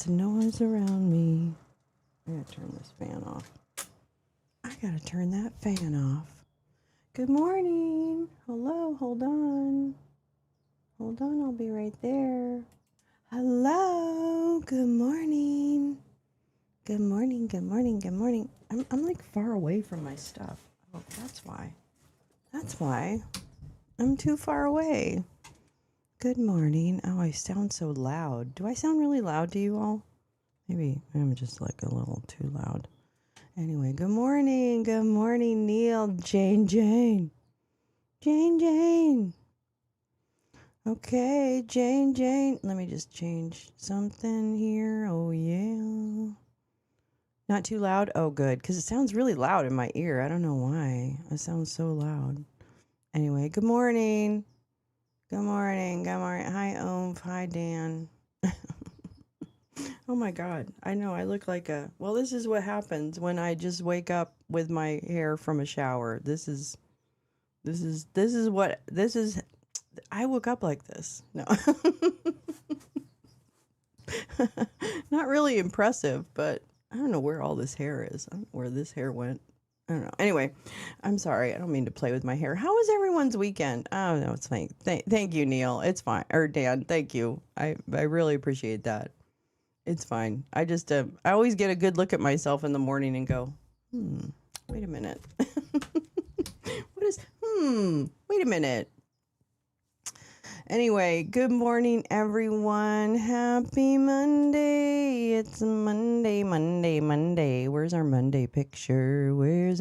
Lots of noise around me. I gotta turn this fan off. I gotta turn that fan off. Good morning. Hello, hold on. Hold on, I'll be right there. Hello, good morning. Good morning, good morning, good morning. I'm like far away from my stuff. Oh, that's why. That's why. I'm too far away. Good morning. Oh, I sound so loud. Do I sound really loud to you all? Maybe I'm just like a little too loud. Anyway, good morning. Good morning, Neil. Jane. Okay, Jane. Let me just change something here. Oh, yeah. Not too loud? Oh, good. Because it sounds really loud in my ear. I don't know why. It sounds so loud. Anyway, good morning. Good morning. Hi, Oomph. Hi, Dan. Oh my God. I know I look like well, this is what happens when I just wake up with my hair from a shower. I woke up like this. No. Not really impressive, but I don't know where all this hair is. I don't know where this hair went. I don't know. Anyway, I'm sorry. I don't mean to play with my hair. How was everyone's weekend? Oh, no, it's fine. Thank you, Neil. It's fine. Or Dan, thank you. I really appreciate that. It's fine. I just, I always get a good look at myself in the morning and go, wait a minute. Wait a minute. Anyway, good morning, everyone. Happy Monday. It's Monday. Where's our Monday picture? We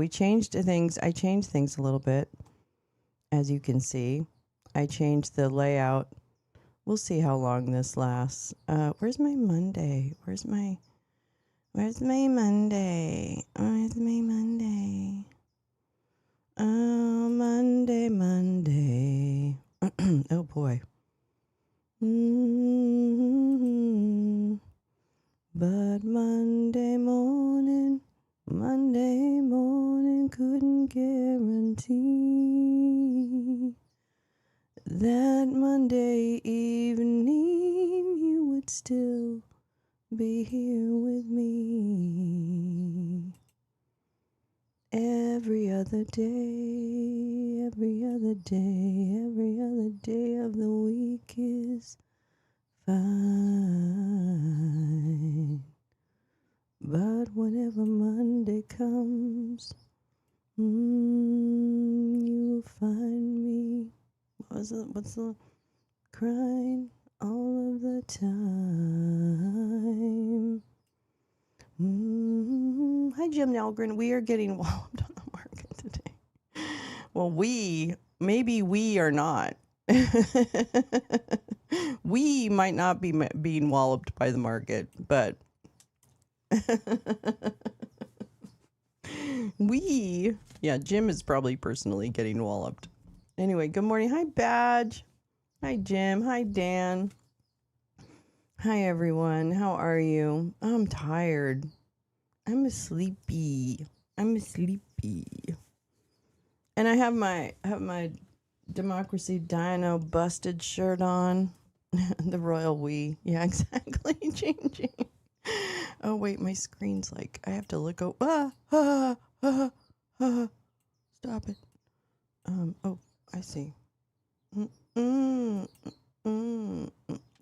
changed things. I changed things a little bit, as you can see. I changed the layout. We'll see how long this lasts. Where's my Monday? Where's my Monday? Oh, Monday. Oh, boy. But Monday morning couldn't guarantee that Monday evening you would still be here with me. Every other day of the week is fine. But whenever Monday comes, you'll find me. What's the crying all of the time? Hi, Jim Nalgren. We are getting walloped on the market today. Well, maybe we are not. We might not be being walloped by the market, but Jim is probably personally getting walloped. Anyway, good morning. Hi, Badge. Hi, Jim. Hi, Dan. Hi, everyone. How are you? I'm tired. I'm sleepy. And I have my Democracy Dino busted shirt on. The Royal We. Yeah, exactly. Changing. Oh, wait, my screen's like, I have to look over. Stop it. Oh, I see.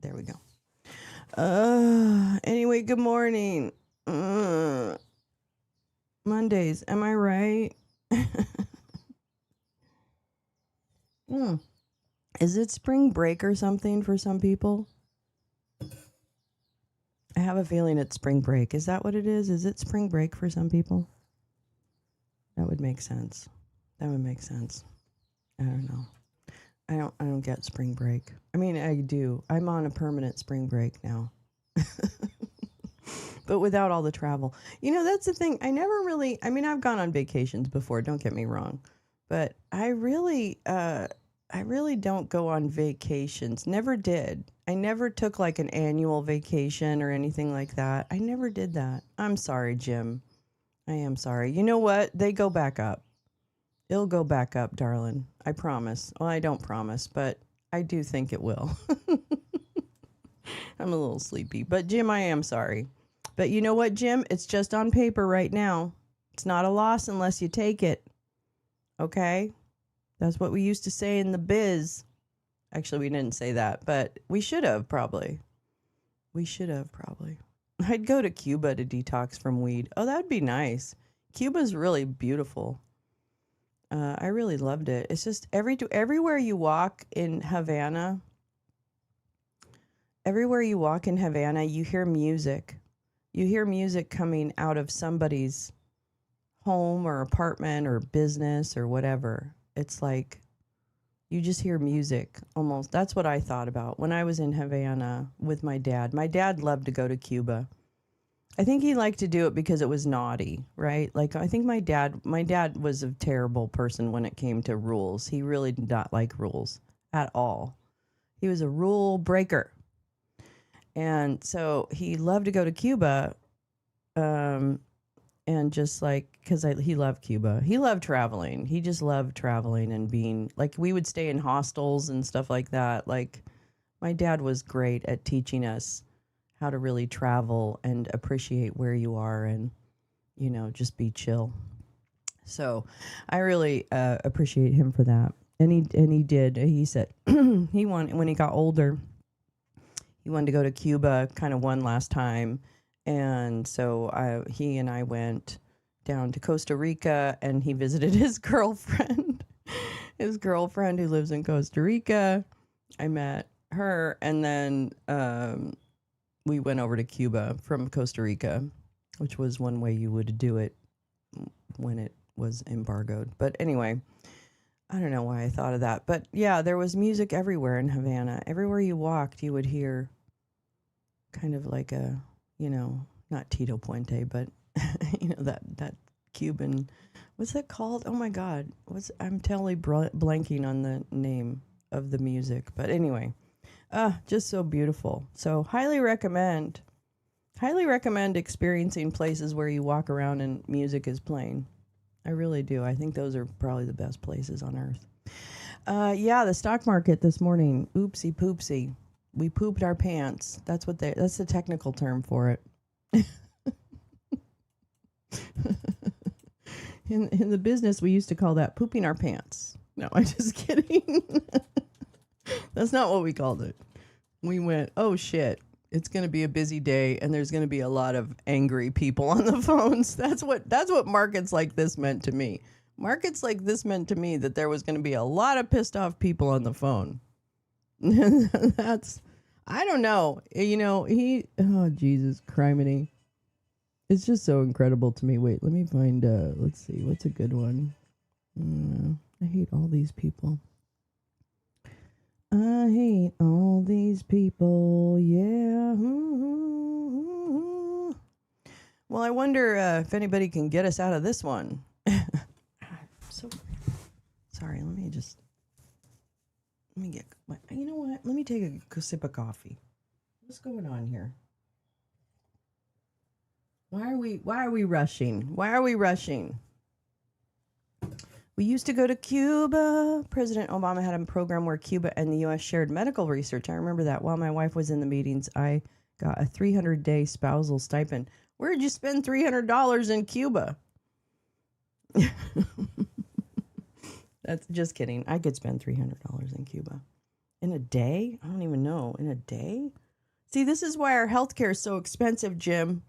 There we go. Anyway, good morning. Mondays, am I right? Is it spring break or something for some people? I have a feeling it's spring break. Is that what it is? Is it spring break for some people? That would make sense. I don't know. I don't get spring break. I mean, I do. I'm on a permanent spring break now. But without all the travel. You know, that's the thing. I've gone on vacations before, don't get me wrong. But I really don't go on vacations. Never did. I never took like an annual vacation or anything like that. I never did that. I'm sorry, Jim. I am sorry. You know what? They go back up. It'll go back up, darling. I promise. Well, I don't promise, but I do think it will. I'm a little sleepy. But Jim, I am sorry. But you know what, Jim? It's just on paper right now. It's not a loss unless you take it. Okay? That's what we used to say in the biz. Actually, we didn't say that, but we should have probably. I'd go to Cuba to detox from weed. Oh, that'd be nice. Cuba's really beautiful. I really loved it. It's just everywhere you walk in Havana, you hear music. You hear music coming out of somebody's home or apartment or business or whatever. It's like you just hear music almost. That's what I thought about when I was in Havana with my dad. My dad loved to go to Cuba. I think he liked to do it because it was naughty, right? Like, I think my dad was a terrible person when it came to rules. He really did not like rules at all. He was a rule breaker. And so he loved to go to Cuba, and just like, because he loved Cuba. He loved traveling. He just loved traveling and being, like, we would stay in hostels and stuff like that. Like, my dad was great at teaching us how to really travel and appreciate where you are and, you know, just be chill. So I really appreciate him for that. And he did. He said he wanted, when he got older, he wanted to go to Cuba kind of one last time. And so he and I went down to Costa Rica, and he visited his girlfriend, who lives in Costa Rica. I met her, and then we went over to Cuba from Costa Rica, which was one way you would do it when it was embargoed. But anyway, I don't know why I thought of that. But yeah, there was music everywhere in Havana. Everywhere you walked, you would hear kind of like a, you know, not Tito Puente, but you know, that Cuban, what's that called? Oh my God. I'm totally blanking on the name of the music. But anyway, just so beautiful. So highly recommend experiencing places where you walk around and music is playing. I really do. I think those are probably the best places on earth. Yeah, the stock market this morning. Oopsie poopsie. We pooped our pants. That's the technical term for it. In the business, we used to call that pooping our pants. No, I'm just kidding. That's not what we called it. We went, oh shit, it's going to be a busy day and there's going to be a lot of angry people on the phones. That's what markets like this meant to me. Markets like this meant to me that there was going to be a lot of pissed off people on the phone. I don't know. You know, oh Jesus, criminy. It's just so incredible to me. Wait, let me find, let's see, what's a good one? I hate all these people. I hate all these people, yeah. Well, I wonder if anybody can get us out of this one. So sorry, let me get, you know what? Let me take a sip of coffee. What's going on here? Why are we rushing? We used to go to Cuba. President Obama had a program where Cuba and the U.S. shared medical research. I remember that. While my wife was in the meetings, I got a 300-day spousal stipend. Where did you spend $300 in Cuba? That's just kidding. I could spend $300 in Cuba. In a day? I don't even know. In a day? See, this is why our healthcare is so expensive, Jim.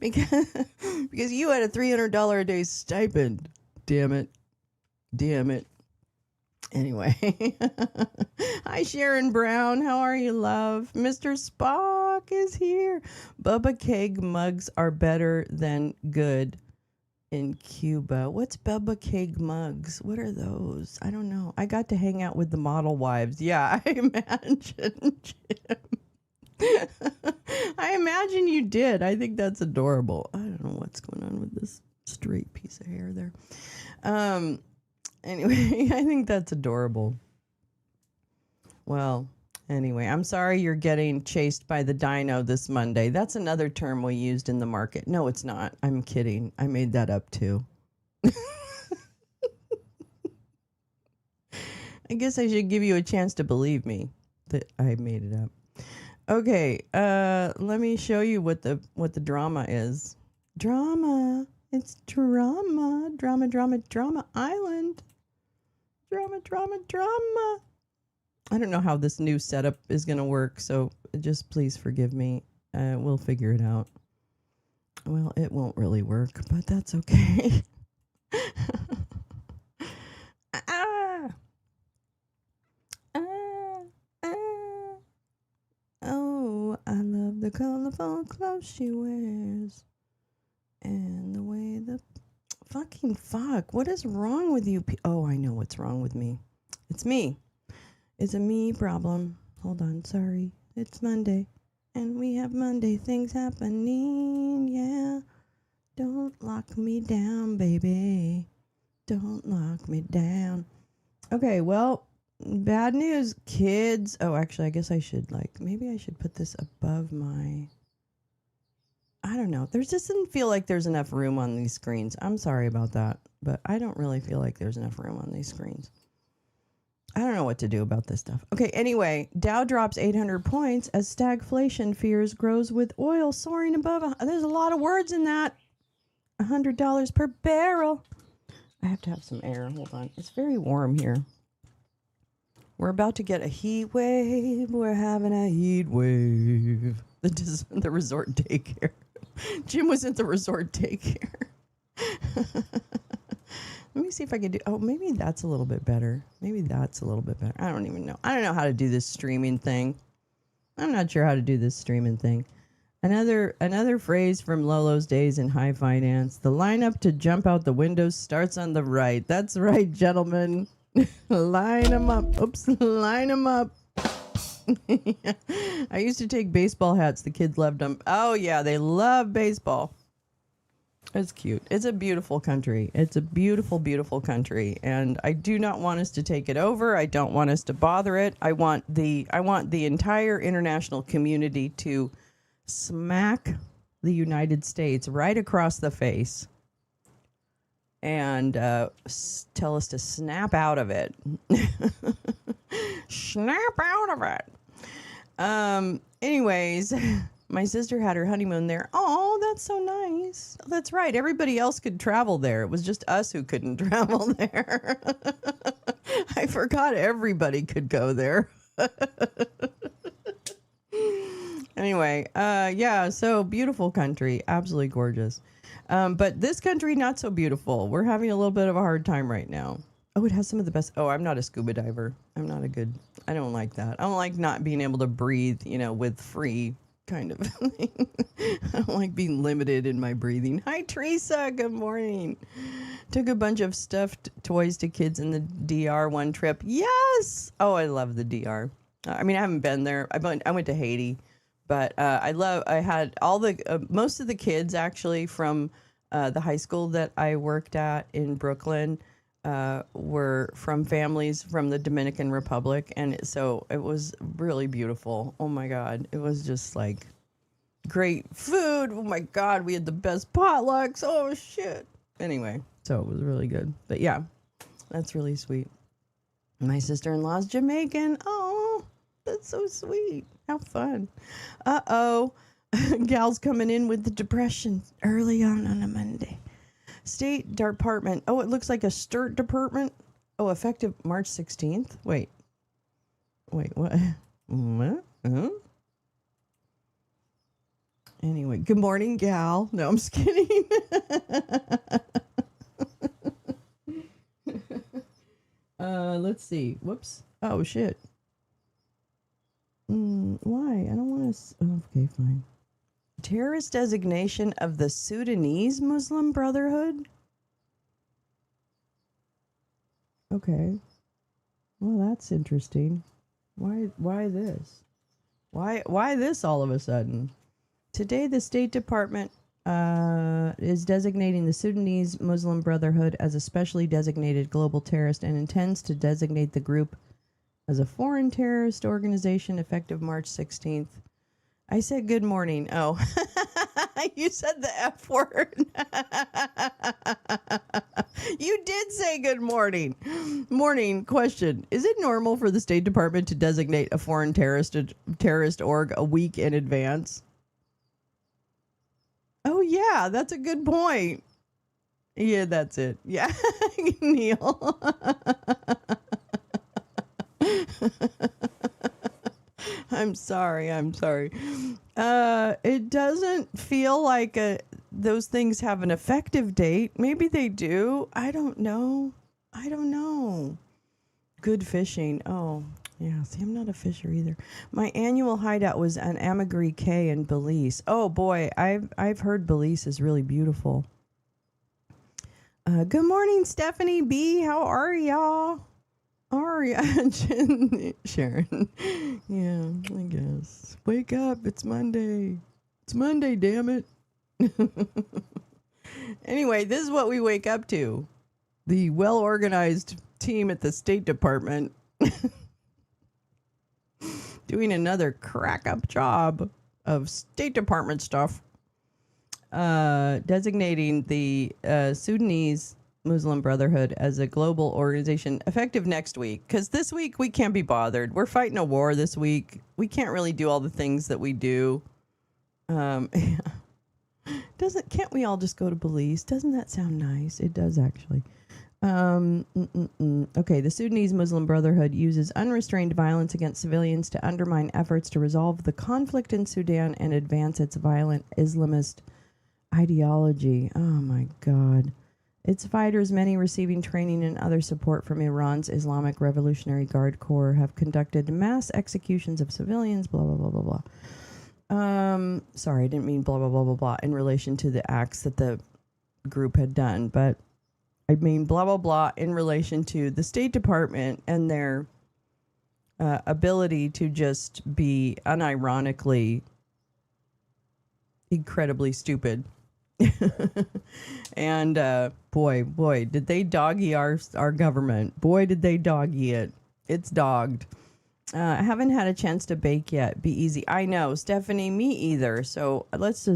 because you had a $300 a day stipend. Damn it. Anyway. Hi, Sharon Brown. How are you, love? Mr. Spock is here. Bubba Keg mugs are better than good in Cuba. What's Bubba Keg mugs? What are those? I don't know. I got to hang out with the model wives. Yeah, I imagine, Jim. I imagine you did. I think that's adorable. I don't know what's going on with this straight piece of hair there. Anyway, I think that's adorable. Well, anyway, I'm sorry you're getting chased by the dino this Monday. That's another term we used in the market. No, it's not. I'm kidding. I made that up too. I guess I should give you a chance to believe me that I made it up. Okay, let me show you what the drama is. Drama. It's drama. Drama, drama, drama island. Drama, drama, drama. I don't know how this new setup is going to work, so just please forgive me. We'll figure it out. Well, it won't really work, but that's okay. ah, ah, ah. Oh, I love the colorful clothes she wears. And the way the fucking fuck. What is wrong with you? Oh, I know what's wrong with me. It's me. It's a me problem. Hold on, sorry. It's Monday. And we have Monday things happening, yeah. Don't lock me down, baby. Don't lock me down. Okay, well, bad news, kids. Oh, actually, I guess I should, maybe I should put this above my... I don't know. There just didn't feel like there's enough room on these screens. I'm sorry about that, but I don't really feel like there's enough room on these screens. I don't know what to do about this stuff. Okay, anyway, Dow drops 800 points as stagflation fears grows with oil soaring above. There's a lot of words in that. $100 per barrel. I have to have some air. Hold on. It's very warm here. We're about to get a heat wave. We're having a heat wave. The resort daycare. Jim was at the resort daycare. Let me see if I can do... Oh, maybe that's a little bit better. Maybe that's a little bit better. I don't even know. I don't know how to do this streaming thing. I'm not sure how to do this streaming thing. Another phrase from Lolo's days in high finance. The lineup to jump out the window starts on the right. That's right, gentlemen. Line them up. Oops, line them up. I used to take baseball hats. The kids loved them. Oh, yeah, they love baseball. It's cute. It's a beautiful country. It's a beautiful, beautiful country. And I do not want us to take it over. I don't want us to bother it. I want the entire international community to smack the United States right across the face and tell us to snap out of it. Snap out of it. Anyways, my sister had her honeymoon there. Oh, that's so nice. That's right. Everybody else could travel there. It was just us who couldn't travel there. I forgot everybody could go there. Anyway, yeah, so beautiful country. Absolutely gorgeous. But this country, not so beautiful. We're having a little bit of a hard time right now. Oh, it has some of the best. Oh, I'm not a scuba diver. I don't like that. I don't like not being able to breathe, with free kind of thing. I don't like being limited in my breathing. Hi, Teresa. Good morning. Took a bunch of stuffed toys to kids in the DR one trip. Yes. Oh, I love the DR. I mean, I haven't been there. I went to Haiti, but I had all most of the kids actually from the high school that I worked at in Brooklyn were from families from the Dominican Republic. And so it was really beautiful. Oh my God. It was just like great food. Oh my God. We had the best potlucks. Oh shit. Anyway, so it was really good. But yeah, that's really sweet. My sister-in-law's Jamaican. Oh, that's so sweet. How fun. Uh-oh. Gal's coming in with the depression early on a Monday. State Department. Oh, it looks like a STIRT department. Oh, effective March 16th. Wait, what? What? Huh? Anyway, good morning, Gal. No, I'm just kidding. Let's see. Whoops. Oh, shit. Why? I don't want to... Okay, fine. Terrorist designation of the Sudanese Muslim Brotherhood? Okay. Well, that's interesting. Why this? Why this all of a sudden? Today, the State Department is designating the Sudanese Muslim Brotherhood as a specially designated global terrorist and intends to designate the group as a foreign terrorist organization effective March 16th. I said good morning. Oh. You said the F word. You did say good morning. Morning question. Is it normal for the State Department to designate a foreign terrorist org a week in advance? Oh, yeah, that's a good point. Yeah, that's it. Yeah, Neil. I'm sorry. It doesn't feel like those things have an effective date. Maybe they do. I don't know. Good fishing. Oh, yeah. See, I'm not a fisher either. My annual hideout was on Amagiri Cay in Belize. Oh boy, I've heard Belize is really beautiful. Good morning, Stephanie B. How are y'all? Aria, Sharon. Yeah, I guess. Wake up. It's Monday. It's Monday, damn it. Anyway, this is what we wake up to. The well-organized team at the State Department doing another crack-up job of State Department stuff. Designating the Sudanese Muslim Brotherhood as a global organization effective next week. Because this week we can't be bothered. We're fighting a war this week. We can't really do all the things that we do. Can't we all just go to Belize? Doesn't that sound nice? It does actually. Okay, the Sudanese Muslim Brotherhood uses unrestrained violence against civilians to undermine efforts to resolve the conflict in Sudan and advance its violent Islamist ideology. Oh my God. Its fighters, many receiving training and other support from Iran's Islamic Revolutionary Guard Corps, have conducted mass executions of civilians, blah, blah, blah, blah, blah. Sorry, I didn't mean blah, blah, blah, blah, blah, in relation to the acts that the group had done, but I mean blah, blah, blah, in relation to the State Department and their ability to just be unironically incredibly stupid. And boy, did they doggy our government. Boy, did they doggy it. It's dogged. I haven't had a chance to bake yet. Be easy. I know, Stephanie, me either. So let's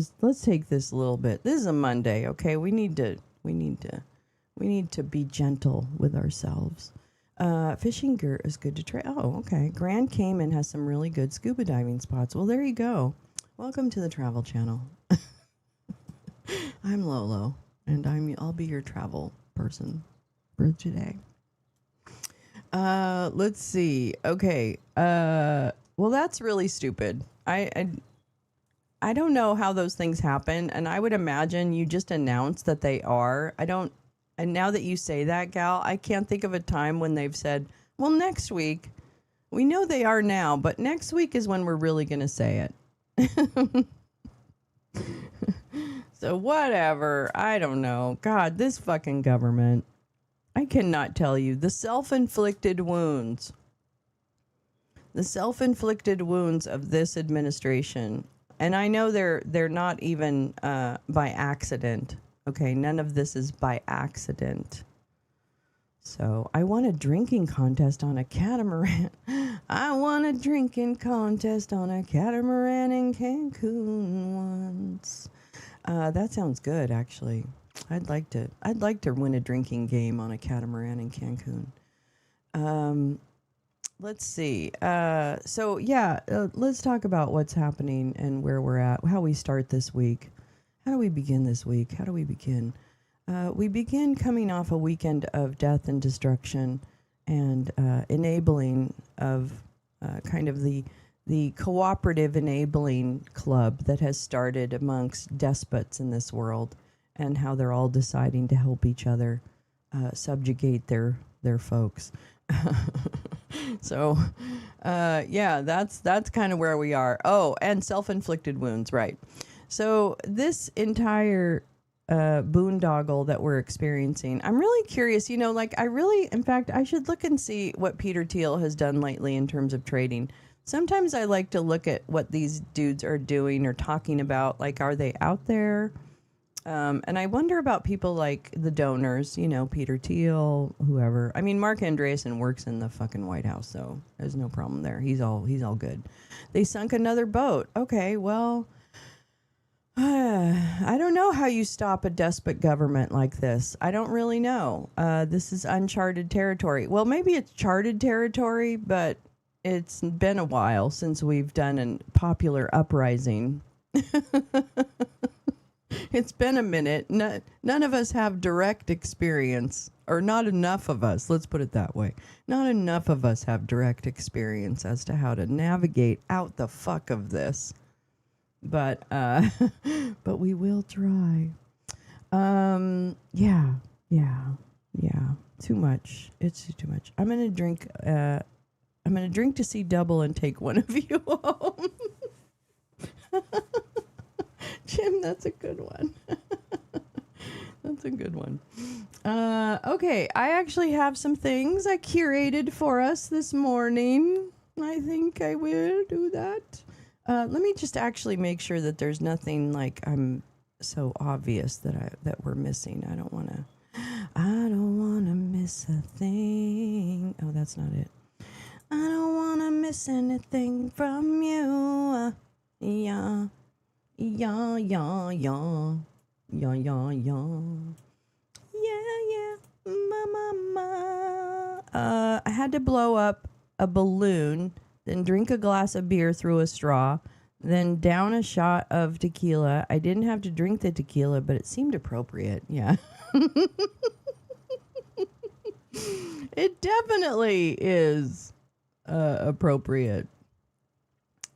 take this a little bit. This is a Monday, okay? We need to be gentle with ourselves. Fishing gear is good to try. Oh, okay. Grand Cayman has some really good scuba diving spots. Well, there you go. Welcome to the Travel Channel. I'm Lolo, and I'll be your travel person for today. Let's see. Okay. Well, that's really stupid. I don't know how those things happen, and I would imagine you just announce that they are. And now that you say that, Gal, I can't think of a time when they've said, well, next week. We know they are now, but next week is when we're really going to say it. So whatever. I don't know. God, this fucking government. I cannot tell you. The self-inflicted wounds. The self-inflicted wounds of this administration. And I know they're not even by accident. Okay, none of this is by accident. So I won a drinking contest on a catamaran. I won a drinking contest on a catamaran in Cancun once. That sounds good, actually. I'd like to win a drinking game on a catamaran in Cancun. Let's see. Let's talk about what's happening and where we're at, how we start this week. How do we begin this week? We begin coming off a weekend of death and destruction and enabling of kind of the cooperative enabling club that has started amongst despots in this world, and how they're all deciding to help each other subjugate their folks. So, that's kind of where we are. Oh, and self-inflicted wounds, right? So this entire boondoggle that we're experiencing, I'm really curious. In fact, I should look and see what Peter Thiel has done lately in terms of trading. Sometimes I like to look at what these dudes are doing or talking about. Like, are they out there? And I wonder about people like the donors, Peter Thiel, whoever. I mean, Mark Andreessen works in the fucking White House, so there's no problem there. He's all good. They sunk another boat. Okay, well, I don't know how you stop a despot government like this. I don't really know. This is uncharted territory. Well, maybe it's charted territory, but it's been a while since we've done a popular uprising. It's been a minute. None of us have direct experience, or not enough of us. Let's put it that way. Not enough of us have direct experience as to how to navigate out the fuck of this. But but we will try. Yeah. Too much. It's too much. I'm gonna drink. I'm gonna drink to see double and take one of you home. Jim, that's a good one. That's a good one. Okay, I actually have some things I curated for us this morning. I think I will do that. Let me just actually make sure that there's nothing like I'm so obvious that we're missing. I don't want to miss a thing. Oh, that's not it. I don't want to miss anything from you. Yeah. Yeah. Ma. I had to blow up a balloon, then drink a glass of beer through a straw, then down a shot of tequila. I didn't have to drink the tequila, but it seemed appropriate. Yeah. It definitely is appropriate.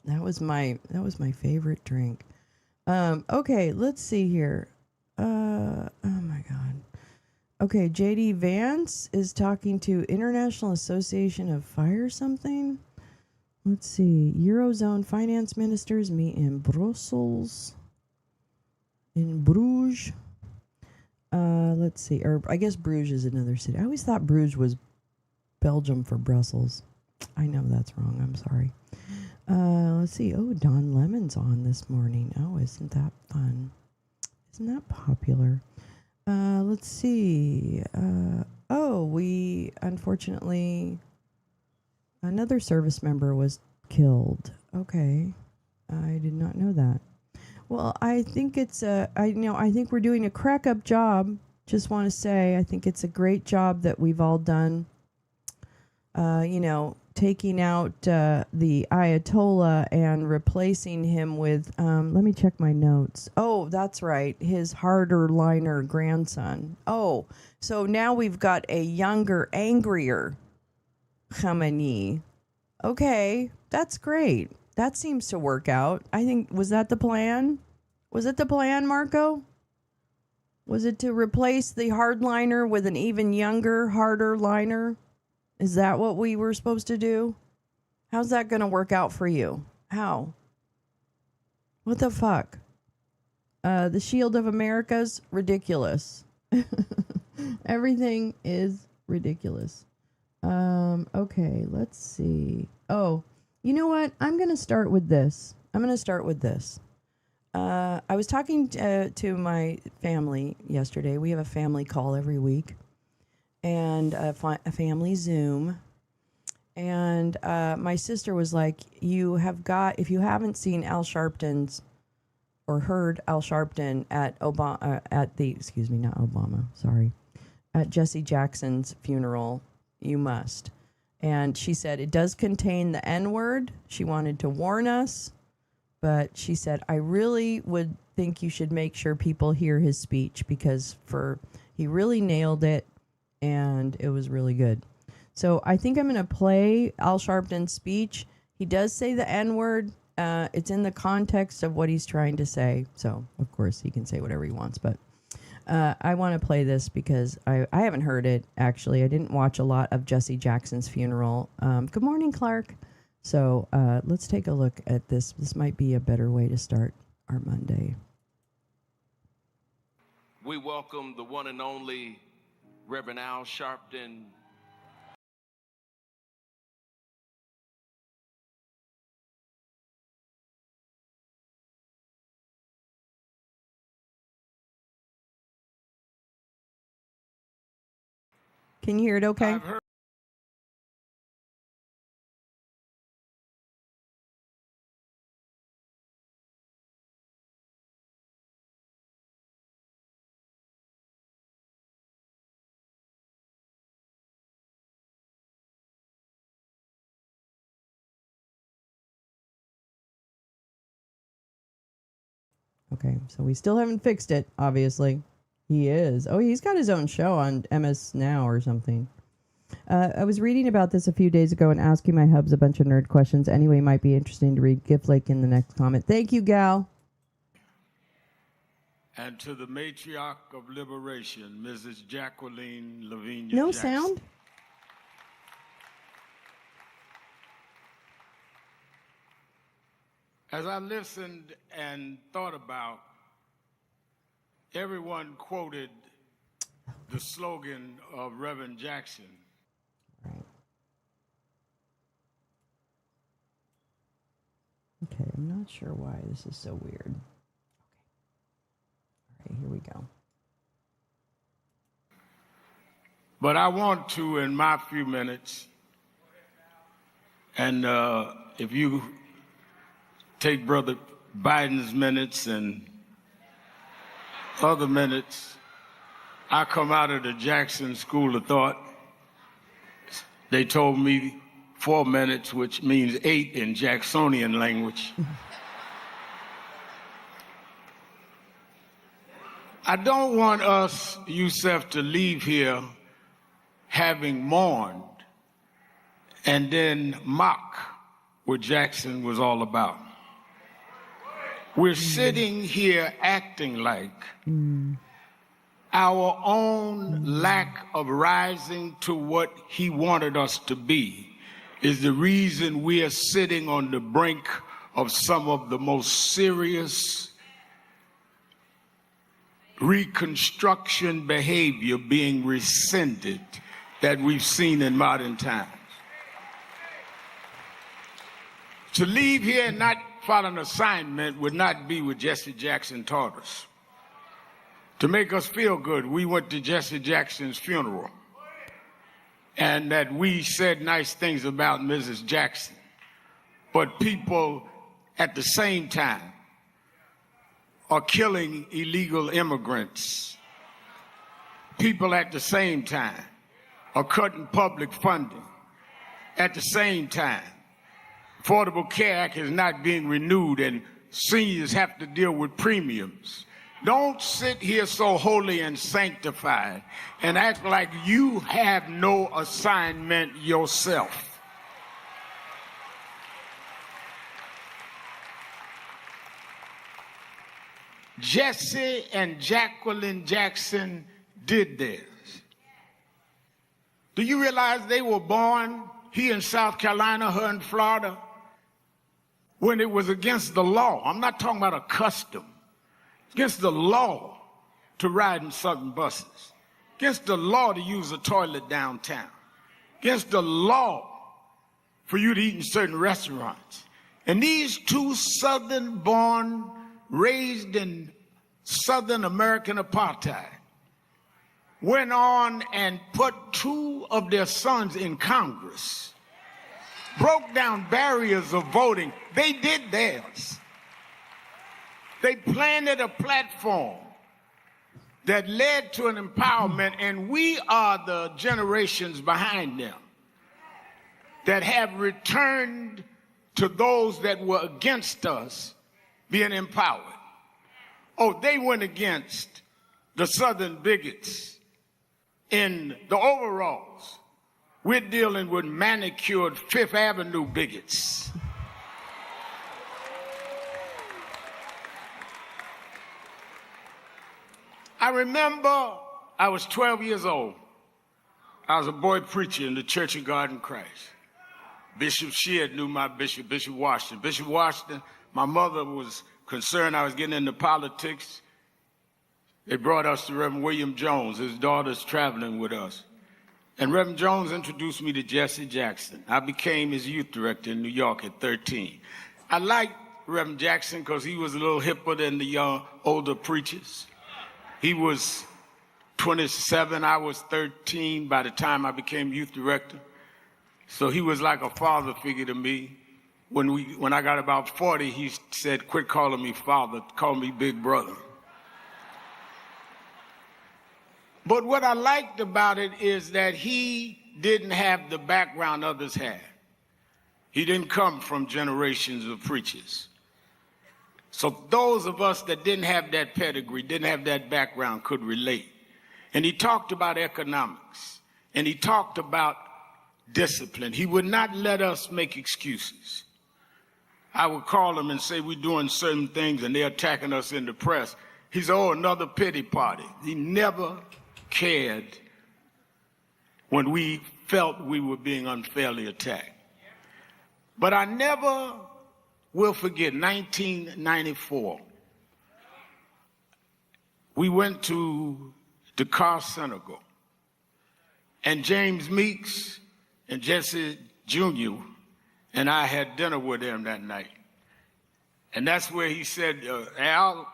That was my favorite drink. Okay, let's see here. Oh my God. Okay, JD Vance is talking to International Association of Fire something. Let's see. Eurozone finance ministers meet in Brussels. In Bruges. Let's see. Or I guess Bruges is another city. I always thought Bruges was Belgium for Brussels. I know that's wrong. I'm sorry. Let's see. Oh, Don Lemon's on this morning. Oh, isn't that fun? Isn't that popular? Let's see. We unfortunately, another service member was killed. Okay. I did not know that. Well, I think it's I think we're doing a crack up job. Just want to say, I think it's a great job that we've all done. Taking out the Ayatollah and replacing him with, let me check my notes. Oh, that's right. His harder liner grandson. Oh, so now we've got a younger, angrier Khamenei. Okay, that's great. That seems to work out. I think, was that the plan? Was it the plan, Marco? Was it to replace the hardliner with an even younger, harder liner? Is that what we were supposed to do? How's that going to work out for you? How? What the fuck? The Shield of America's ridiculous. Everything is ridiculous. Okay, let's see. Oh, you know what? I'm going to start with this. I was talking to my family yesterday. We have a family call every week. And a family Zoom. And my sister was like, if you haven't seen Al Sharpton's or heard Al Sharpton at at Jesse Jackson's funeral, you must. And she said it does contain the N-word. She wanted to warn us, but she said, I really would think you should make sure people hear his speech because he really nailed it. And it was really good. So I think I'm going to play Al Sharpton's speech. He does say the N-word. It's in the context of what he's trying to say. So, of course, he can say whatever he wants. But I want to play this because I haven't heard it, actually. I didn't watch a lot of Jesse Jackson's funeral. Good morning, Clark. So let's take a look at this. This might be a better way to start our Monday. We welcome the one and only Reverend Al Sharpton. Can you hear it okay? I've heard Okay, so we still haven't fixed it, obviously. He is. Oh, he's got his own show on MS Now or something. I was reading about this a few days ago and asking my hubs a bunch of nerd questions. Anyway, might be interesting to read. Gift Lake in the next comment. Thank you, Gal. And to the matriarch of liberation, Mrs. Jacqueline Lavinia No Jackson. sound? As I listened and thought about, everyone quoted the slogan of Reverend Jackson. Right. Okay, I'm not sure why this is so weird. Okay. All right, here we go. But I want to, in my few minutes, and if you take Brother Biden's minutes and other minutes, I come out of the Jackson School of Thought. They told me 4 minutes, which means 8 in Jacksonian language. I don't want us, Yusef, to leave here having mourned and then mock what Jackson was all about. We're sitting here acting like our own lack of rising to what he wanted us to be is the reason we are sitting on the brink of some of the most serious Reconstruction behavior being rescinded that we've seen in modern times. To leave here and not follow an assignment would not be what Jesse Jackson taught us. To make us feel good, we went to Jesse Jackson's funeral, and that we said nice things about Mrs. Jackson. But people at the same time are killing illegal immigrants. People at the same time are cutting public funding. At the same time, Affordable Care Act is not being renewed and seniors have to deal with premiums. Don't sit here so holy and sanctified and act like you have no assignment yourself. Jesse and Jacqueline Jackson did this. Do you realize they were born, he in South Carolina, her in Florida, when it was against the law? I'm not talking about a custom. It's against the law to ride in Southern buses. Against the law to use a toilet downtown. Against the law for you to eat in certain restaurants. And these two Southern-born, raised in Southern American apartheid, went on and put 2 of their sons in Congress, broke down barriers of voting. They did theirs. They planted a platform that led to an empowerment, and we are the generations behind them that have returned to those that were against us being empowered. Oh, they went against the Southern bigots in the overalls. We're dealing with manicured Fifth Avenue bigots. I remember I was 12 years old. I was a boy preacher in the Church of God in Christ. Bishop Sheard knew my bishop, Bishop Washington. Bishop Washington, my mother was concerned I was getting into politics. They brought us to Reverend William Jones. His daughter's traveling with us. And Reverend Jones introduced me to Jesse Jackson. I became his youth director in New York at 13. I liked Reverend Jackson because he was a little hipper than the older preachers. He was 27, I was 13 by the time I became youth director. So he was like a father figure to me. When I got about 40, he said, quit calling me father, call me big brother. But what I liked about it is that he didn't have the background others had. He didn't come from generations of preachers. So those of us that didn't have that pedigree, didn't have that background, could relate. And he talked about economics, and he talked about discipline. He would not let us make excuses. I would call him and say we're doing certain things and they're attacking us in the press. He said, oh, another pity party. He never cared when we felt we were being unfairly attacked. But I never will forget 1994. We went to Dakar, Senegal, and James Meeks and Jesse Jr. and I had dinner with him that night. And that's where he said, Al,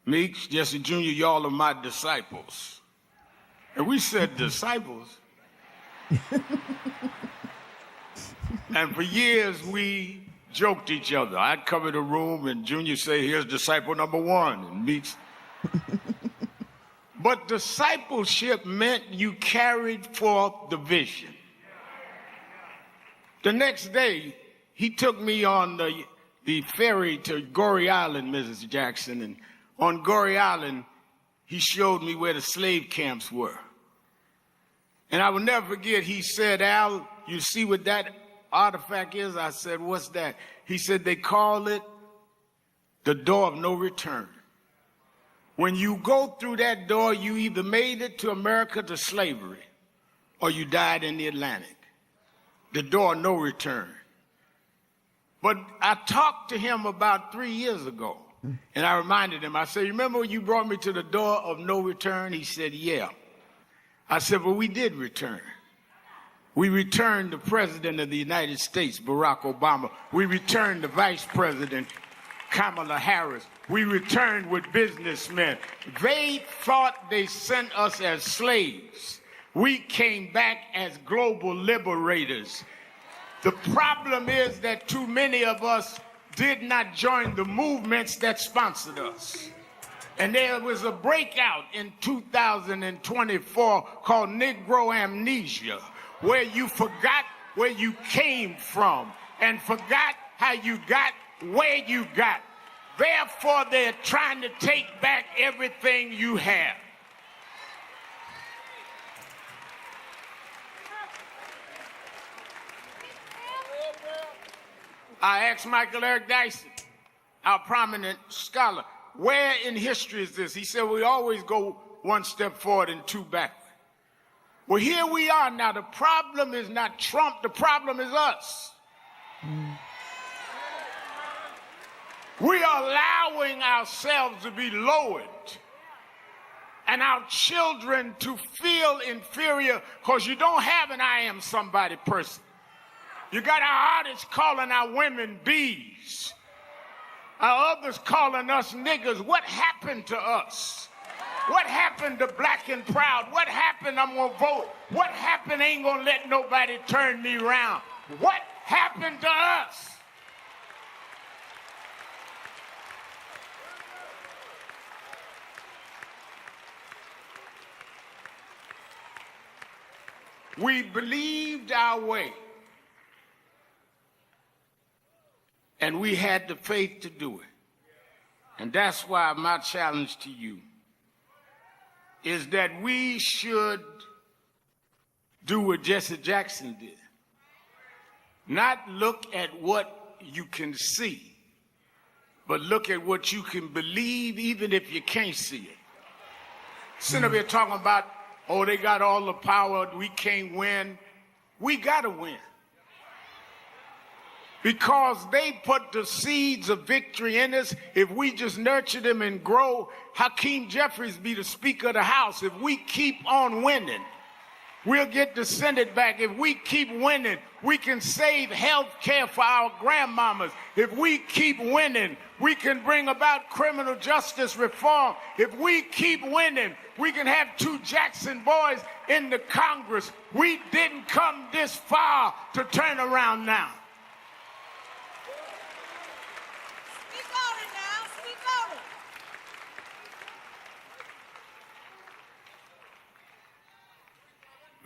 Meeks, Jesse Jr., y'all are my disciples. And we said, disciples? And for years, we joked each other. I'd cover the room, and Junior say, here's disciple number one, and Meeks. But discipleship meant you carried forth the vision. The next day, he took me on the ferry to Goree Island, Mrs. Jackson, and on Goree Island, he showed me where the slave camps were. And I will never forget, he said, Al, you see what that artifact is? I said, what's that? He said, they call it the door of no return. When you go through that door, you either made it to America to slavery or you died in the Atlantic. The door of no return. But I talked to him about 3 years ago, and I reminded him, I said, remember when you brought me to the door of no return? He said, yeah. I said, well, we did return. We returned the President of the United States, Barack Obama. We returned the Vice President, Kamala Harris. We returned with businessmen. They thought they sent us as slaves. We came back as global liberators. The problem is that too many of us did not join the movements that sponsored us. And there was a breakout in 2024 called Negro Amnesia, where you forgot where you came from and forgot how you got where you got. Therefore, they're trying to take back everything you have. I asked Michael Eric Dyson, our prominent scholar, where in history is this? He said, we always go one step forward and two backward. Well, here we are now. The problem is not Trump. The problem is us. We are allowing ourselves to be lowered and our children to feel inferior because you don't have an I am somebody person. You got our artists calling our women bees. Our others calling us niggas. What happened to us? What happened to black and proud? What happened? I'm gonna vote. What happened? Ain't gonna let nobody turn me around. What happened to us? We believed our way. And we had the faith to do it. And that's why my challenge to you is that we should do what Jesse Jackson did. Not look at what you can see, but look at what you can believe even if you can't see it. Sitting up here talking about, oh, they got all the power, we can't win. We gotta win. Because they put the seeds of victory in us. If we just nurture them and grow, Hakeem Jeffries be the Speaker of the House. If we keep on winning, we'll get the Senate back. If we keep winning, we can save health care for our grandmamas. If we keep winning, we can bring about criminal justice reform. If we keep winning, we can have 2 Jackson boys in the Congress. We didn't come this far to turn around now.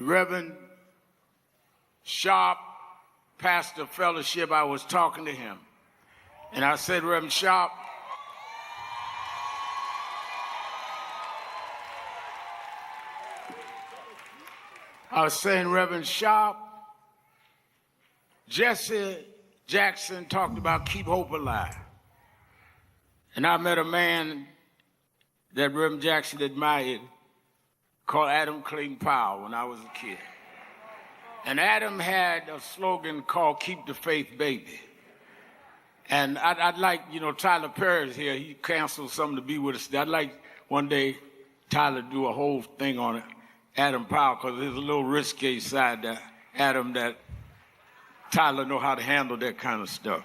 Reverend Sharp, pastor fellowship, I was talking to him. And I said, Reverend Sharp, I was saying, Reverend Sharp, Jesse Jackson talked about keep hope alive. And I met a man that Reverend Jackson admired called Adam Clayton Powell when I was a kid. And Adam had a slogan called Keep the Faith, Baby. And I'd like, Tyler Perry's here. He canceled something to be with us. I'd like one day Tyler to do a whole thing on it, Adam Powell, because there's a little risque side to Adam that Tyler know how to handle that kind of stuff.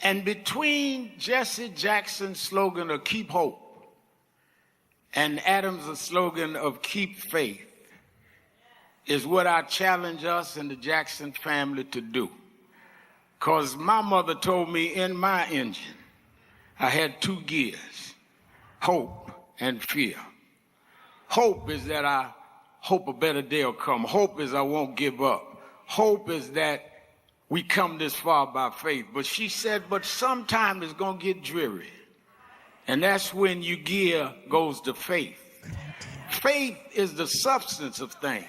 And between Jesse Jackson's slogan of keep hope and Adam's slogan of keep faith is what I challenge us and the Jackson family to do. Because my mother told me in my engine, I had two gears, hope and fear. Hope is that I hope a better day will come. Hope is I won't give up. Hope is that we come this far by faith. But she said, but sometime it's going to get dreary. And that's when your gear goes to faith. Faith is the substance of things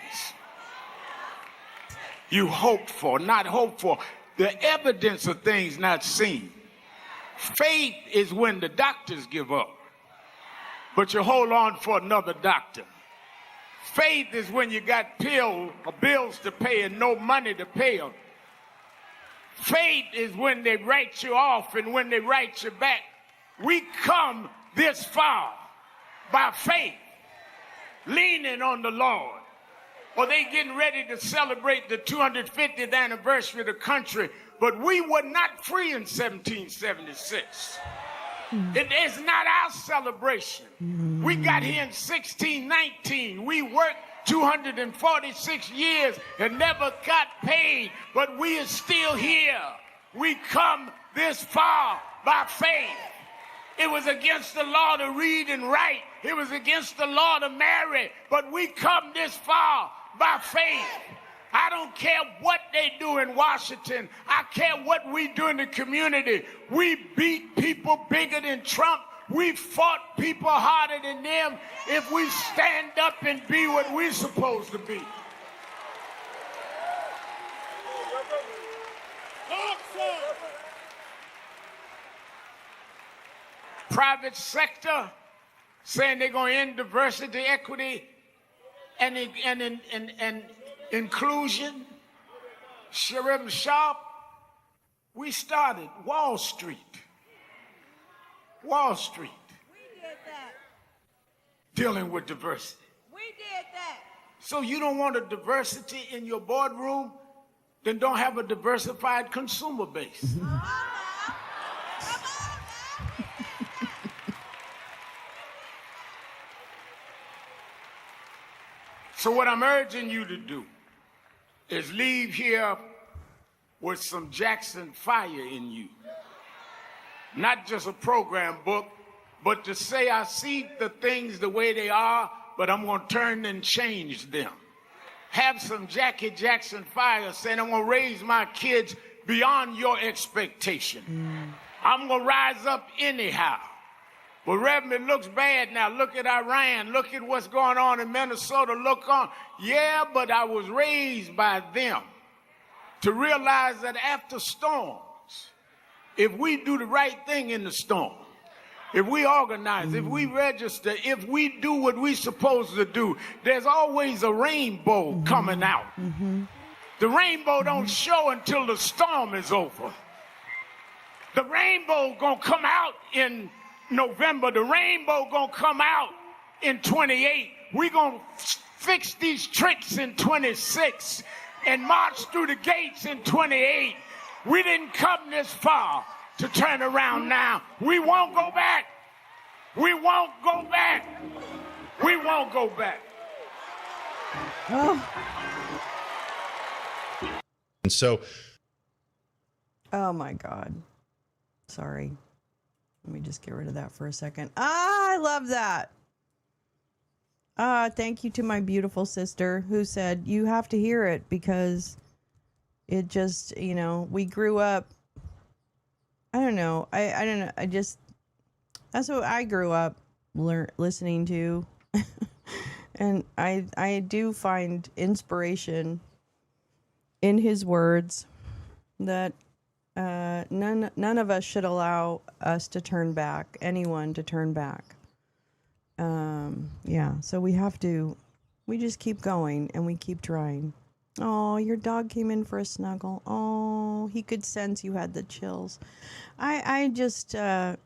you hope for, not hope for. The evidence of things not seen. Faith is when the doctors give up, but you hold on for another doctor. Faith is when you got bills to pay and no money to pay them. Faith is when they write you off and when they write you back. We come this far by faith, leaning on the Lord. Or they getting ready to celebrate the 250th anniversary of the country, but we were not free in 1776. It is not our celebration. We got here in 1619. We worked 246 years and never got paid, but we are still here. We come this far by faith. It was against the law to read and write. It was against the law to marry, but we come this far by faith. I don't care what they do in Washington. I care what we do in the community. We beat people bigger than Trump. We fought people harder than them if we stand up and be what we're supposed to be. Private sector saying they're going to end diversity, equity, and inclusion. Reverend Sharp, we started Wall Street. Wall Street. We did that. Dealing with diversity. We did that. So you don't want a diversity in your boardroom? Then don't have a diversified consumer base. So what I'm urging you to do is leave here with some Jackson fire in you. Not just a program book, but to say I see the things the way they are, but I'm going to turn and change them. Have some Jackie Jackson fire saying I'm going to raise my kids beyond your expectation. I'm going to rise up anyhow. But Reverend, it looks bad now. Look at Iran. Look at what's going on in Minnesota. Look on. Yeah, but I was raised by them to realize that after storms, if we do the right thing in the storm, if we organize, if we register, if we do what we're supposed to do, there's always a rainbow coming out. The rainbow don't show until the storm is over. The rainbow gonna come out in November. The rainbow gonna come out in 28. We're gonna fix these tricks in 26 and march through the gates in 28. We didn't come this far to turn around now. We won't go back. We won't go back. We won't go back. And so, oh my God. Sorry. Let me just get rid of that for a second. Ah, I love that. Thank you to my beautiful sister who said, you have to hear it because it just, we grew up. I don't know. I don't know. That's what I grew up listening to. And I do find inspiration in his words that none of us should allow us to turn back, anyone to turn back. Yeah, so we just keep going and we keep trying. Oh, your dog came in for a snuggle. Oh, he could sense you had the chills. I just, I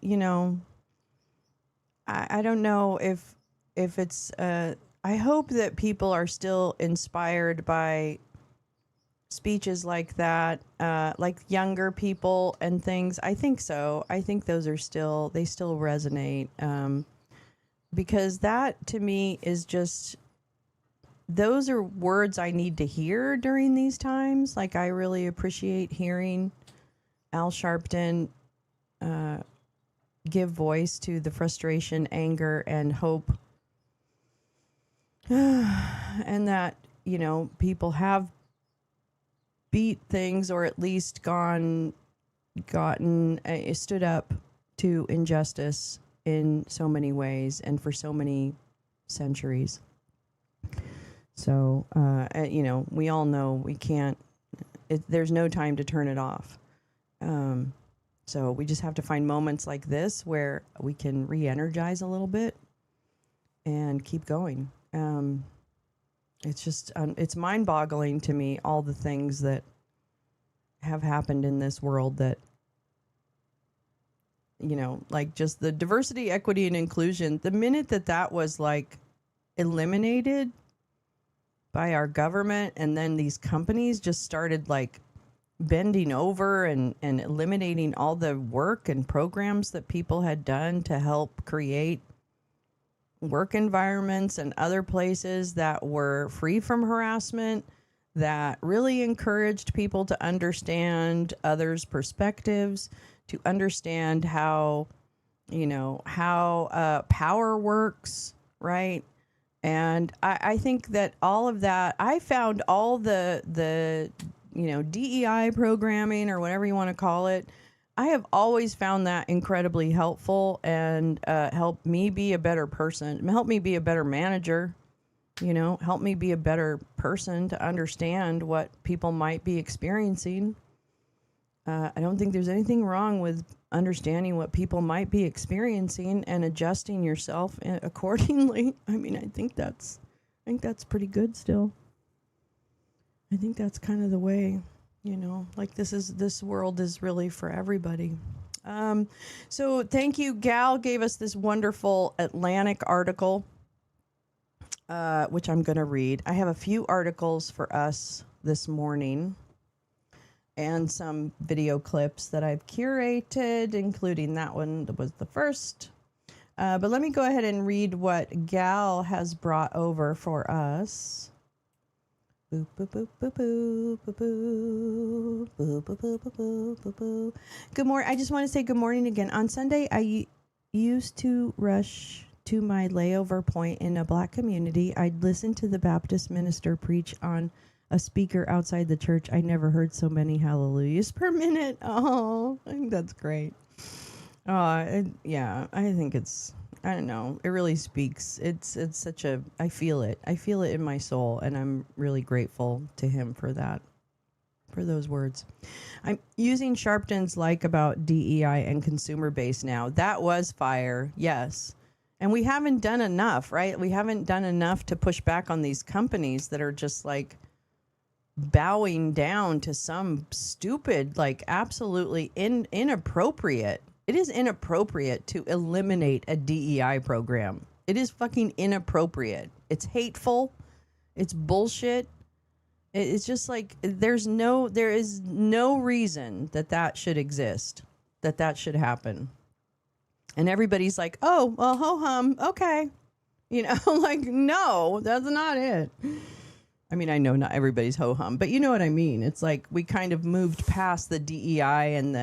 don't know if it's, I hope that people are still inspired by speeches like that, like younger people and things. I think so. I think they still resonate. Because that to me is just, those are words I need to hear during these times. Like, I really appreciate hearing Al Sharpton give voice to the frustration, anger, and hope. And that, people have beat things, or at least stood up to injustice in so many ways and for so many centuries. So, we all know we can't, there's no time to turn it off. So we just have to find moments like this where we can re-energize a little bit and keep going. It's just, it's mind-boggling to me, all the things that have happened in this world that, like just the diversity, equity, and inclusion. The minute that was like eliminated by our government, and then these companies just started like bending over and eliminating all the work and programs that people had done to help create work environments and other places that were free from harassment, that really encouraged people to understand others' perspectives, to understand how power works, right? And I think that all of that, I found all the DEI programming, or whatever you want to call it, I have always found that incredibly helpful and helped me be a better person, helped me be a better manager, helped me be a better person to understand what people might be experiencing. I don't think there's anything wrong with understanding what people might be experiencing and adjusting yourself accordingly. I mean, I think that's pretty good still. I think that's kind of the way, like this world is really for everybody. So thank you. Gal gave us this wonderful Atlantic article, which I'm going to read. I have a few articles for us this morning, and some video clips that I've curated, including that one that was the first. But let me go ahead and read what Gal has brought over for us. Boop, boop, boop, boop, boop, boop, boop, boop, boop, boop, boop, boop, boop. Good morning. I just want to say good morning again. On Sunday, I used to rush to my layover point in a Black community. I'd listen to the Baptist minister preach on a speaker outside the church. I never heard so many hallelujahs per minute. Oh, I think that's great. Yeah, I think I don't know. It really speaks. It's such a, I feel it in my soul, and I'm really grateful to him for that, for those words. I'm using Sharpton's like about DEI and consumer base now. That was fire. Yes. And we haven't done enough, right? We haven't done enough to push back on these companies that are just like bowing down to some stupid, like absolutely inappropriate. It is inappropriate to eliminate a DEI program. It is fucking inappropriate. It's hateful. It's bullshit. It's just like there is no reason that should exist, that should happen. And everybody's like, oh, well, ho-hum, okay. Like, no, that's not it. I mean, I know not everybody's ho-hum, but you know what I mean. It's like we kind of moved past the DEI and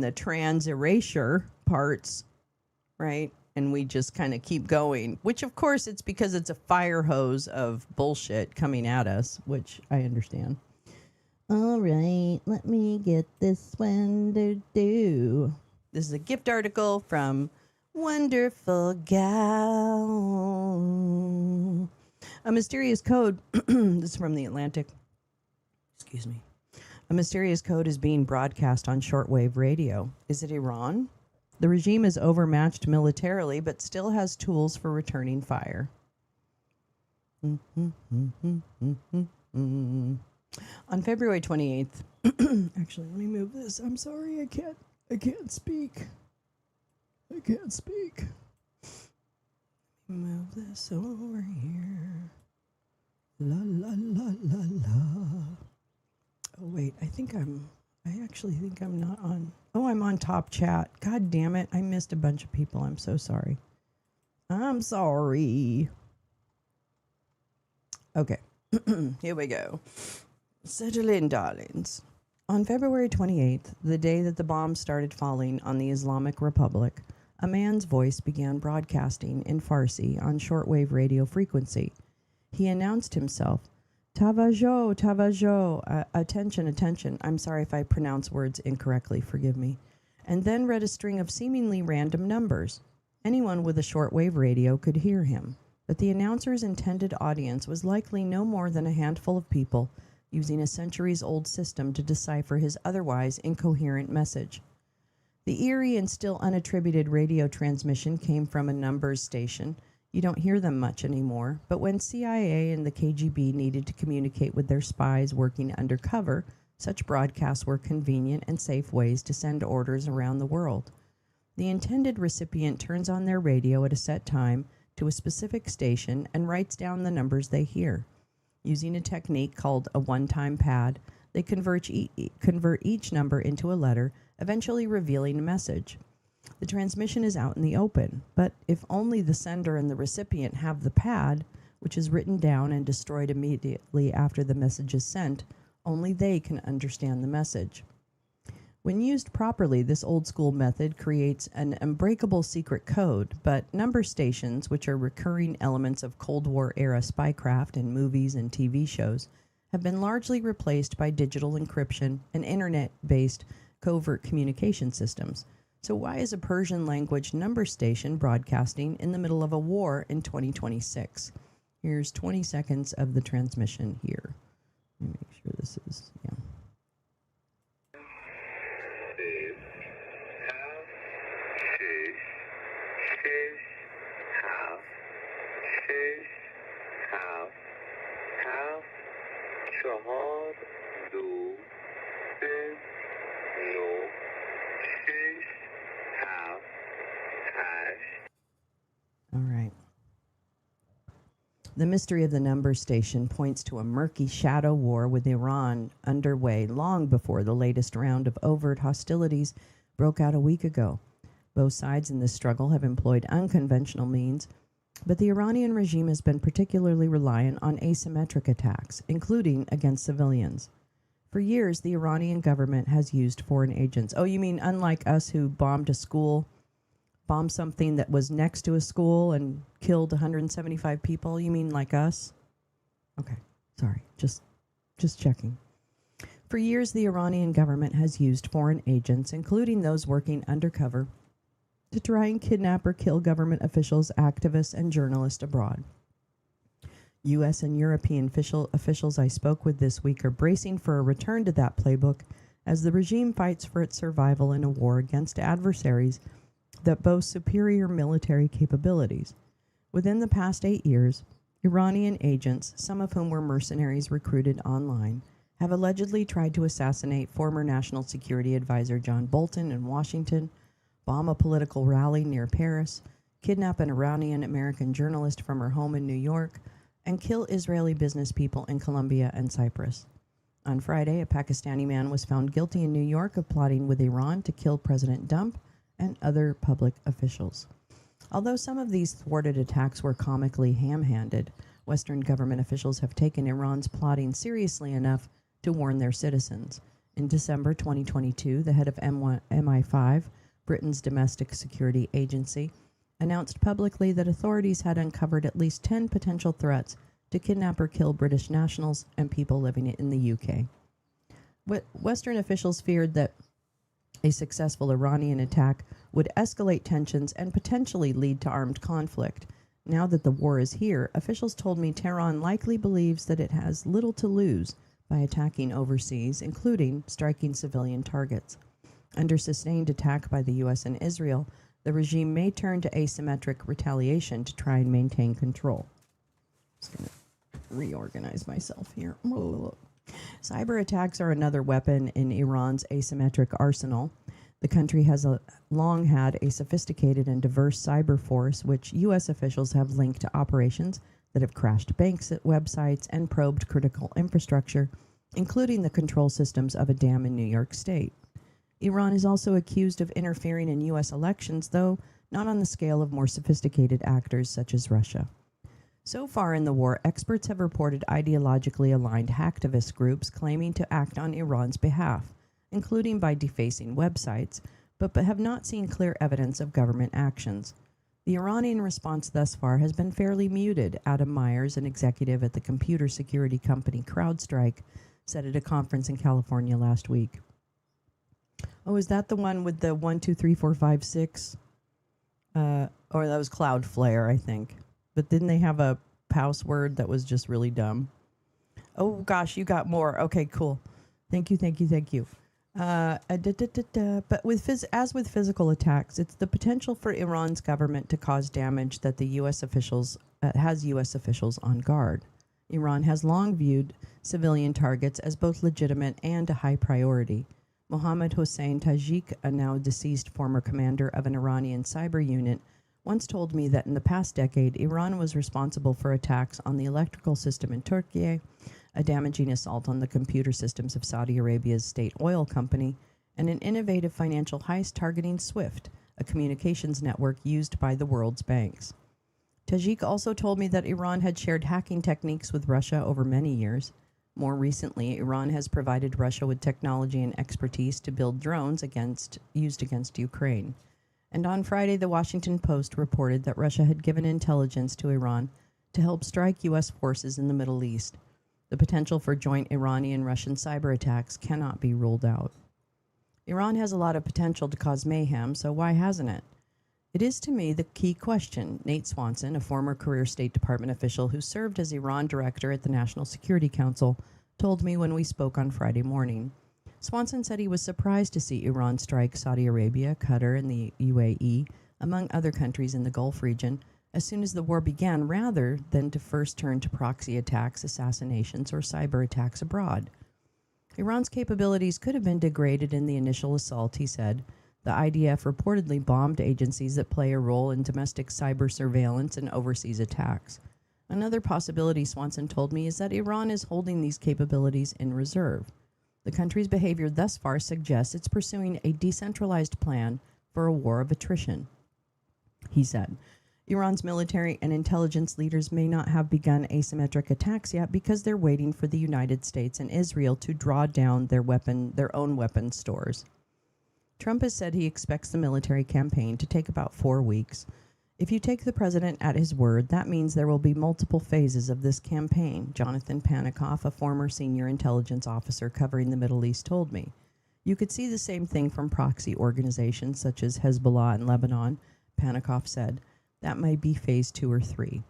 the trans erasure parts, right? and we just kind of keep going, which of course it's because it's a fire hose of bullshit coming at us, which I understand. All right, let me get this one to do. This is a gift article from Wonderful Gal. A mysterious code, this is from The Atlantic. Excuse me. A mysterious code is being broadcast on shortwave radio. Is it Iran? The regime is overmatched militarily, but still has tools for returning fire. On February 28th, actually, let me move this. I'm sorry, I can't speak. I can't speak. Move this over here. La la la la la. Oh wait, I actually think I'm not on. Oh, I'm on top chat. God damn it. I missed a bunch of people. I'm so sorry. I'm sorry. Okay. Here we go. Settle in, darlings. On February 28th, the day that the bombs started falling on the Islamic Republic, a man's voice began broadcasting in Farsi on shortwave radio frequency. He announced himself, Tavajo, Tavajo, attention, attention. I'm sorry if I pronounce words incorrectly, forgive me. And then read a string of seemingly random numbers. Anyone with a shortwave radio could hear him, but the announcer's intended audience was likely no more than a handful of people using a centuries-old system to decipher his otherwise incoherent message. The eerie and still unattributed radio transmission came from a numbers station. You don't hear them much anymore, but when CIA and the KGB needed to communicate with their spies working undercover, such broadcasts were convenient and safe ways to send orders around the world. The intended recipient turns on their radio at a set time to a specific station and writes down the numbers they hear. Using a technique called a one-time pad, they convert each number into a letter, eventually revealing a message. The transmission is out in the open, but if only the sender and the recipient have the pad, which is written down and destroyed immediately after the message is sent, only they can understand the message. When used properly, this old-school method creates an unbreakable secret code, but number stations, which are recurring elements of Cold War-era spycraft in movies and TV shows, have been largely replaced by digital encryption and internet-based covert communication systems. So why is a Persian language number station broadcasting in the middle of a war in 2026? Here's 20 seconds of the transmission here. Let me make sure this is, yeah. All right. The mystery of the number station points to a murky shadow war with Iran underway long before the latest round of overt hostilities broke out a week ago. Both sides in this struggle have employed unconventional means, but the Iranian regime has been particularly reliant on asymmetric attacks, including against civilians. For years, the Iranian government has used foreign agents. Oh, you mean unlike us who bombed a school, bombed something that was next to a school and killed 175 people? You mean like us? Okay, sorry, just checking. For years, the Iranian government has used foreign agents, including those working undercover, to try and kidnap or kill government officials, activists, and journalists abroad. U.S. and European officials I spoke with this week are bracing for a return to that playbook as the regime fights for its survival in a war against adversaries that boast superior military capabilities. Within the past 8 years, Iranian agents, some of whom were mercenaries recruited online, have allegedly tried to assassinate former National Security Advisor John Bolton in Washington, bomb a political rally near Paris, kidnap an Iranian-American journalist from her home in New York, and kill Israeli business people in Colombia and Cyprus. On Friday, a Pakistani man was found guilty in New York of plotting with Iran to kill President Trump and other public officials. Although some of these thwarted attacks were comically ham-handed, Western government officials have taken Iran's plotting seriously enough to warn their citizens. In December 2022, the head of MI5, Britain's domestic security agency, announced publicly that authorities had uncovered at least 10 potential threats to kidnap or kill British nationals and people living in the UK. Western officials feared that a successful Iranian attack would escalate tensions and potentially lead to armed conflict. Now that the war is here, officials told me Tehran likely believes that it has little to lose by attacking overseas, including striking civilian targets. Under sustained attack by the U.S. and Israel, the regime may turn to asymmetric retaliation to try and maintain control. I'm just going to reorganize myself here. Cyber attacks are another weapon in Iran's asymmetric arsenal. The country has long had a sophisticated and diverse cyber force, which U.S. officials have linked to operations that have crashed banks at websites and probed critical infrastructure, including the control systems of a dam in New York State. Iran is also accused of interfering in U.S. elections, though not on the scale of more sophisticated actors such as Russia. So far in the war, experts have reported ideologically aligned hacktivist groups claiming to act on Iran's behalf, including by defacing websites, but have not seen clear evidence of government actions. The Iranian response thus far has been fairly muted, Adam Myers, an executive at the computer security company CrowdStrike, said at a conference in California last week. Oh, is that the one with the 1, 2, 3, 4, 5, 6? Or that was Cloudflare, I think. But didn't they have a password that was just really dumb? Oh, gosh, you got more. Okay, cool. Thank you. But as with physical attacks, it's the potential for Iran's government to cause damage that the U.S. officials has U.S. officials on guard. Iran has long viewed civilian targets as both legitimate and a high priority. Mohammad Hossein Tajik, a now deceased former commander of an Iranian cyber unit, once told me that in the past decade, Iran was responsible for attacks on the electrical system in Turkey, a damaging assault on the computer systems of Saudi Arabia's state oil company, and an innovative financial heist targeting SWIFT, a communications network used by the world's banks. Tajik also told me that Iran had shared hacking techniques with Russia over many years. More recently, Iran has provided Russia with technology and expertise to build drones used against Ukraine. And on Friday, the Washington Post reported that Russia had given intelligence to Iran to help strike U.S. forces in the Middle East. The potential for joint Iranian-Russian cyber attacks cannot be ruled out. Iran has a lot of potential to cause mayhem, so why hasn't it? It is, to me, the key question. Nate Swanson, a former career State Department official who served as Iran director at the National Security Council, told me when we spoke on Friday morning. Swanson said he was surprised to see Iran strike Saudi Arabia, Qatar, and the UAE, among other countries in the Gulf region, as soon as the war began, rather than to first turn to proxy attacks, assassinations, or cyber attacks abroad. Iran's capabilities could have been degraded in the initial assault, he said. The IDF reportedly bombed agencies that play a role in domestic cyber surveillance and overseas attacks. Another possibility, Swanson told me, is that Iran is holding these capabilities in reserve. The country's behavior thus far suggests it's pursuing a decentralized plan for a war of attrition. He said, Iran's military and intelligence leaders may not have begun asymmetric attacks yet because they're waiting for the United States and Israel to draw down their own weapons stores. Trump has said he expects the military campaign to take about 4 weeks. If you take the president at his word, that means there will be multiple phases of this campaign, Jonathan Panikoff, a former senior intelligence officer covering the Middle East, told me. You could see the same thing from proxy organizations such as Hezbollah in Lebanon, Panikoff said. That might be phase 2 or 3.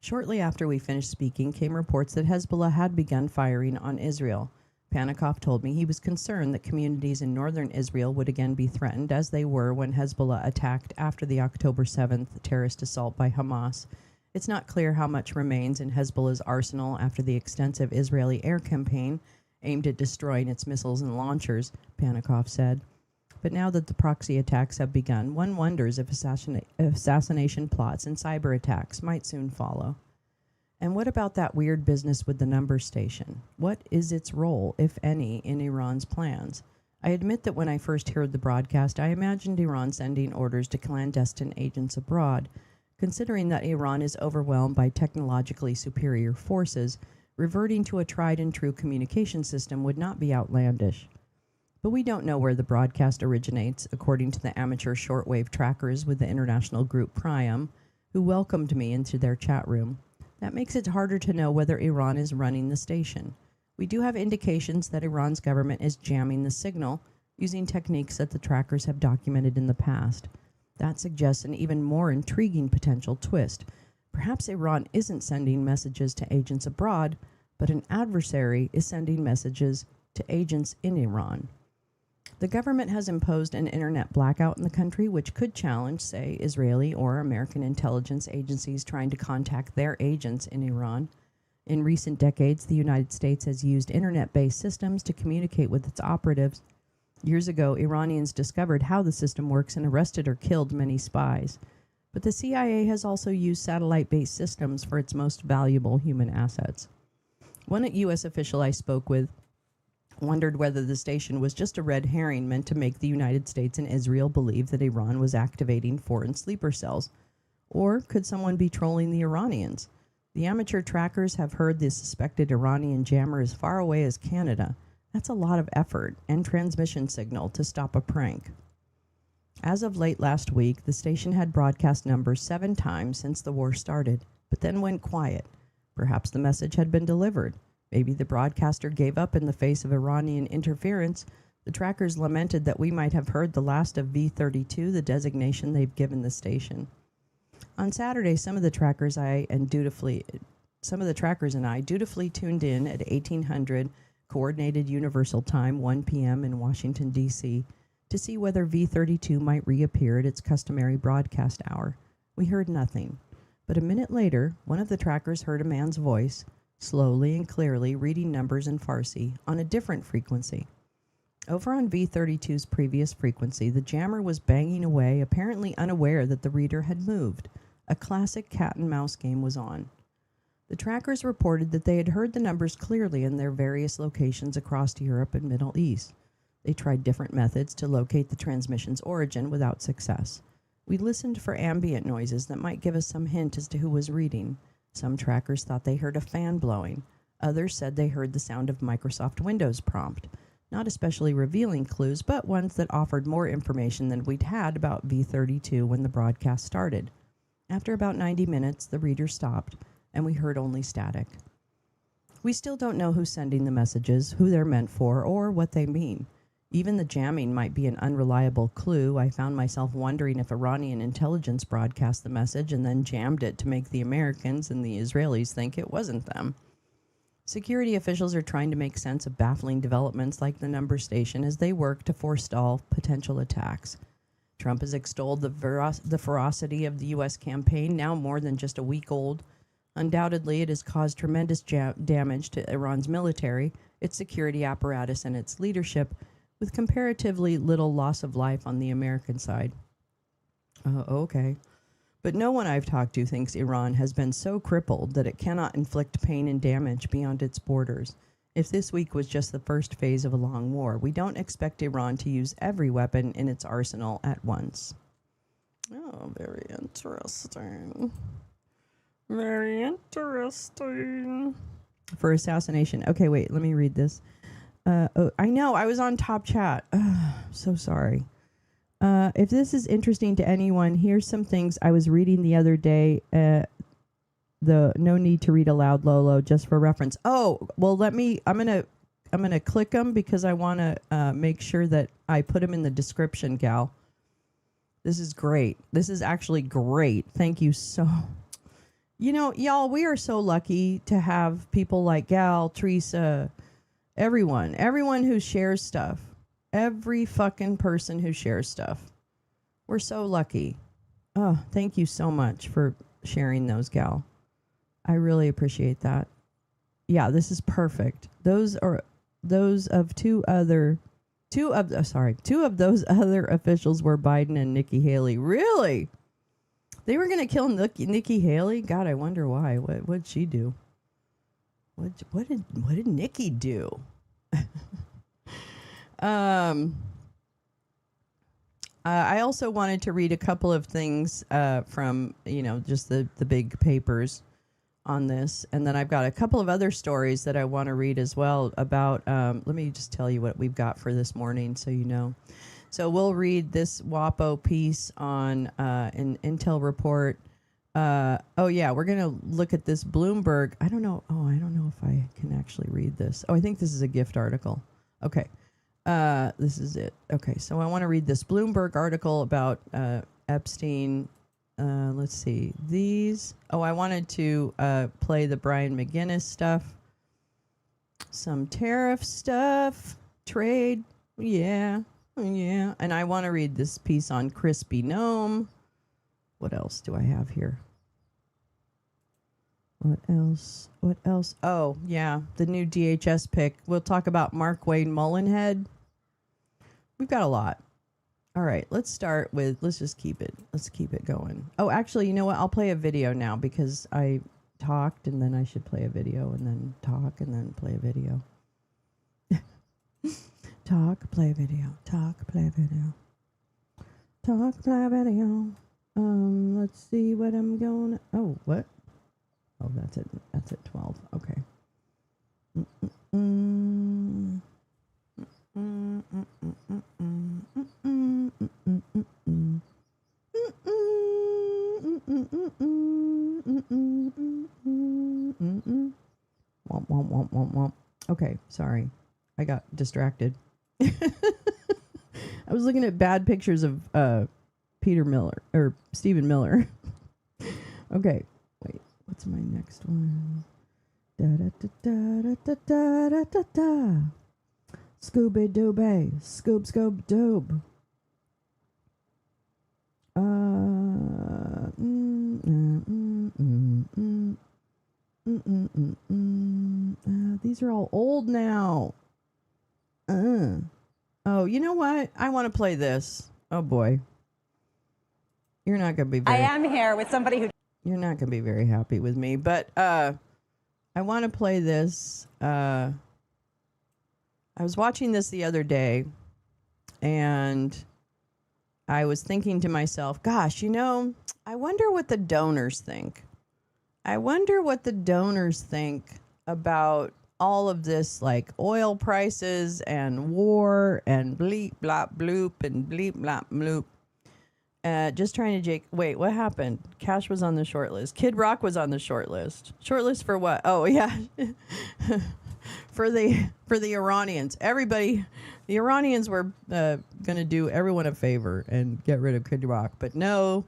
Shortly after we finished speaking came reports that Hezbollah had begun firing on Israel. Panikoff told me he was concerned that communities in northern Israel would again be threatened, as they were when Hezbollah attacked after the October 7th terrorist assault by Hamas. It's not clear how much remains in Hezbollah's arsenal after the extensive Israeli air campaign aimed at destroying its missiles and launchers, Panikoff said. But now that the proxy attacks have begun, one wonders if assassination plots and cyber attacks might soon follow. And what about that weird business with the number station? What is its role, if any, in Iran's plans? I admit that when I first heard the broadcast, I imagined Iran sending orders to clandestine agents abroad. Considering that Iran is overwhelmed by technologically superior forces, reverting to a tried-and-true communication system would not be outlandish. But we don't know where the broadcast originates, according to the amateur shortwave trackers with the international group Priam, who welcomed me into their chat room. That makes it harder to know whether Iran is running the station. We do have indications that Iran's government is jamming the signal using techniques that the trackers have documented in the past. That suggests an even more intriguing potential twist. Perhaps Iran isn't sending messages to agents abroad, but an adversary is sending messages to agents in Iran. The government has imposed an internet blackout in the country, which could challenge, say, Israeli or American intelligence agencies trying to contact their agents in Iran. In recent decades, the United States has used internet-based systems to communicate with its operatives. Years ago, Iranians discovered how the system works and arrested or killed many spies. But the CIA has also used satellite-based systems for its most valuable human assets. One U.S. official I spoke with wondered whether the station was just a red herring meant to make the United States and Israel believe that Iran was activating foreign sleeper cells. Or could someone be trolling the Iranians? The amateur trackers have heard the suspected Iranian jammer as far away as Canada. That's a lot of effort and transmission signal to stop a prank. As of late last week, the station had broadcast numbers 7 times since the war started, but then went quiet. Perhaps the message had been delivered. Maybe the broadcaster gave up in the face of Iranian interference. The trackers lamented that we might have heard the last of V-32, the designation they've given the station. On Saturday, some of the trackers and I dutifully tuned in at 1800 Coordinated Universal Time, 1 p.m. in Washington, D.C., to see whether V-32 might reappear at its customary broadcast hour. We heard nothing. But a minute later, one of the trackers heard a man's voice, slowly and clearly reading numbers in Farsi on a different frequency. Over on V-32's previous frequency, the jammer was banging away, apparently unaware that the reader had moved. A classic cat and mouse game was on. The trackers reported that they had heard the numbers clearly in their various locations across Europe and Middle East. They tried different methods to locate the transmission's origin without success. We listened for ambient noises that might give us some hint as to who was reading. Some trackers thought they heard a fan blowing. Others said they heard the sound of Microsoft Windows prompt. Not especially revealing clues, but ones that offered more information than we'd had about V-32 when the broadcast started. After about 90 minutes, the reader stopped, and we heard only static. We still don't know who's sending the messages, who they're meant for, or what they mean. Even the jamming might be an unreliable clue. I found myself wondering if Iranian intelligence broadcast the message and then jammed it to make the Americans and the Israelis think it wasn't them. Security officials are trying to make sense of baffling developments like the number station as they work to forestall potential attacks. Trump has extolled the ferocity of the U.S. campaign, now more than just a week old. Undoubtedly, it has caused tremendous damage to Iran's military, its security apparatus, and its leadership, with comparatively little loss of life on the American side. Okay. But no one I've talked to thinks Iran has been so crippled that it cannot inflict pain and damage beyond its borders. If this week was just the first phase of a long war, we don't expect Iran to use every weapon in its arsenal at once. Oh, very interesting. Very interesting. For assassination. Okay, wait, let me read this. I know, I was on top chat. So sorry. If this is interesting to anyone, here's some things I was reading the other day. The no need to read aloud, Lolo, just for reference. Oh, well, I'm gonna click them because I want to make sure that I put them in the description, gal. This is great. This is actually great. Thank you so. You know, y'all, we are so lucky to have people like Gal, Teresa, everyone who shares stuff. Every fucking person who shares stuff. We're so lucky. Oh, thank you so much for sharing those, Gal. I really appreciate that. Yeah, this is perfect. Those of those other officials were Biden and Nikki Haley. Really? They were going to kill Nikki Haley? God, I wonder why. What'd she do? What did Nikki do? I also wanted to read a couple of things from, just the big papers. on this, and then I've got a couple of other stories that I want to read as well about. Let me just tell you what we've got for this morning, so you know. So we'll read this WAPO piece on an Intel report. Oh yeah, we're gonna look at this Bloomberg. I don't know. Oh, I don't know if I can actually read this. Oh, I think this is a gift article. Okay, this is it. Okay, so I want to read this Bloomberg article about Epstein. Let's see these. Oh, I wanted to play the Brian McGinnis stuff, some tariff stuff, trade. Yeah, and I want to read this piece on Crispy Gnome. What else do I have here? What else? Oh, yeah, the new DHS pick. We'll talk about Mark Wade Mullenhead. We've got a lot. All right, let's just keep it going. Oh, actually, you know what? I'll play a video now because I talked and then I should play a video and then talk and then play a video. Talk, play a video. Talk, play a video. Talk, play a video. Let's see what I'm going. Oh, what? Oh, that's it. That's at 12. Okay. Okay, sorry. I got distracted. I was looking at bad pictures of Peter Miller or Stephen Miller. Okay, wait. What's my next one? Da da da da da da da da da. Scooby Dooby, Scoob Scoob Doob. These are all old now. Oh, you know what? I want to play this. Oh boy. You're not going to be very... I am here with somebody who... You're not going to be very happy with me, but I want to play this. I was watching this the other day, and I was thinking to myself, gosh, you know, I wonder what the donors think. I wonder what the donors think about all of this, like oil prices and war and bleep, blop, bloop, and bleep, blop, bloop. Just trying to wait, what happened? Cash was on the short list. Kid Rock was on the short list. Short list for what? Oh, yeah. for the Iranians. Everybody, the Iranians were going to do everyone a favor and get rid of Kid Rock. But no,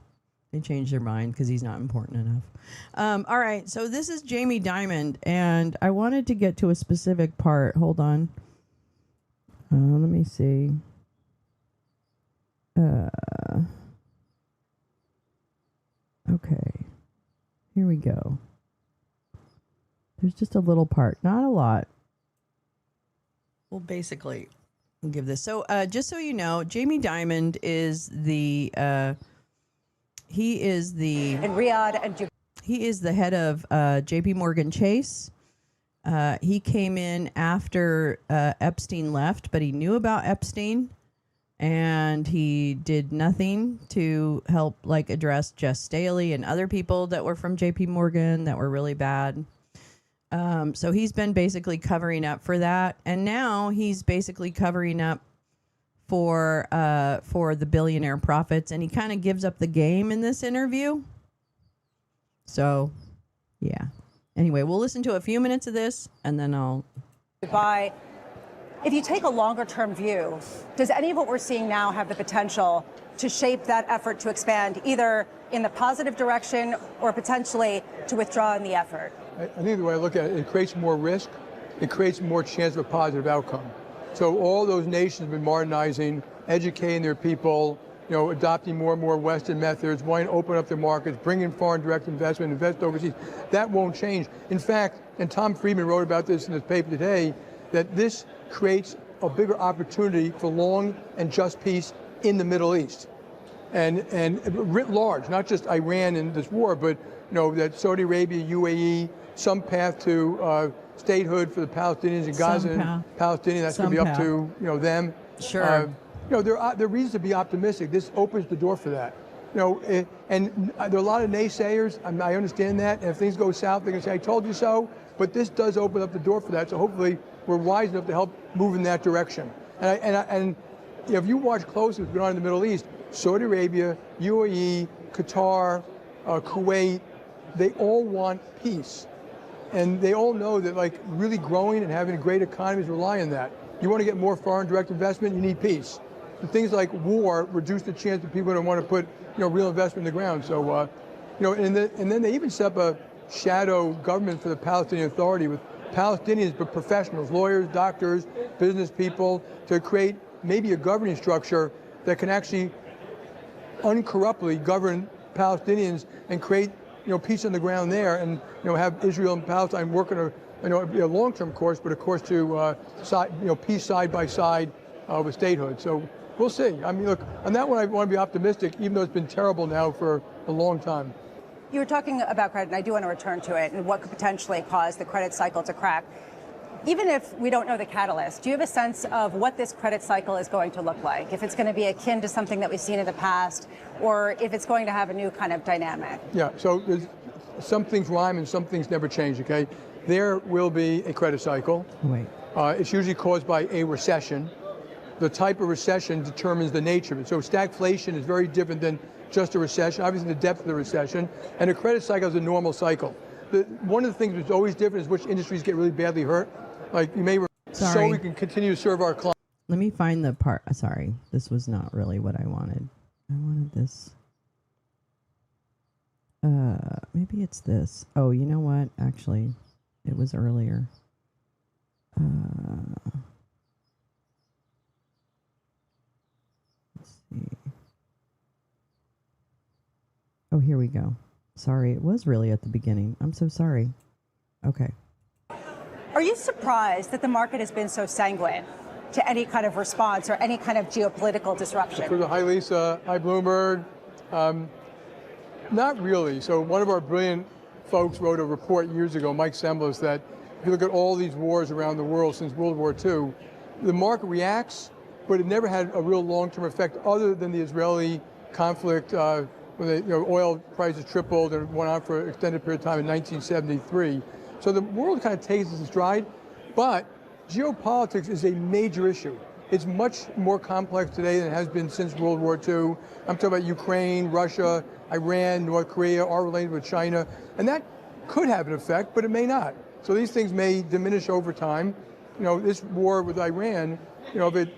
they changed their mind because he's not important enough. All right, so this is Jamie Dimon, and I wanted to get to a specific part. Hold on. Let me see. Okay, here we go. There's just a little part, not a lot. Well, basically, I'll give this. So, just so you know, Jamie Dimon is the he is the in Riyadh and he is the head of J.P. Morgan Chase. He came in after Epstein left, but he knew about Epstein. And he did nothing to help, like, address Jess Staley and other people that were from J.P. Morgan that were really bad. So he's been basically covering up for that, and now he's basically covering up for the billionaire profits, and he kind of gives up the game in this interview. So, yeah. Anyway, we'll listen to a few minutes of this, and then I'll. Dubai. If you take a longer-term view, does any of what we're seeing now have the potential to shape that effort to expand either in the positive direction or potentially to withdraw in the effort? I think the way I look at it, it creates more risk. It creates more chance of a positive outcome. So all those nations have been modernizing, educating their people, you know, adopting more and more Western methods, wanting to open up their markets, bring in foreign direct investment, invest overseas. That won't change. In fact, and Tom Friedman wrote about this in his paper today, that this creates a bigger opportunity for long and just peace in the Middle East. And writ large, not just Iran in this war, but you know that Saudi Arabia, UAE, some path to statehood for the Palestinians in Gaza and Palestinians. That's going to be up to them. Sure. There are reasons to be optimistic. This opens the door for that. And there are a lot of naysayers. I understand that. And if things go south, they're going to say, I told you so. But this does open up the door for that. So hopefully we're wise enough to help move in that direction. And if you watch closely what's going on in the Middle East, Saudi Arabia, UAE, Qatar, Kuwait, they all want peace. And they all know that like really growing and having great economies rely on that. You want to get more foreign direct investment, you need peace. And things like war reduce the chance that people don't want to put real investment in the ground. So, and then they even set up a shadow government for the Palestinian Authority with Palestinians, but professionals, lawyers, doctors, business people, to create maybe a governing structure that can actually uncorruptly govern Palestinians and create peace on the ground there, and have Israel and Palestine work on a long-term course, but of course to peace side by side with statehood. So we'll see. I mean, look, on that one I want to be optimistic, even though it's been terrible now for a long time. You were talking about credit, and I do want to return to it, and what could potentially cause the credit cycle to crack. Even if we don't know the catalyst, do you have a sense of what this credit cycle is going to look like? If it's going to be akin to something that we've seen in the past, or if it's going to have a new kind of dynamic? Yeah, so some things rhyme and some things never change, okay? There will be a credit cycle. Wait. It's usually caused by a recession. The type of recession determines the nature of it. So stagflation is very different than just a recession, obviously the depth of the recession, and a credit cycle is a normal cycle. One of the things that's always different is which industries get really badly hurt. Like you may, so we can continue to serve our clients. Let me find the part. Sorry, this was not really what I wanted. I wanted this. Maybe it's this. Oh, you know what? Actually, it was earlier. Let's see. Oh, here we go. Sorry, it was really at the beginning. I'm so sorry. Okay. Are you surprised that the market has been so sanguine to any kind of response or any kind of geopolitical disruption? Hi, Lisa. Hi, Bloomberg. Not really. So one of our brilliant folks wrote a report years ago, Mike Semblis, that if you look at all these wars around the world since World War II, the market reacts, but it never had a real long-term effect other than the Israeli conflict when the oil prices tripled and went on for an extended period of time in 1973. So the world kind of takes this in stride, but geopolitics is a major issue. It's much more complex today than it has been since World War II. I'm talking about Ukraine, Russia, Iran, North Korea, our relationship with China, and that could have an effect, but it may not. So these things may diminish over time. This war with Iran, if it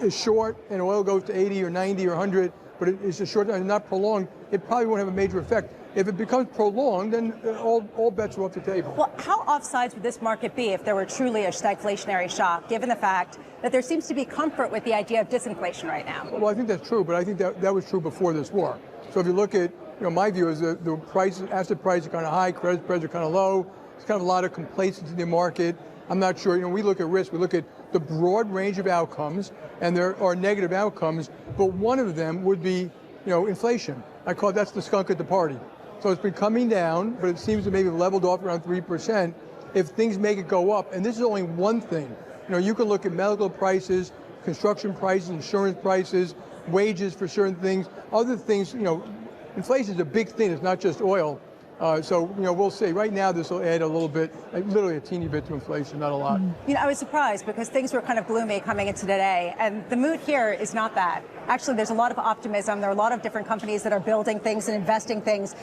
is short and oil goes to 80 or 90 or 100, but it's a short time, not prolonged, it probably won't have a major effect. If it becomes prolonged, then all bets are off the table. Well, how offsides would this market be if there were truly a stagflationary shock, given the fact that there seems to be comfort with the idea of disinflation right now? Well, I think that's true, but I think that was true before this war. So if you look at, my view is the prices, asset prices are kind of high, credit spreads are kind of low. There's kind of a lot of complacency in the market. I'm not sure, we look at risk, we look at the broad range of outcomes, and there are negative outcomes, but one of them would be, inflation. I call that's the skunk at the party. So it's been coming down, but it seems to maybe leveled off around 3%. If things make it go up, and this is only one thing, you can look at medical prices, construction prices, insurance prices, wages for certain things, other things, inflation is a big thing, it's not just oil. So we'll see. Right now, this will add a little bit, literally a teeny bit to inflation, not a lot. I was surprised because things were kind of gloomy coming into today, and the mood here is not that. Actually, there's a lot of optimism. There are a lot of different companies that are building things and investing things.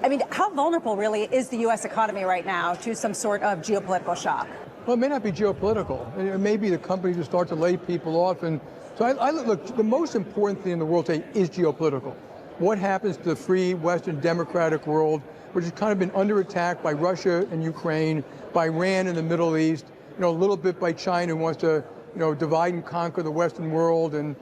I mean, how vulnerable really is the U.S. economy right now to some sort of geopolitical shock? Well, it may not be geopolitical. It may be the companies who start to lay people off. And so I look, the most important thing in the world today is geopolitical. What happens to the free Western democratic world, which has kind of been under attack by Russia and Ukraine, by Iran in the Middle East, a little bit by China, who wants to, divide and conquer the Western world, and,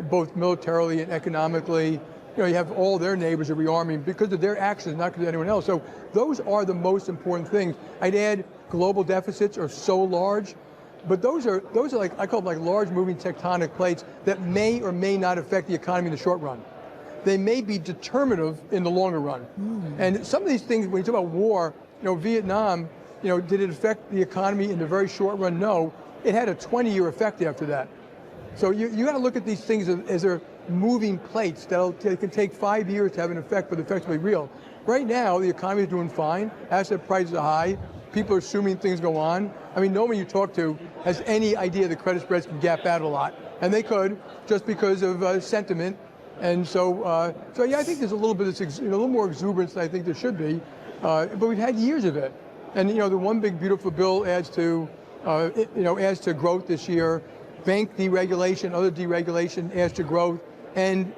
both militarily and economically. You have all their neighbors are rearming because of their actions, not because of anyone else. So those are the most important things. I'd add global deficits are so large, but those are like, I call them like large moving tectonic plates that may or may not affect the economy in the short run. They may be determinative in the longer run. And some of these things, when you talk about war, Vietnam, did it affect the economy in the very short run? No. It had a 20-year effect after that. So you got to look at these things as they're moving plates that can take 5 years to have an effect, but effectively real. Right now, the economy is doing fine. Asset prices are high. People are assuming things go on. I mean, no one you talk to has any idea the credit spreads can gap out a lot. And they could, just because of sentiment. And so yeah, I think there's a little bit of, a little more exuberance than I think there should be. But we've had years of it. And, the one big beautiful bill adds to growth this year. Bank deregulation, other deregulation adds to growth, and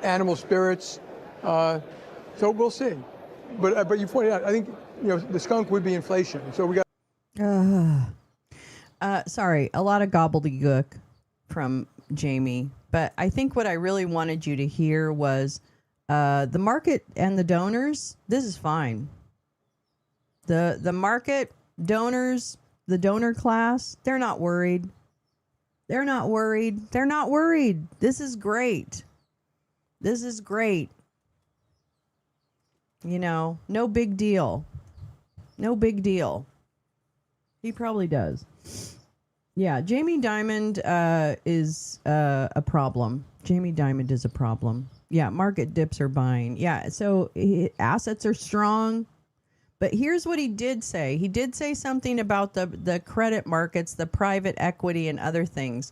animal spirits. So we'll see. But you pointed out, I think, the skunk would be inflation. So we got. Sorry, a lot of gobbledygook from Jamie. But I think what I really wanted you to hear was the market and the donors. This is fine. The market, donors, the donor class, they're not worried. They're not worried. They're not worried. This is great. This is great. No big deal. No big deal. He probably does. Yeah, Jamie Dimon is a problem. Jamie Dimon is a problem. Yeah, market dips are buying. Yeah, so assets are strong. But here's what he did say. He did say something about the credit markets, the private equity, and other things.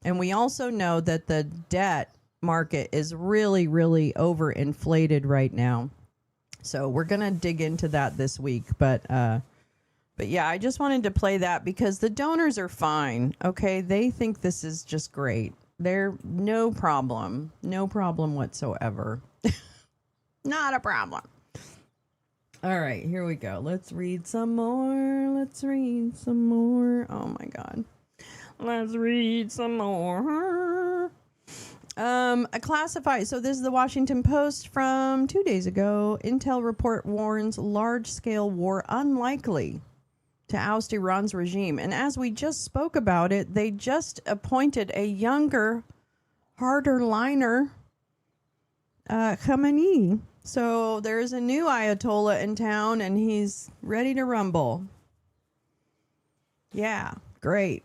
And we also know that the debt market is really, really overinflated right now. So we're going to dig into that this week. But yeah, I just wanted to play that because the donors are fine. Okay, they think this is just great. They're no problem whatsoever. Not a problem. All right, here we go. Let's read some more. Oh my God. Let's read some more. A classified. So this is the Washington Post from 2 days ago. Intel report warns large-scale war unlikely to oust Iran's regime. And as we just spoke about it, they just appointed a younger, harder liner, Khamenei. So there's a new Ayatollah in town, and he's ready to rumble. Yeah, great.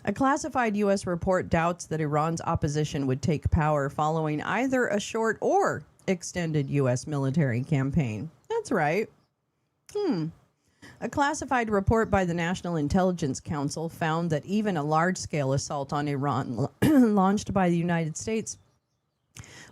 A classified U.S. report doubts that Iran's opposition would take power following either a short or extended U.S. military campaign. That's right. A classified report by the National Intelligence Council found that even a large-scale assault on Iran launched by the United States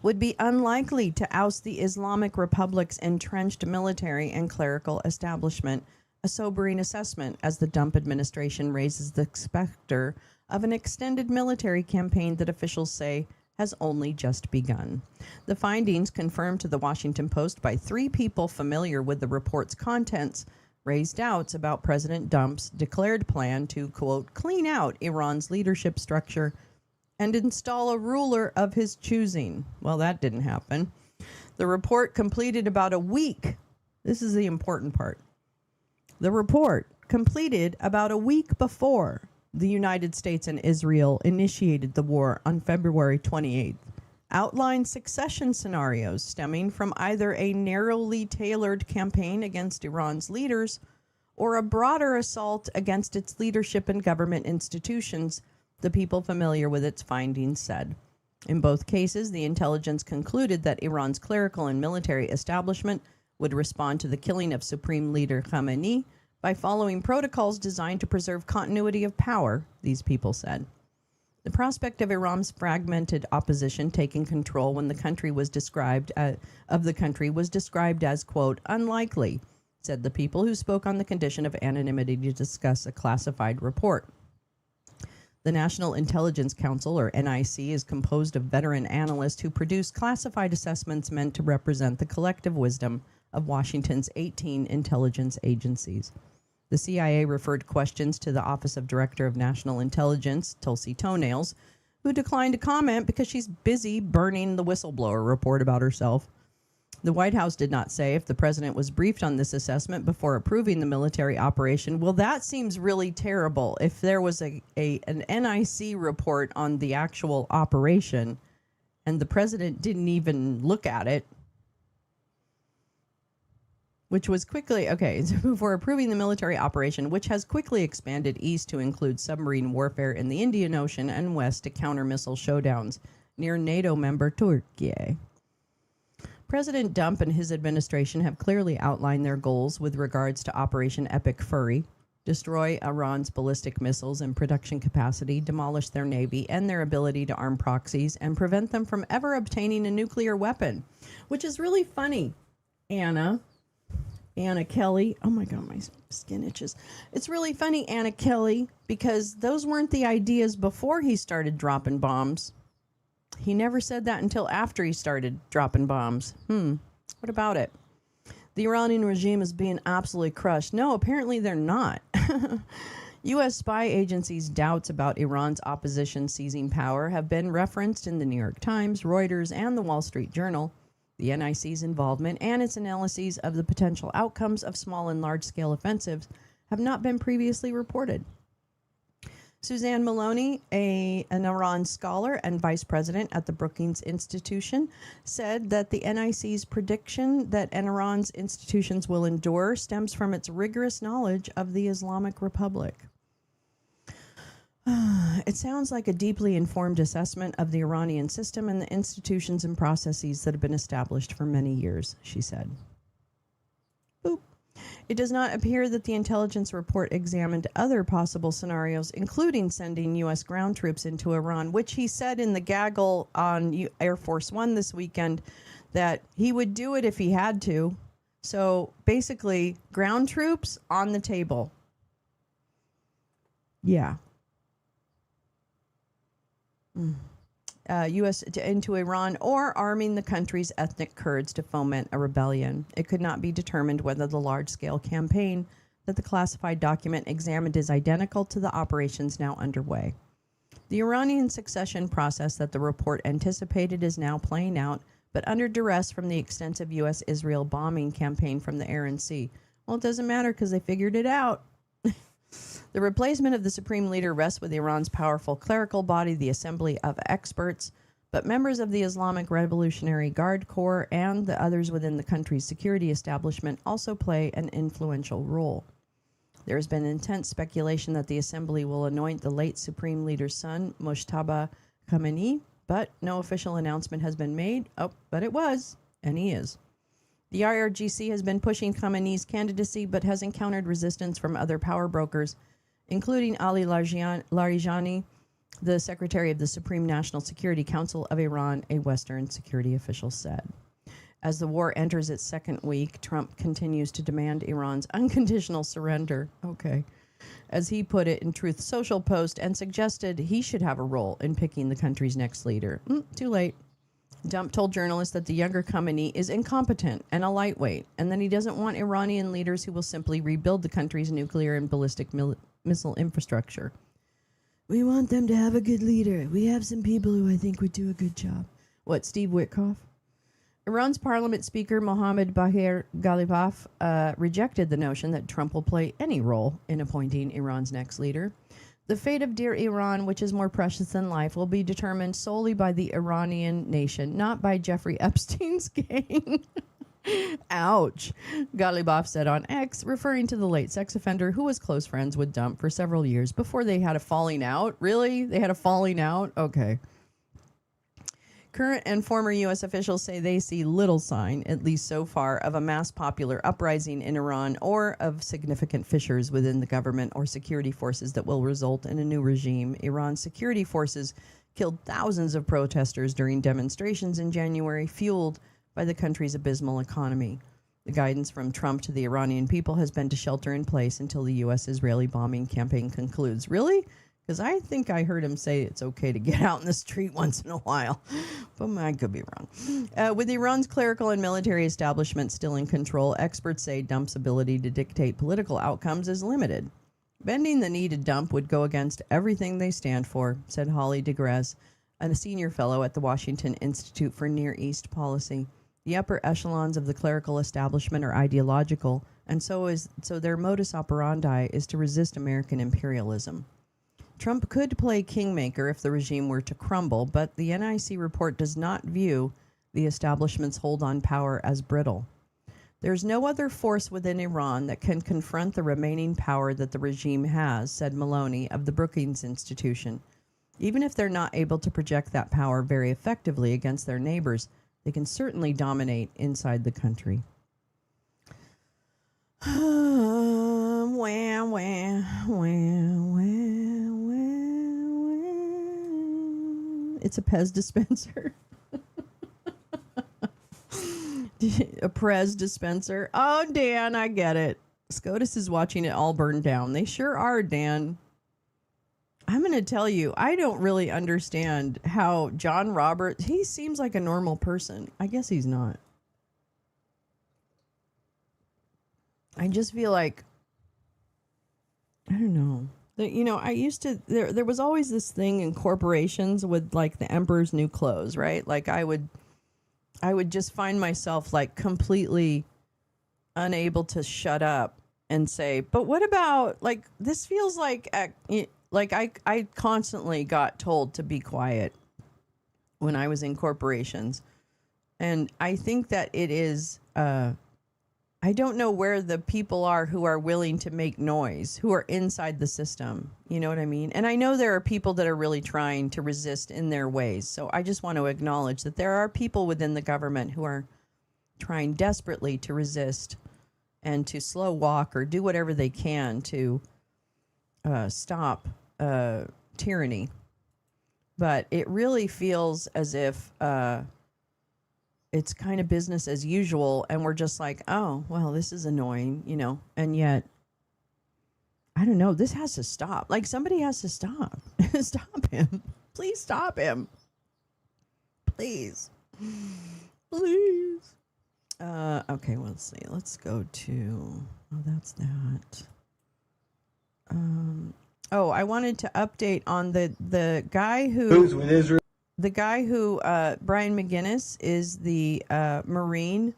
would be unlikely to oust the Islamic Republic's entrenched military and clerical establishment, a sobering assessment as the Trump administration raises the specter of an extended military campaign that officials say has only just begun. The findings, confirmed to the Washington Post by 3 people familiar with the report's contents, raised doubts about President Trump's declared plan to, quote, clean out Iran's leadership structure and install a ruler of his choosing. Well, that didn't happen. The report completed about a week. This is the important part. The report completed about a week before the United States and Israel initiated the war on February 28th, outlined succession scenarios stemming from either a narrowly tailored campaign against Iran's leaders or a broader assault against its leadership and government institutions, the people familiar with its findings said. In both cases, the intelligence concluded that Iran's clerical and military establishment would respond to the killing of Supreme Leader Khamenei by following protocols designed to preserve continuity of power, these people said. The prospect of Iran's fragmented opposition taking control when the country was described as, quote, unlikely, said the people who spoke on the condition of anonymity to discuss a classified report. The National Intelligence Council, or NIC, is composed of veteran analysts who produce classified assessments meant to represent the collective wisdom of Washington's 18 intelligence agencies. The CIA referred questions to the Office of Director of National Intelligence, Tulsi Toenails, who declined to comment because she's busy burning the whistleblower report about herself. The White House did not say if the president was briefed on this assessment before approving the military operation. Well, that seems really terrible. If there was an NIC report on the actual operation and the president didn't even look at it, which was quickly, before approving the military operation, which has quickly expanded east to include submarine warfare in the Indian Ocean and west to counter missile showdowns near NATO member Turkey. President Trump and his administration have clearly outlined their goals with regards to Operation Epic Fury: destroy Iran's ballistic missiles and production capacity, demolish their navy and their ability to arm proxies, and prevent them from ever obtaining a nuclear weapon. Which is really funny, Anna Kelly. Oh my God, my skin itches. It's really funny, Anna Kelly, because those weren't the ideas before he started dropping bombs. He never said that until after he started dropping bombs. What about it? The Iranian regime is being absolutely crushed. No, apparently they're not. U.S. spy agencies' doubts about Iran's opposition seizing power have been referenced in the New York Times, Reuters, and the Wall Street Journal. The NIC's involvement and its analyses of the potential outcomes of small and large-scale offensives have not been previously reported. Suzanne Maloney, an Iran scholar and vice president at the Brookings Institution, said that the NIC's prediction that Iran's institutions will endure stems from its rigorous knowledge of the Islamic Republic. It sounds like a deeply informed assessment of the Iranian system and the institutions and processes that have been established for many years, she said. Boop. It does not appear that the intelligence report examined other possible scenarios, including sending U.S. ground troops into Iran, which he said in the gaggle on Air Force One this weekend that he would do it if he had to. So basically, ground troops on the table. Yeah. U.S. into Iran, or arming the country's ethnic Kurds to foment a rebellion. It could not be determined whether the large-scale campaign that the classified document examined is identical to the operations now underway. The Iranian succession process that the report anticipated is now playing out, but under duress from the extensive U.S.-Israel bombing campaign from the air and sea. Well, it doesn't matter because they figured it out. The replacement of the supreme leader rests with Iran's powerful clerical body, the Assembly of Experts, but members of the Islamic Revolutionary Guard Corps and the others within the country's security establishment also play an influential role. There has been intense speculation that the assembly will anoint the late supreme leader's son, Mojtaba Khamenei, but no official announcement has been made. Oh, but it was, and he is. The IRGC has been pushing Khamenei's candidacy, but has encountered resistance from other power brokers, including Ali Larijani, the secretary of the Supreme National Security Council of Iran, a Western security official said. As the war enters its second week, Trump continues to demand Iran's unconditional surrender. Okay. As he put it in Truth Social post, and suggested he should have a role in picking the country's next leader. Too late. Trump told journalists that the younger Khamenei is incompetent and a lightweight, and that he doesn't want Iranian leaders who will simply rebuild the country's nuclear and ballistic missile infrastructure. We want them to have a good leader. We have some people who I think would do a good job. What, Steve Witkoff? Iran's parliament speaker Mohammad Bagher Ghalibaf rejected the notion that Trump will play any role in appointing Iran's next leader. The fate of dear Iran, which is more precious than life, will be determined solely by the Iranian nation, not by Jeffrey Epstein's gang. Ouch, Ghalibaf said on X, referring to the late sex offender who was close friends with Trump for several years before they had a falling out. Really? They had a falling out? Okay. Current and former U.S. officials say they see little sign, at least so far, of a mass popular uprising in Iran or of significant fissures within the government or security forces that will result in a new regime. Iran's security forces killed thousands of protesters during demonstrations in January, fueled by the country's abysmal economy. The guidance from Trump to the Iranian people has been to shelter in place until the U.S.-Israeli bombing campaign concludes. Really? Because I think I heard him say it's okay to get out in the street once in a while. But I could be wrong. With Iran's clerical and military establishment still in control, experts say Trump's ability to dictate political outcomes is limited. Bending the knee to Trump would go against everything they stand for, said Holly DeGrez, a senior fellow at the Washington Institute for Near East Policy. The upper echelons of the clerical establishment are ideological, and so their modus operandi is to resist American imperialism. Trump could play kingmaker if the regime were to crumble, but the NIC report does not view the establishment's hold on power as brittle. There's no other force within Iran that can confront the remaining power that the regime has, said Maloney of the Brookings Institution. Even if they're not able to project that power very effectively against their neighbors, they can certainly dominate inside the country. Wah, wah, wah, wah, wah. It's a Pez dispenser. A Prez dispenser. Oh, Dan, I get it. SCOTUS is watching it all burn down. They sure are, Dan. I'm going to tell you, I don't really understand how John Roberts, he seems like a normal person. I guess he's not. I just feel like, I don't know. You know, I used to, there was always this thing in corporations with like the emperor's new clothes, right? Like I would just find myself like completely unable to shut up and say, but what about, like, this feels like I constantly got told to be quiet when I was in corporations. And I think that it is, I don't know where the people are who are willing to make noise, who are inside the system. You know what I mean? And I know there are people that are really trying to resist in their ways. So I just want to acknowledge that there are people within the government who are trying desperately to resist and to slow walk or do whatever they can to stop tyranny. But it really feels as if it's kind of business as usual, and we're just like, oh, well, this is annoying, you know, and yet, I don't know, this has to stop. Like, somebody has to stop. Stop him. Please stop him. Please. Please. Okay, well, let's see. Let's go to, oh, that's that. I wanted to update on the guy who's with Israel. The guy who, Brian McGinnis, is the Marine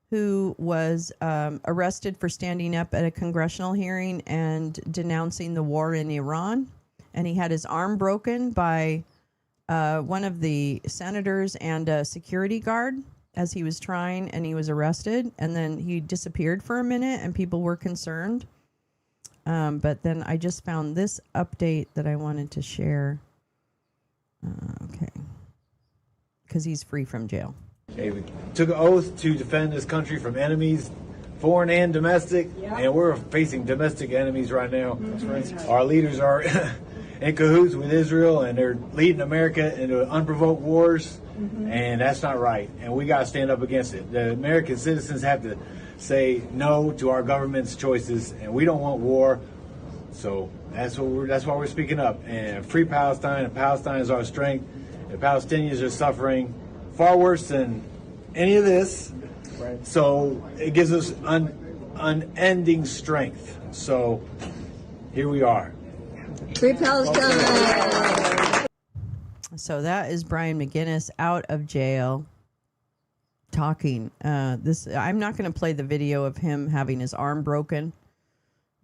who was arrested for standing up at a congressional hearing and denouncing the war in Iran. And he had his arm broken by one of the senators and a security guard as he was trying, and he was arrested. And then he disappeared for a minute, and people were concerned. But then I just found this update that I wanted to share. Okay. Because he's free from jail. Hey, we took an oath to defend this country from enemies, foreign and domestic, and we're facing domestic enemies right now. That's right. Our leaders are in cahoots with Israel, and they're leading America into unprovoked wars, and that's not right. And we got to stand up against it. The American citizens have to say no to our government's choices, and we don't want war. So that's why we're speaking up. And free Palestine, and Palestine is our strength. The Palestinians are suffering far worse than any of this. Right. So it gives us unending strength. So here we are. Free Palestine. So that is Brian McGinnis out of jail talking. I'm not going to play the video of him having his arm broken.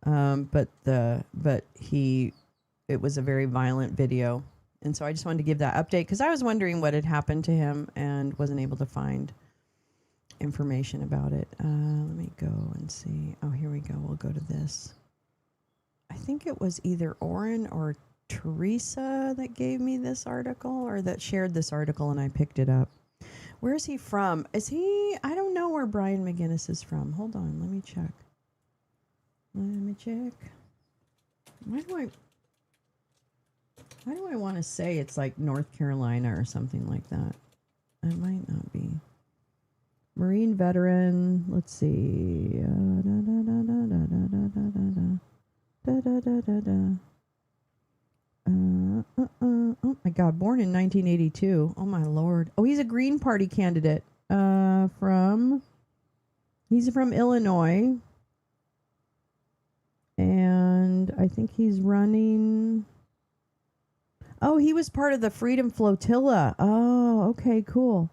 But it was a very violent video. And so I just wanted to give that update because I was wondering what had happened to him and wasn't able to find information about it. Let me go and see. Oh, here we go. We'll go to this. I think it was either Oren or Teresa that gave me this article or that shared this article, and I picked it up. Where is he from? I don't know where Brian McGinnis is from. Hold on. Let me check. Why do I want to say it's like North Carolina or something like that? It might not be. Marine veteran. Let's see. Oh my God! Born in 1982. Oh my Lord! Oh, he's a Green Party candidate. He's from Illinois. And I think he's running. Oh, he was part of the Freedom Flotilla. Oh, okay, cool.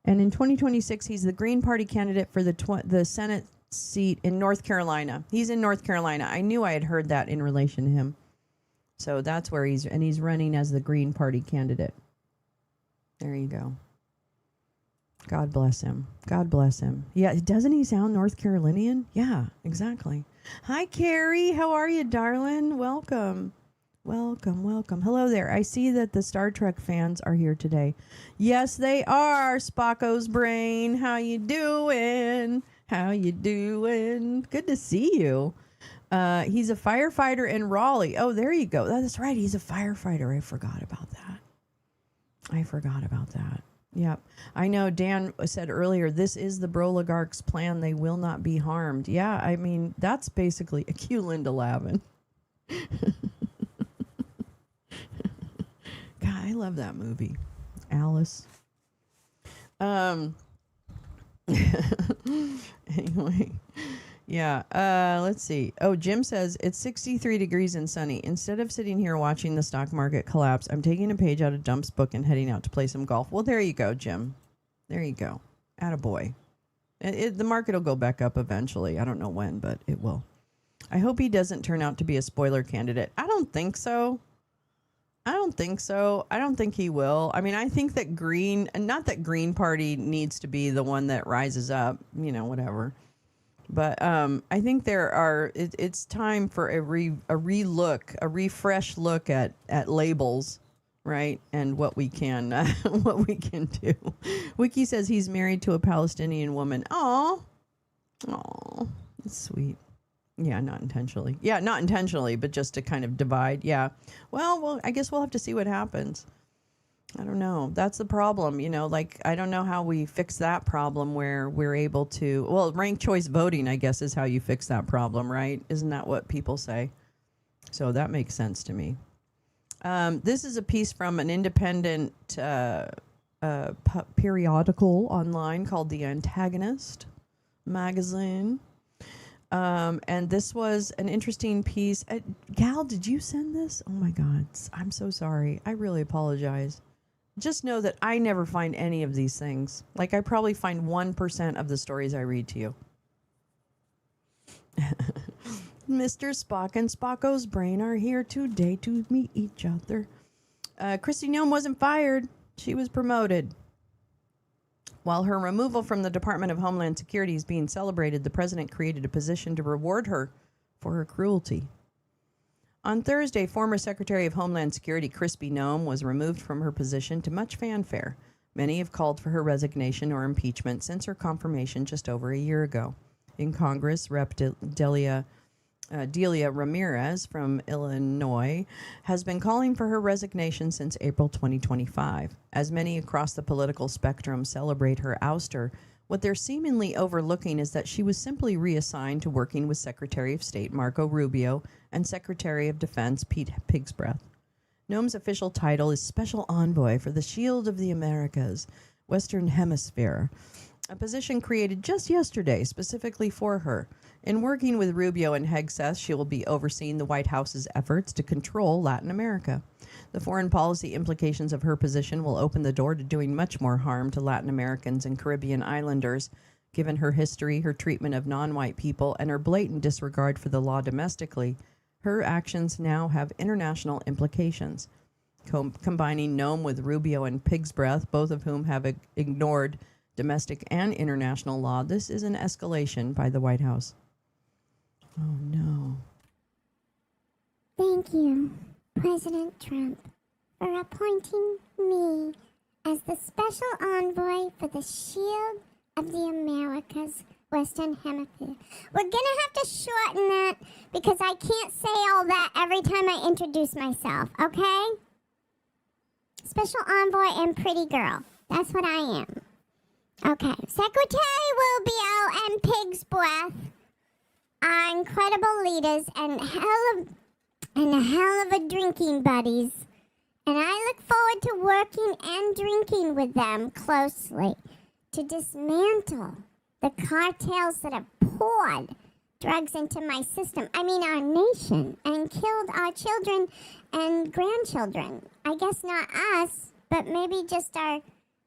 And in 2026, he's the Green Party candidate for the Senate seat in North Carolina. He's in North Carolina. I knew I had heard that in relation to him. So that's where he's running as the Green Party candidate. There you go. God bless him. God bless him. Yeah, doesn't he sound North Carolinian? Yeah, exactly. Hi, Carrie. How are you, darling? Welcome. Welcome, welcome. Hello there. I see that the Star Trek fans are here today. Yes, they are. Spocko's brain. How you doing? How you doing? Good to see you. He's a firefighter in Raleigh. Oh, there you go. That's right. He's a firefighter. I forgot about that. Yep. I know Dan said earlier, this is the Broligarch's plan. They will not be harmed. Yeah, I mean, that's basically a cue Linda Lavin. God, I love that movie. Alice. Anyway. Yeah, let's see. Oh, Jim says, it's 63 degrees and sunny. Instead of sitting here watching the stock market collapse, I'm taking a page out of Dump's book and heading out to play some golf. Well, there you go, Jim. There you go. Attaboy. The market will go back up eventually. I don't know when, but it will. I hope he doesn't turn out to be a spoiler candidate. I don't think so. I don't think he will. I mean, I think that not that Green Party needs to be the one that rises up, whatever. But I think it's time for a refresh look at labels, right? And what we can do. Wiki says he's married to a Palestinian woman. Aw, that's sweet. Yeah, not intentionally. Yeah, not intentionally, but just to kind of divide. Yeah. Well, I guess we'll have to see what happens. I don't know. That's the problem. I don't know how we fix that problem where we're able to, ranked choice voting, I guess, is how you fix that problem, right? Isn't that what people say? So that makes sense to me. This is a piece from an independent periodical online called The Antagonist magazine. And this was an interesting piece. Gal, did you send this? Oh my God. I'm so sorry. I really apologize. Just know that I never find any of these things. I probably find 1% of the stories I read to you. Mr. Spock and Spocko's brain are here today to meet each other. Kristi Noem wasn't fired. She was promoted. While her removal from the Department of Homeland Security is being celebrated, the president created a position to reward her for her cruelty. On Thursday, former Secretary of Homeland Security Kristi Noem was removed from her position to much fanfare. Many have called for her resignation or impeachment since her confirmation just over a year ago. In Congress, Rep. Delia Ramirez from Illinois has been calling for her resignation since April 2025. As many across the political spectrum celebrate her ouster, what they're seemingly overlooking is that she was simply reassigned to working with Secretary of State Marco Rubio and Secretary of Defense Pete Pigsbreath. Noem's official title is Special Envoy for the Shield of the Americas, Western Hemisphere, a position created just yesterday specifically for her. In working with Rubio and Hegseth, she will be overseeing the White House's efforts to control Latin America. The foreign policy implications of her position will open the door to doing much more harm to Latin Americans and Caribbean islanders, given her history, her treatment of non-white people, and her blatant disregard for the law domestically. Her actions now have international implications. Combining Noem with Rubio and Pigsbreath, both of whom have ignored domestic and international law, this is an escalation by the White House. Oh, no. Thank you, President Trump, for appointing me as the special envoy for the Shield of the Americas, Western Hemisphere. We're going to have to shorten that because I can't say all that every time I introduce myself, okay? Special envoy and pretty girl. That's what I am. Okay. Secretary Rubio and Pigsbreath are incredible leaders and a hell of a drinking buddies. And I look forward to working and drinking with them closely to dismantle the cartels that have poured drugs into my system, our nation, and killed our children and grandchildren. I guess not us, but maybe just our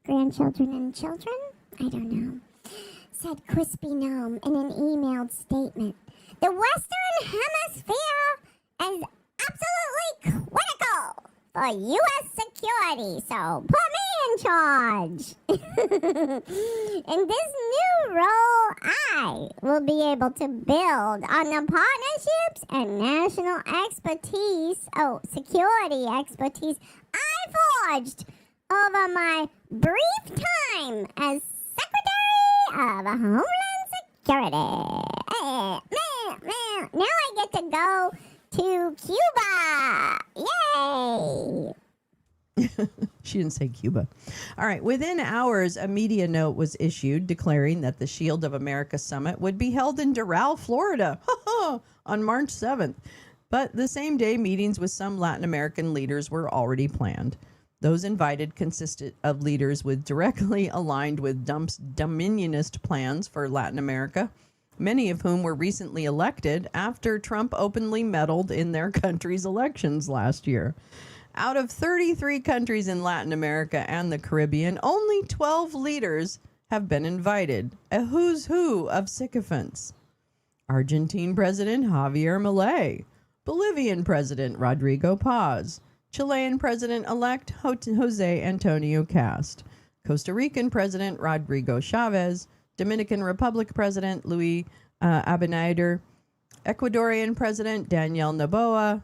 grandchildren and children? I don't know. Said Kristi Noem in an emailed statement. The Western Hemisphere is absolutely critical for U.S. security, so put me in charge. In this new role, I will be able to build on the partnerships and national security expertise I forged over my brief time as Secretary of Homeland Security. Now I get to go to Cuba. Yay! She didn't say Cuba. All right. Within hours, a media note was issued declaring that the Shield of America Summit would be held in Doral, Florida on March 7th. But the same day, meetings with some Latin American leaders were already planned. Those invited consisted of leaders with directly aligned with Trump's dominionist plans for Latin America, many of whom were recently elected after Trump openly meddled in their country's elections last year. Out of 33 countries in Latin America and the Caribbean, only 12 leaders have been invited, a who's who of sycophants. Argentine President Javier Milei, Bolivian President Rodrigo Paz, Chilean President-elect Jose Antonio Cast, Costa Rican President Rodrigo Chavez, Dominican Republic President Luis Abinader, Ecuadorian President Daniel Noboa,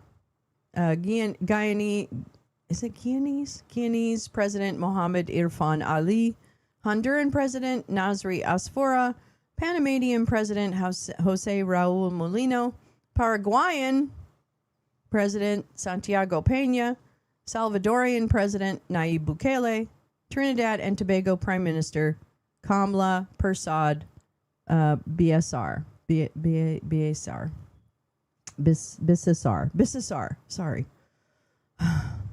Guyanese President Mohamed Irfan Ali, Honduran President Nasri Asfora, Panamanian President Jose Raul Molino, Paraguayan President Santiago Peña, Salvadorian President Nayib Bukele, Trinidad and Tobago Prime Minister Kamala Persad Bissessar. Sorry.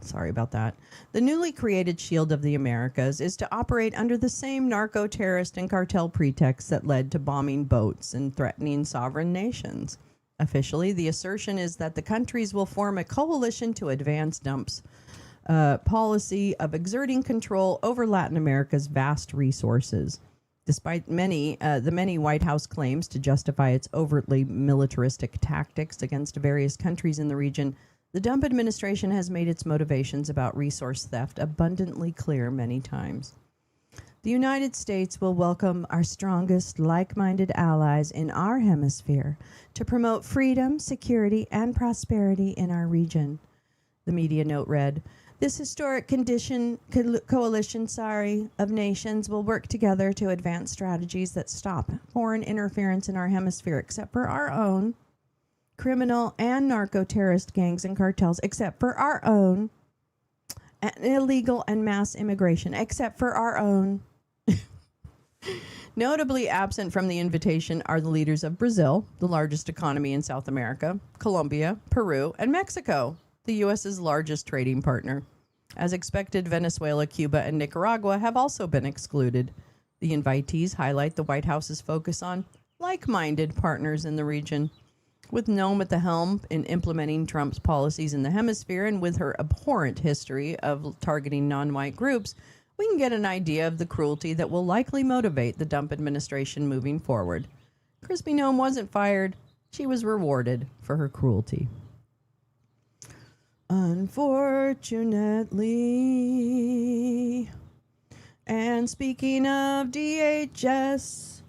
Sorry about that. The newly created Shield of the Americas is to operate under the same narco-terrorist and cartel pretexts that led to bombing boats and threatening sovereign nations. Officially, the assertion is that the countries will form a coalition to advance Trump's policy of exerting control over Latin America's vast resources. Despite the many White House claims to justify its overtly militaristic tactics against various countries in the region, the Trump administration has made its motivations about resource theft abundantly clear many times. The United States will welcome our strongest, like-minded allies in our hemisphere to promote freedom, security, and prosperity in our region. The media note read, "This historic coalition of nations will work together to advance strategies that stop foreign interference in our hemisphere, except for our own, criminal and narco-terrorist gangs and cartels, except for our own, and illegal and mass immigration, except for our own." Notably absent from the invitation are the leaders of Brazil, the largest economy in South America, Colombia, Peru, and Mexico, the U.S.'s largest trading partner. As expected, Venezuela, Cuba, and Nicaragua have also been excluded. The invitees highlight the White House's focus on like-minded partners in the region. With Nome at the helm in implementing Trump's policies in the hemisphere and with her abhorrent history of targeting non-white groups, we can get an idea of the cruelty that will likely motivate the Trump administration moving forward. Crispy Nome wasn't fired. She was rewarded for her cruelty. Unfortunately, and speaking of DHS,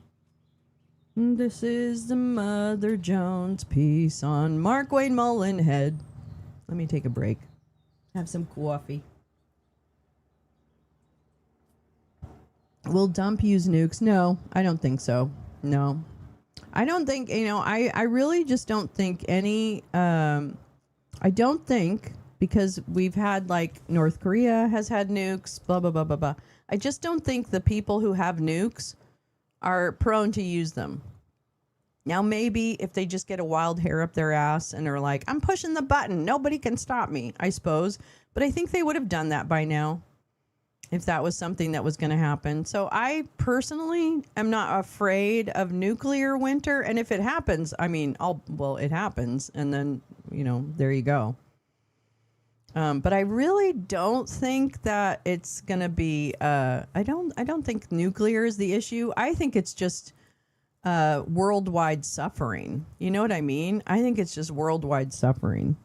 this is the Mother Jones piece on Mark Wayne Mullenhead. Let me take a break. Have some coffee. Will Trump use nukes? No, I don't think so. No. I don't think, I really just don't think any, I don't think, because we've had, North Korea has had nukes, blah, blah, blah, blah, blah. I just don't think the people who have nukes are prone to use them. Now, maybe if they just get a wild hair up their ass and are like, I'm pushing the button, nobody can stop me, I suppose. But I think they would have done that by now if that was something that was going to happen. So I personally am not afraid of nuclear winter. And if it happens, it happens. And then, there you go. But I really don't think that it's going to be, I don't think nuclear is the issue. I think it's just worldwide suffering. You know what I mean? I think it's just worldwide suffering.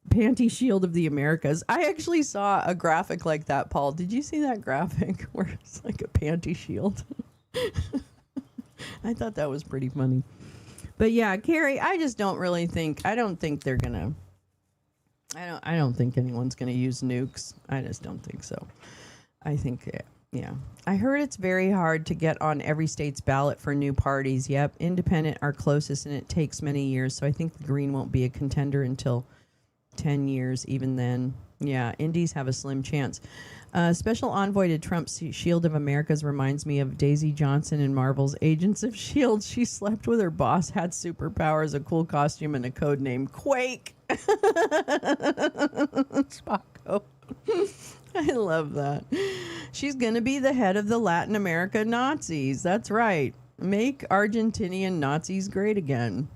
panty shield of the Americas. I actually saw a graphic like that, Paul. Did you see that graphic where it's like a panty shield? I thought that was pretty funny. But yeah, Carrie, I just don't really think, I don't think they're gonna, I don't think anyone's gonna use nukes. I just don't think so. I think, yeah. I heard it's very hard to get on every state's ballot for new parties. Yep, independent are closest and it takes many years. So I think the Green won't be a contender until 10 years, even then. Yeah, Indies have a slim chance. Special envoy to Trump's Shield of Americas reminds me of Daisy Johnson in Marvel's Agents of S.H.I.E.L.D. She slept with her boss, had superpowers, a cool costume, and a code name, Quake. Spocko. I love that. She's going to be the head of the Latin America Nazis. That's right. Make Argentinian Nazis great again.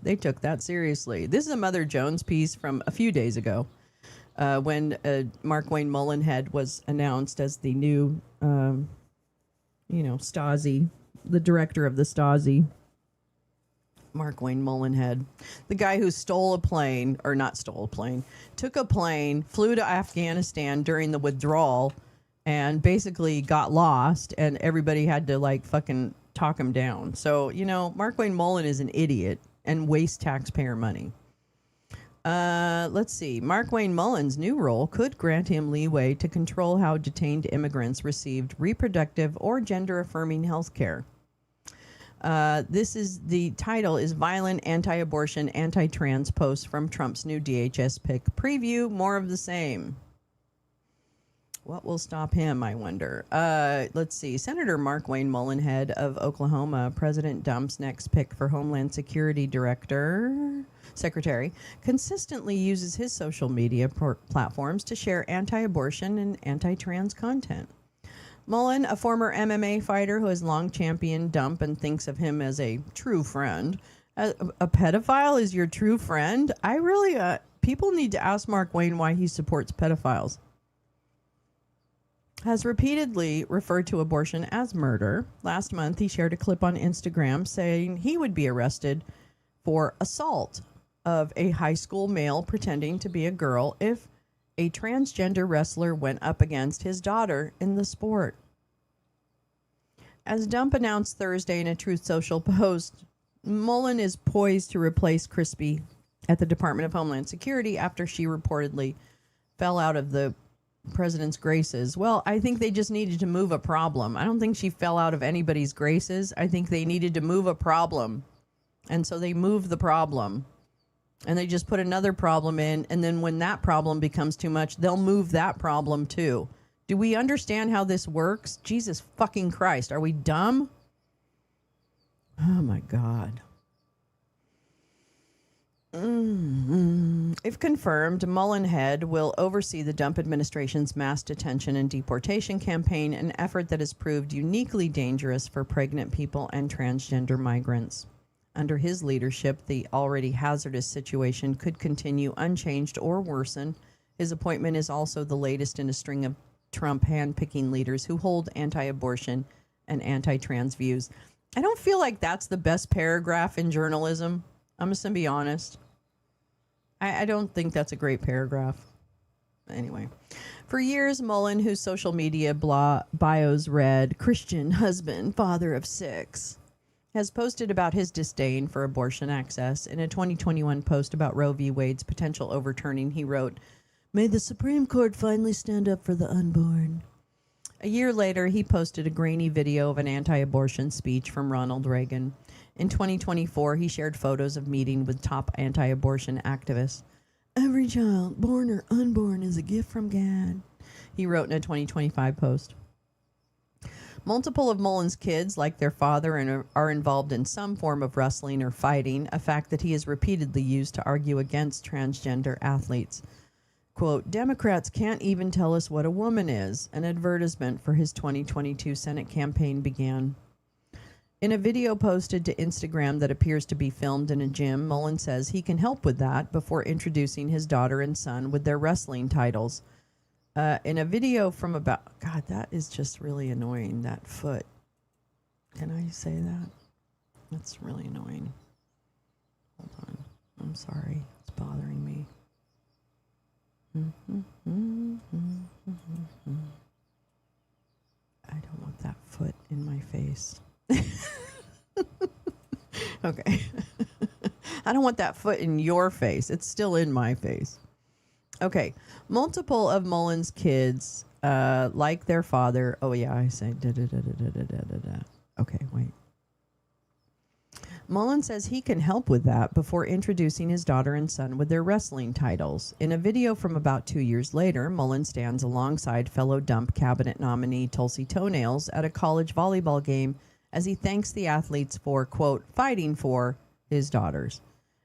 They took that seriously. This is a Mother Jones piece from a few days ago when Mark Wayne Mullenhead was announced as the new, Stasi, the director of the Stasi. Mark Wayne Mullenhead, the guy who took a plane, flew to Afghanistan during the withdrawal, and basically got lost, and everybody had to like fucking talk him down. So, Mark Wayne Mullen is an idiot and wastes taxpayer money. Let's see. Mark Wayne Mullen's new role could grant him leeway to control how detained immigrants received reproductive or gender-affirming health care. The title is Violent Anti-Abortion, Anti-Trans Posts from Trump's new DHS pick preview. More of the same. What will stop him, I wonder? Let's see. Senator Mark Wayne Mullenhead of Oklahoma, President Dump's next pick for Homeland Security Secretary, consistently uses his social media platforms to share anti-abortion and anti-trans content. Mullen, a former MMA fighter who has long championed Dump and thinks of him as a true friend. A pedophile is your true friend? I really, people need to ask Mark Wayne why he supports pedophiles. Has repeatedly referred to abortion as murder. Last month, he shared a clip on Instagram saying he would be arrested for assault of a high school male pretending to be a girl if a transgender wrestler went up against his daughter in the sport. As Dump announced Thursday in a Truth Social post, Mullen is poised to replace Crispy at the Department of Homeland Security after she reportedly fell out of the president's graces. Well, I think they just needed to move a problem. I don't think she fell out of anybody's graces. I think they needed to move a problem. And so they moved the problem. And they just put another problem in, and then when that problem becomes too much, they'll move that problem too. Do we understand how this works? Jesus fucking Christ, are we dumb? Oh my God. If confirmed, Mullenhead will oversee the Dump administration's mass detention and deportation campaign, an effort that has proved uniquely dangerous for pregnant people and transgender migrants. Under his leadership, the already hazardous situation could continue unchanged or worsen. His appointment is also the latest in a string of Trump handpicking leaders who hold anti-abortion and anti-trans views. I don't feel like that's the best paragraph in journalism. I'm just going to be honest. I don't think that's a great paragraph. Anyway, for years, Mullen, whose social media bios read Christian, husband, father of 6, has posted about his disdain for abortion access. In a 2021 post about Roe v. Wade's potential overturning, he wrote, "May the Supreme Court finally stand up for the unborn." A year later, he posted a grainy video of an anti-abortion speech from Ronald Reagan. In 2024, he shared photos of meeting with top anti-abortion activists. "Every child, born or unborn, is a gift from God," he wrote in a 2025 post. Multiple of Mullen's kids, like their father, and are involved in some form of wrestling or fighting, a fact that he has repeatedly used to argue against transgender athletes. Quote, "Democrats can't even tell us what a woman is," an advertisement for his 2022 Senate campaign began. In a video posted to Instagram that appears to be filmed in a gym, Mullen says he can help with that before introducing his daughter and son with their wrestling titles. In a video from about... God, that is just really annoying, that foot. Can I say that? That's really annoying. Hold on. I'm sorry. It's bothering me. I don't want that foot in my face. Okay. I don't want that foot in your face. It's still in my face. Okay. Multiple of Mullen's kids, like their father. Oh, yeah, I say da-da-da-da-da-da-da-da. Okay, wait. Mullen says he can help with that before introducing his daughter and son with their wrestling titles. In a video from about 2 years later, Mullen stands alongside fellow Dump cabinet nominee Tulsi Toenails at a college volleyball game as he thanks the athletes for, quote, fighting for his daughters.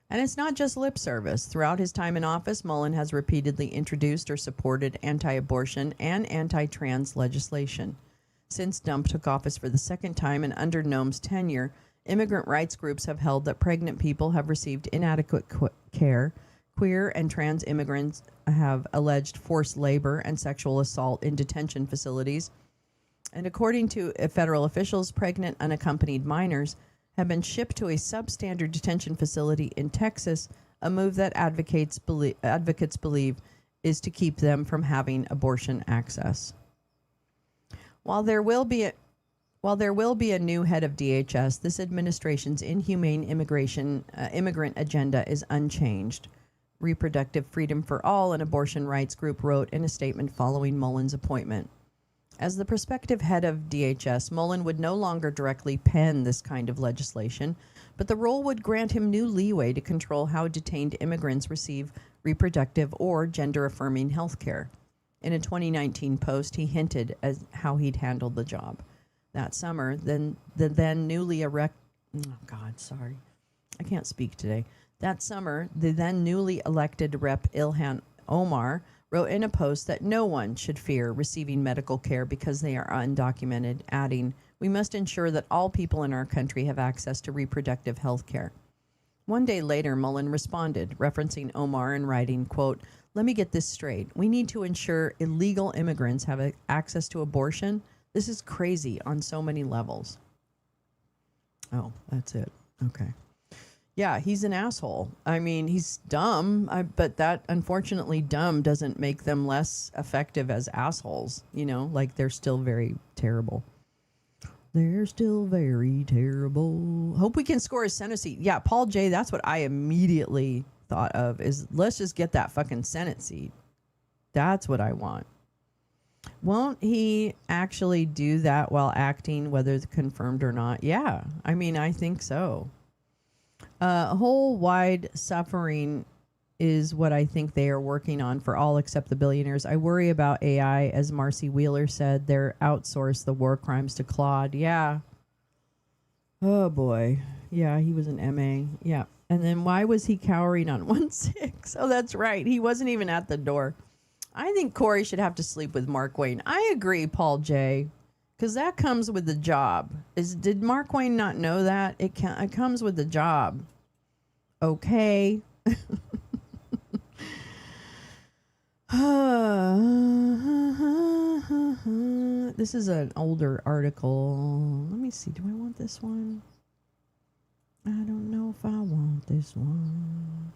And it's not just lip service. Throughout his time in office, Mullen has repeatedly introduced or supported anti-abortion and anti-trans legislation. Since Dump took office for the second time and under Noam's tenure, immigrant rights groups have held that pregnant people have received inadequate care. Queer and trans immigrants have alleged forced labor and sexual assault in detention facilities. And according to federal officials, pregnant unaccompanied minors have been shipped to a substandard detention facility in Texas, a move that advocates believe is to keep them from having abortion access. While there will be a new head of DHS, this administration's inhumane immigrant agenda is unchanged. Reproductive Freedom for All, an abortion rights group, wrote in a statement following Mullen's appointment. As the prospective head of DHS, Mullen would no longer directly pen this kind of legislation, but the role would grant him new leeway to control how detained immigrants receive reproductive or gender-affirming health care. In a 2019 post, he hinted at how he'd handled the job. That summer, That summer, the then newly elected Rep. Ilhan Omar wrote in a post that no one should fear receiving medical care because they are undocumented, adding, "We must ensure that all people in our country have access to reproductive health care." One day later, Mullen responded, referencing Omar and writing, quote, "Let me get this straight. We need to ensure illegal immigrants have access to abortion. This is crazy on so many levels." Oh, that's it. Okay. Yeah, he's an asshole. I mean, he's dumb, but that, unfortunately, dumb doesn't make them less effective as assholes. You know, like they're still very terrible. They're still very terrible. Hope we can score a Senate seat. Yeah, Paul J., that's what I immediately thought of, is let's just get that fucking Senate seat. That's what I want. Won't he actually do that while acting, whether it's confirmed or not? Yeah, I mean, I think so. Whole wide suffering is what I think they are working on for all except the billionaires. I worry about AI, as Marcy Wheeler said. They're outsourced the war crimes to Claude. Yeah. Oh, boy. Yeah, he was an MA. Yeah. And then why was he cowering on 1-6? Oh, that's right. He wasn't even at the door. I think Corey should have to sleep with Mark Wayne. I agree, Paul J., because that comes with the job. Did Mark Wayne not know that? It comes with the job. Okay. This is an older article. Let me see. Do I want this one? I don't know if I want this one.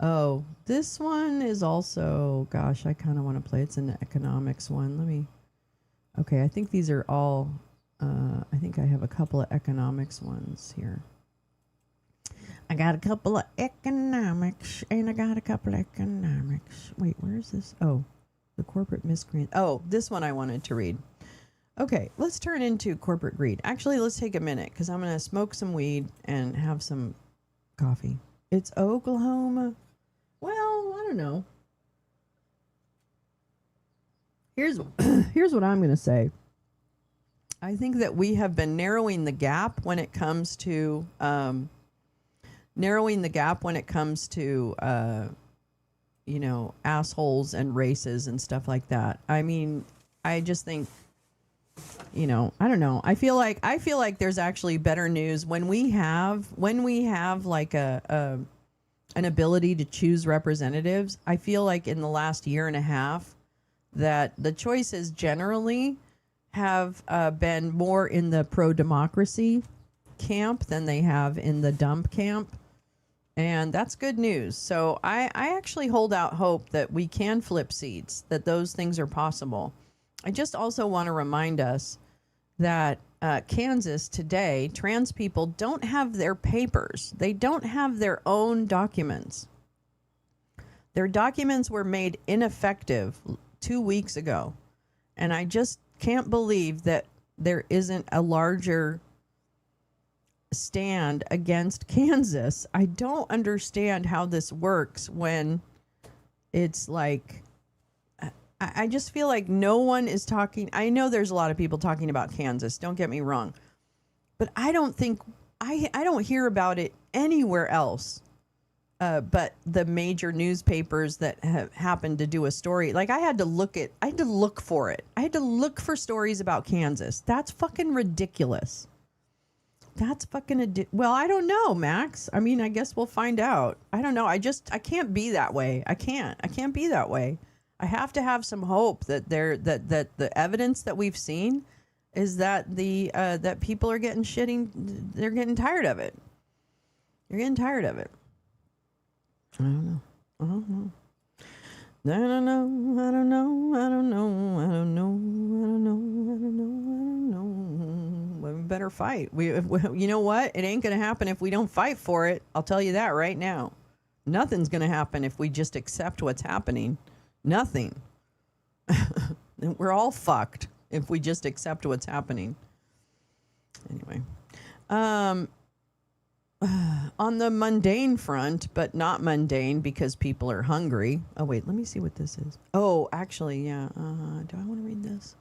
Oh, this one is also, gosh, I kind of want to play. It's an economics one. Okay, I think these are all, I think I have a couple of economics ones here. I got a couple of economics, and I got a couple of economics. Wait, where is this? Oh, the corporate miscreant. Oh, this one I wanted to read. Okay, let's turn into corporate greed. Actually, let's take a minute, because I'm going to smoke some weed and have some coffee. It's Oklahoma. Well, I don't know. Here's what I'm going to say. I think that we have been narrowing the gap when it comes to assholes and races and stuff like that. I mean, I just think, I don't know. I feel like there's actually better news when we have like an ability to choose representatives. I feel like in the last year and a half, that the choices generally have been more in the pro-democracy camp than they have in the dump camp. And that's good news. So I actually hold out hope that we can flip seats, that those things are possible. I just also want to remind us that Kansas today, trans people don't have their papers. They don't have their own documents. Their documents were made ineffective 2 weeks ago. And I just can't believe that there isn't a larger stand against Kansas. I don't understand how this works when it's like, I just feel like no one is talking. I know there's a lot of people talking about Kansas, don't get me wrong, but I don't think, I don't hear about it anywhere else but the major newspapers that have happened to do a story. Like I had to look for it. I had to look for stories about Kansas. That's fucking ridiculous. That's fucking well, I don't know, Max. I mean, I guess we'll find out. I don't know. I can't be that way. I can't be that way. I have to have some hope that that the evidence that we've seen is that that people are getting they're getting tired of it. You're getting tired of it. I don't know. I don't know. I don't know. I don't know. I don't know. I don't know. I don't know. I don't know. I don't know. We better fight. You know what? It ain't going to happen if we don't fight for it. I'll tell you that right now. Nothing's going to happen if we just accept what's happening. Nothing. We're all fucked if we just accept what's happening. Anyway. On the mundane front, but not mundane because people are hungry. Oh, wait, let me see what this is. Oh, actually, yeah. Do I want to read this?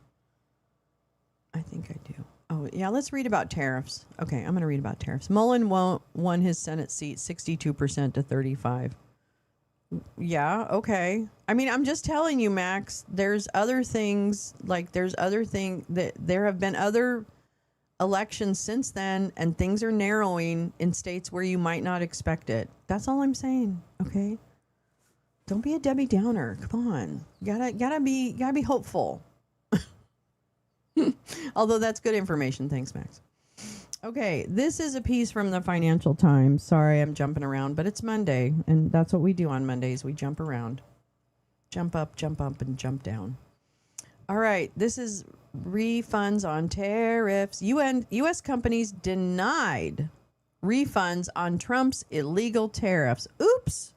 I think I do. Oh, yeah, let's read about tariffs. Okay, I'm going to read about tariffs. Mullen won his Senate seat 62% to 35%. Yeah, okay. I mean, I'm just telling you, Max, there's other things, that there have been other elections since then, and things are narrowing in states where you might not expect it. That's all I'm saying. Okay, don't be a Debbie Downer. Come on, gotta be hopeful. Although that's good information. Thanks, Max. Okay, this is a piece from the Financial Times. Sorry, I'm jumping around, but it's Monday, and that's what we do on Mondays. We jump around, jump up, and jump down. All right, this is refunds on tariffs. U.S. companies denied refunds on Trump's illegal tariffs. Oops.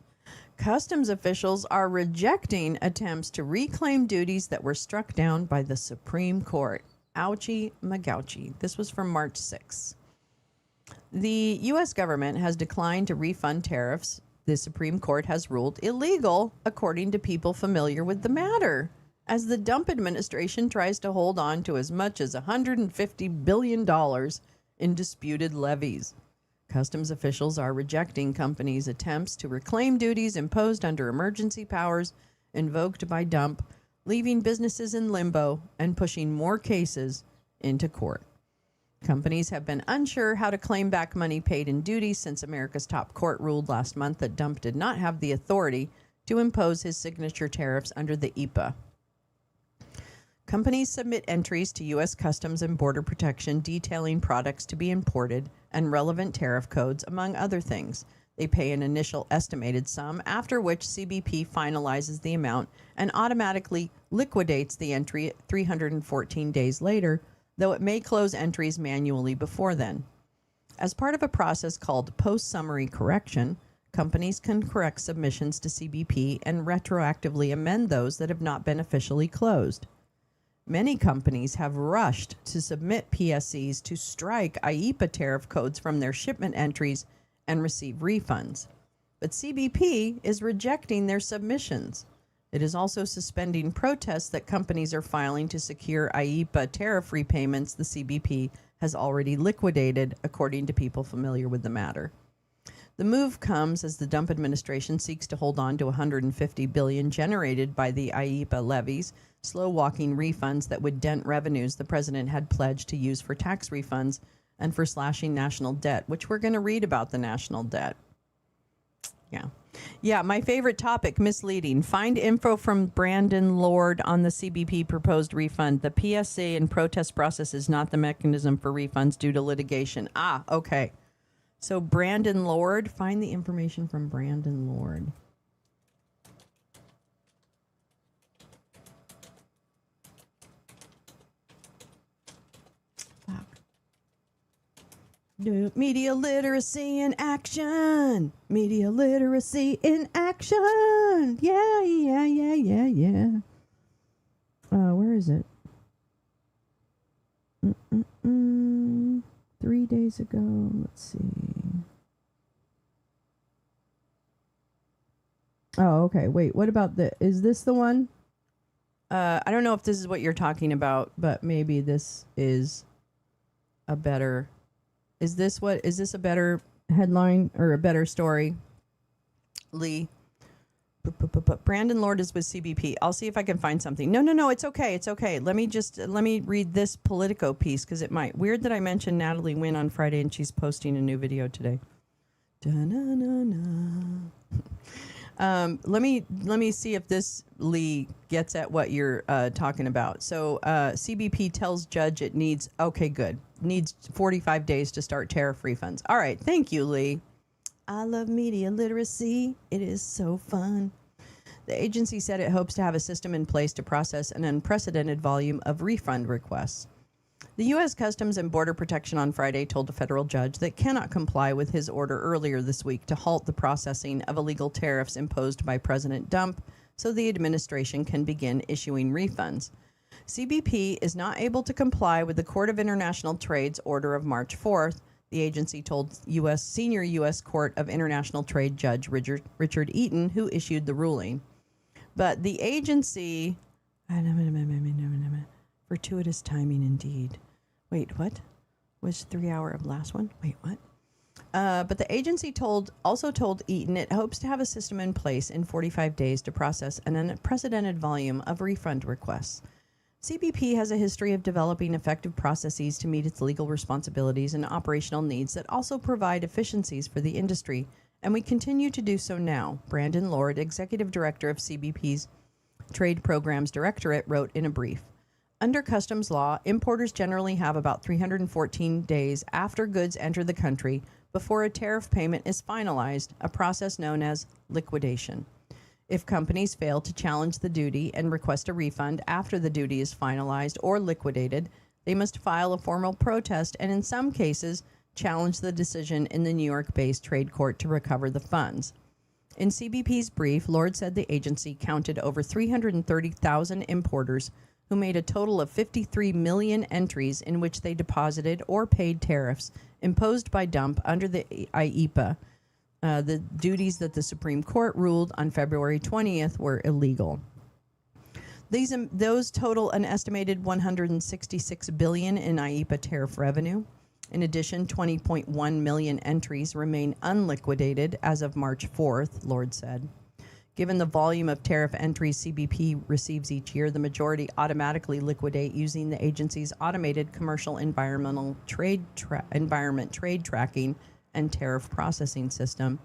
Customs officials are rejecting attempts to reclaim duties that were struck down by the Supreme Court. Ouchie magouchie. This was from March 6th. The U.S. government has declined to refund tariffs the Supreme Court has ruled illegal, according to people familiar with the matter, as the Trump administration tries to hold on to as much as $150 billion in disputed levies. Customs officials are rejecting companies' attempts to reclaim duties imposed under emergency powers invoked by Trump, leaving businesses in limbo and pushing more cases into court. Companies have been unsure how to claim back money paid in duties since America's top court ruled last month that Trump did not have the authority to impose his signature tariffs under the EPA. Companies submit entries to U.S. Customs and Border Protection detailing products to be imported and relevant tariff codes, among other things. They pay an initial estimated sum, after which CBP finalizes the amount and automatically liquidates the entry 314 days later, though it may close entries manually before then. As part of a process called post-summary correction, companies can correct submissions to CBP and retroactively amend those that have not been officially closed. Many companies have rushed to submit PSCs to strike IEEPA tariff codes from their shipment entries and receive refunds. But CBP is rejecting their submissions. It is also suspending protests that companies are filing to secure IEEPA tariff repayments the CBP has already liquidated, according to people familiar with the matter. The move comes as the Trump administration seeks to hold on to $150 billion generated by the IEEPA levies, slow-walking refunds that would dent revenues the president had pledged to use for tax refunds and for slashing national debt, which we're going to read about the national debt. Yeah, my favorite topic, misleading. Find info from Brandon Lord on the CBP proposed refund. The PSA and protest process is not the mechanism for refunds due to litigation. Okay. So Brandon Lord, find the information from Brandon Lord. Fuck. Media literacy in action. Media literacy in action. Yeah, yeah, yeah, yeah, yeah. Where is it? 3 days ago. Let's see. Oh, okay. Wait, what about is this the one? I don't know if this is what you're talking about, but maybe this is a better. Is this a better headline or a better story? Lee. Brandon Lord is with CBP. I'll see if I can find something. No, it's okay. It's okay. Let me read this Politico piece because it might. Weird that I mentioned Natalie Wynn on Friday and she's posting a new video today. Let me see if this, Lee, gets at what you're talking about. So CBP tells judge it needs 45 days to start tariff refunds. All right. Thank you, Lee. I love media literacy. It is so fun. The agency said it hopes to have a system in place to process an unprecedented volume of refund requests. The U.S. Customs and Border Protection on Friday told a federal judge that cannot comply with his order earlier this week to halt the processing of illegal tariffs imposed by President Trump so the administration can begin issuing refunds. CBP is not able to comply with the Court of International Trade's order of March 4th, the agency told senior U.S. Court of International Trade Judge Richard Eaton, who issued the ruling. But the agency... Fortuitous timing indeed. Wait, what? Was 3 hour of last one? Wait, what? But the agency also told Eaton it hopes to have a system in place in 45 days to process an unprecedented volume of refund requests. CBP has a history of developing effective processes to meet its legal responsibilities and operational needs that also provide efficiencies for the industry, and we continue to do so now, Brandon Lord, executive director of CBP's Trade Programs Directorate, wrote in a brief. Under customs law, importers generally have about 314 days after goods enter the country before a tariff payment is finalized, a process known as liquidation. If companies fail to challenge the duty and request a refund after the duty is finalized or liquidated, they must file a formal protest and, in some cases, challenge the decision in the New York-based trade court to recover the funds. In CBP's brief, Lord said the agency counted over 330,000 importers who made a total of 53 million entries in which they deposited or paid tariffs imposed by Trump under the IEEPA. The duties that the Supreme Court ruled on February 20th were illegal. Those total an estimated $166 billion in IEEPA tariff revenue. In addition, 20.1 million entries remain unliquidated as of March 4th, Lord said. Given the volume of tariff entries CBP receives each year, the majority automatically liquidate using the agency's automated commercial environment trade tracking and tariff processing system.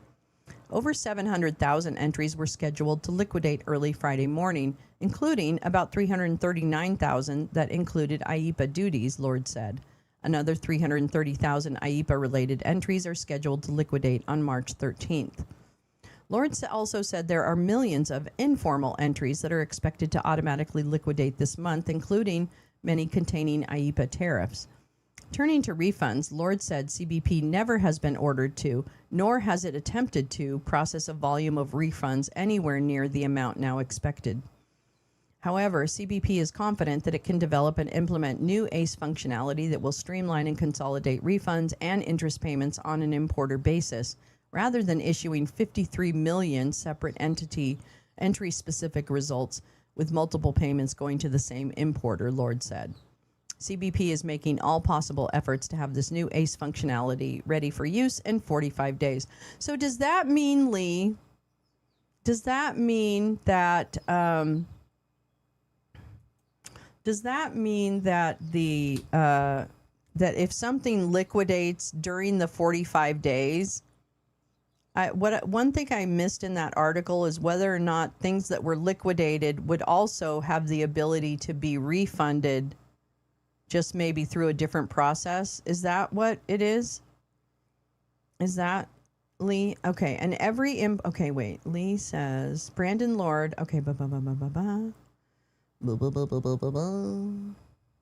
Over 700,000 entries were scheduled to liquidate early Friday morning, including about 339,000 that included IEEPA duties, Lord said. Another 330,000 IEEPA-related entries are scheduled to liquidate on March 13th. Lord also said there are millions of informal entries that are expected to automatically liquidate this month, including many containing IEEPA tariffs. Turning to refunds, Lord said CBP never has been ordered to, nor has it attempted to, process a volume of refunds anywhere near the amount now expected. However, CBP is confident that it can develop and implement new ACE functionality that will streamline and consolidate refunds and interest payments on an importer basis, rather than issuing 53 million separate entry-specific results with multiple payments going to the same importer, Lord said. CBP is making all possible efforts to have this new ACE functionality ready for use in 45 days. So does that mean, Lee, does that mean that the that if something liquidates during the 45 days, one thing I missed in that article is whether or not things that were liquidated would also have the ability to be refunded, just maybe through a different process. Is that what it is? Is that Lee? Okay. And okay, wait. Lee says, Brandon Lord. Okay. Ba ba ba ba ba ba. Ba ba ba ba ba ba ba.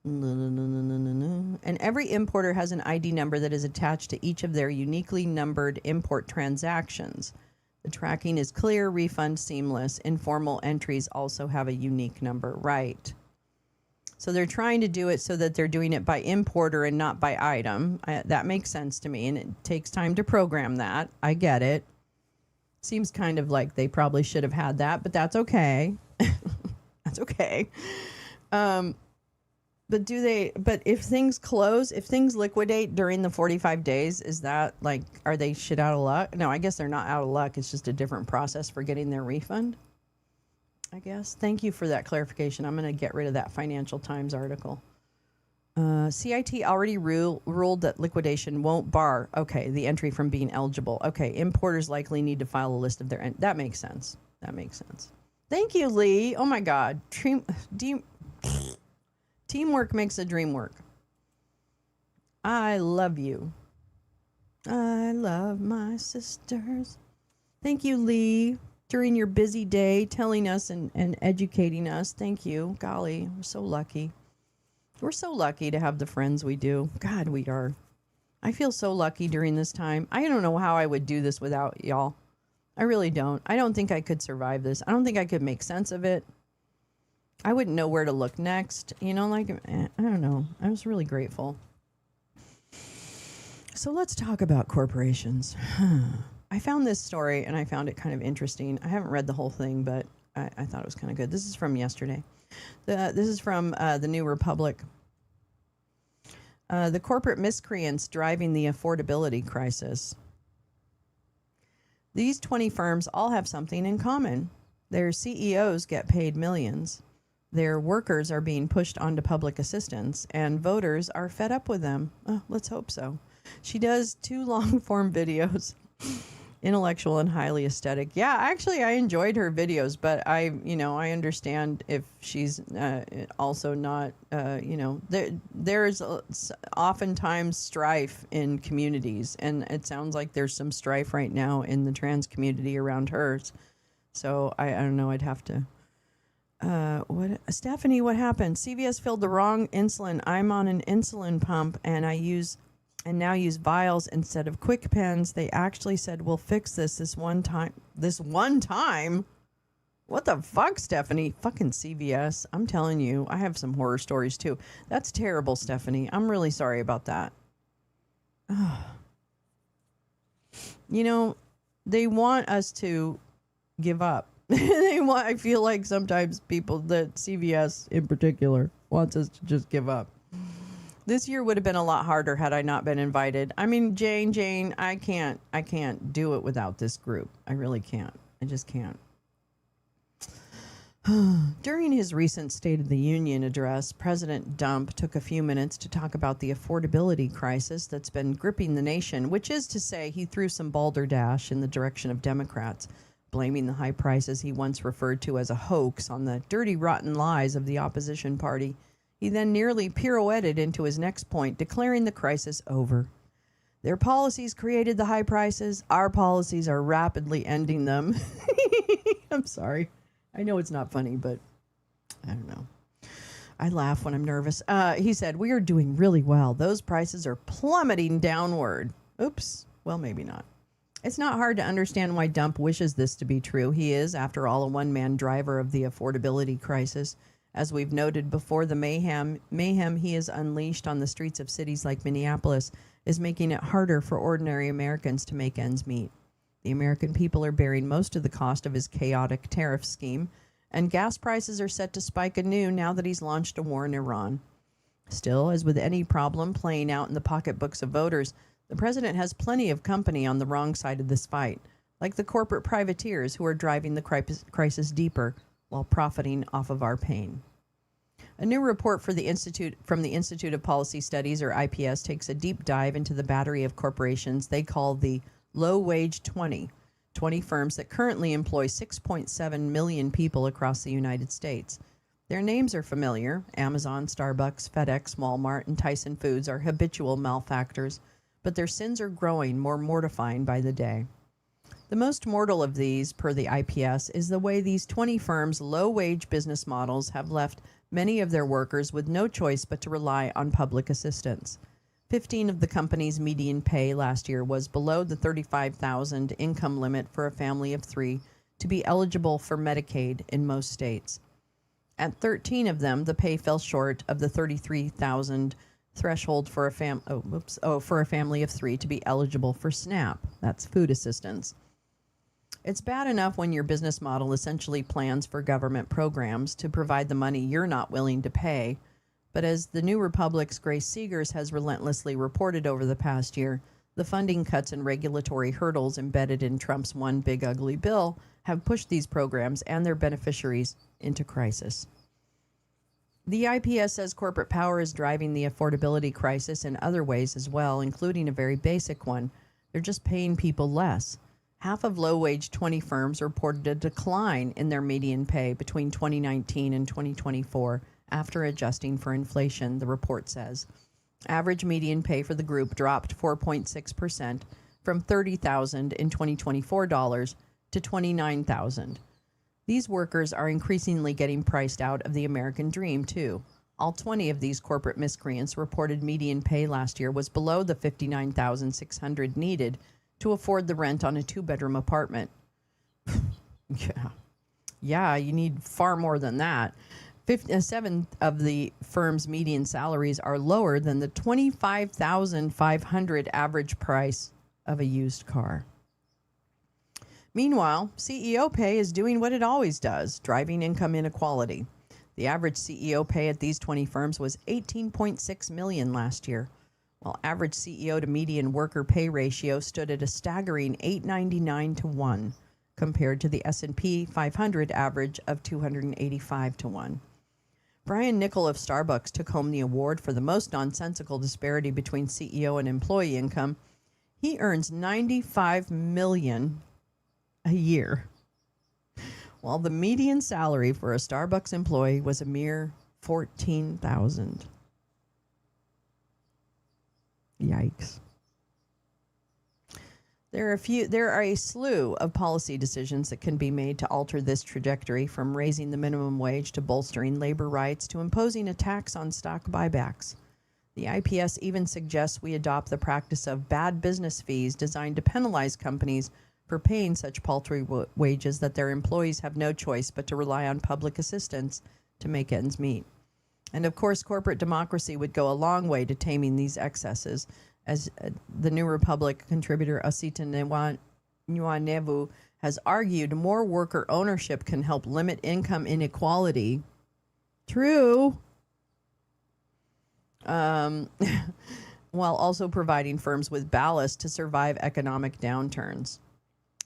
No, no, no, no, no, no, no. And every importer has an ID number that is attached to each of their uniquely numbered import transactions. The tracking is clear, refund seamless. Informal entries also have a unique number. Right. So they're trying to do it so that they're doing it by importer and not by item. That makes sense to me, and it takes time to program that. I get it. Seems kind of like they probably should have had that, but that's okay. That's okay. But if things close, if things liquidate during the 45 days, is that like, are they shit out of luck? No, I guess they're not out of luck. It's just a different process for getting their refund, I guess. Thank you for that clarification. I'm going to get rid of that Financial Times article. CIT already ruled that liquidation won't bar, the entry from being eligible. Okay, importers likely need to file a list of their, that makes sense. That makes sense. Thank you, Lee. Oh my God. Teamwork makes a dream work. I love you. I love my sisters. Thank you, Lee, during your busy day, telling us and educating us. Thank you. Golly, we're so lucky. We're so lucky to have the friends we do. God, we are. I feel so lucky during this time. I don't know how I would do this without y'all. I really don't. I don't think I could survive this. I don't think I could make sense of it. I wouldn't know where to look next. I don't know. I was really grateful. So let's talk about corporations. I found this story and I found it kind of interesting. I haven't read the whole thing, but I thought it was kind of good. This is from yesterday. This is from the New Republic. The corporate miscreants driving the affordability crisis. These 20 firms all have something in common. Their CEOs get paid millions. Their workers are being pushed onto public assistance, and voters are fed up with them. Oh, let's hope so. She does 2 long-form videos, intellectual and highly aesthetic. Yeah, actually, I enjoyed her videos, but I understand if she's also not, there's oftentimes strife in communities, and it sounds like there's some strife right now in the trans community around hers. So I don't know. I'd have to. Stephanie, what happened? CVS filled the wrong insulin. I'm on an insulin pump and now use vials instead of quick pens. They actually said, we'll fix this one time. This one time? What the fuck, Stephanie? Fucking CVS. I'm telling you, I have some horror stories too. That's terrible, Stephanie. I'm really sorry about that. They want us to give up. I feel like sometimes people, that CVS in particular, wants us to just give up. This year would have been a lot harder had I not been invited. I mean, Jane, I can't do it without this group. I really can't. I just can't. During his recent State of the Union address, President Dump took a few minutes to talk about the affordability crisis that's been gripping the nation, which is to say he threw some balderdash in the direction of Democrats, blaming the high prices he once referred to as a hoax on the dirty, rotten lies of the opposition party. He then nearly pirouetted into his next point, declaring the crisis over. Their policies created the high prices. Our policies are rapidly ending them. I'm sorry. I know it's not funny, but I don't know. I laugh when I'm nervous. He said, we are doing really well. Those prices are plummeting downward. Oops. Well, maybe not. It's not hard to understand why Dump wishes this to be true. He is, after all, a one-man driver of the affordability crisis. As we've noted before, the mayhem he has unleashed on the streets of cities like Minneapolis is making it harder for ordinary Americans to make ends meet. The American people are bearing most of the cost of his chaotic tariff scheme, and gas prices are set to spike anew now that he's launched a war in Iran. Still, as with any problem playing out in the pocketbooks of voters, the president has plenty of company on the wrong side of this fight, like the corporate privateers who are driving the crisis deeper while profiting off of our pain. A new report from the Institute of Policy Studies, or IPS, takes a deep dive into the battery of corporations they call the low-wage 20 firms that currently employ 6.7 million people across the United States. Their names are familiar. Amazon, Starbucks, FedEx, Walmart, and Tyson Foods are habitual malefactors. but their sins are growing more mortifying by the day. The most mortal of these, per the IPS, is the way these 20 firms' low-wage business models have left many of their workers with no choice but to rely on public assistance. 15 of the company's median pay last year was below the $35,000 income limit for a family of 3 to be eligible for Medicaid in most states. At 13 of them, the pay fell short of the $33,000 threshold for a family of 3 to be eligible for SNAP. That's food assistance. It's bad enough when your business model essentially plans for government programs to provide the money you're not willing to pay. But as the New Republic's Grace Seegers has relentlessly reported over the past year, the funding cuts and regulatory hurdles embedded in Trump's one big ugly bill have pushed these programs and their beneficiaries into crisis. The IPS says corporate power is driving the affordability crisis in other ways as well, including a very basic one. They're just paying people less. Half of low-wage 20 firms reported a decline in their median pay between 2019 and 2024 after adjusting for inflation, the report says. Average median pay for the group dropped 4.6% from $30,000 in 2024 dollars to $29,000. These workers are increasingly getting priced out of the American dream, too. All 20 of these corporate miscreants reported median pay last year was below the $59,600 needed to afford the rent on a 2-bedroom apartment. Yeah, you need far more than that. 7 of the firm's median salaries are lower than the $25,500 average price of a used car. Meanwhile, CEO pay is doing what it always does, driving income inequality. The average CEO pay at these 20 firms was $18.6 million last year, while average CEO to median worker pay ratio stood at a staggering 899 to 1, compared to the S&P 500 average of 285 to 1. Brian Niccol of Starbucks took home the award for the most nonsensical disparity between CEO and employee income. He earns $95 million a year, while the median salary for a Starbucks employee was a mere $14,000. Yikes. There are a slew of policy decisions that can be made to alter this trajectory, from raising the minimum wage to bolstering labor rights to imposing a tax on stock buybacks. The IPS even suggests we adopt the practice of bad business fees designed to penalize companies for paying such paltry wages that their employees have no choice but to rely on public assistance to make ends meet. And of course, corporate democracy would go a long way to taming these excesses, as the New Republic contributor Asita Nwanevu has argued. More worker ownership can help limit income inequality. True. While also providing firms with ballast to survive economic downturns.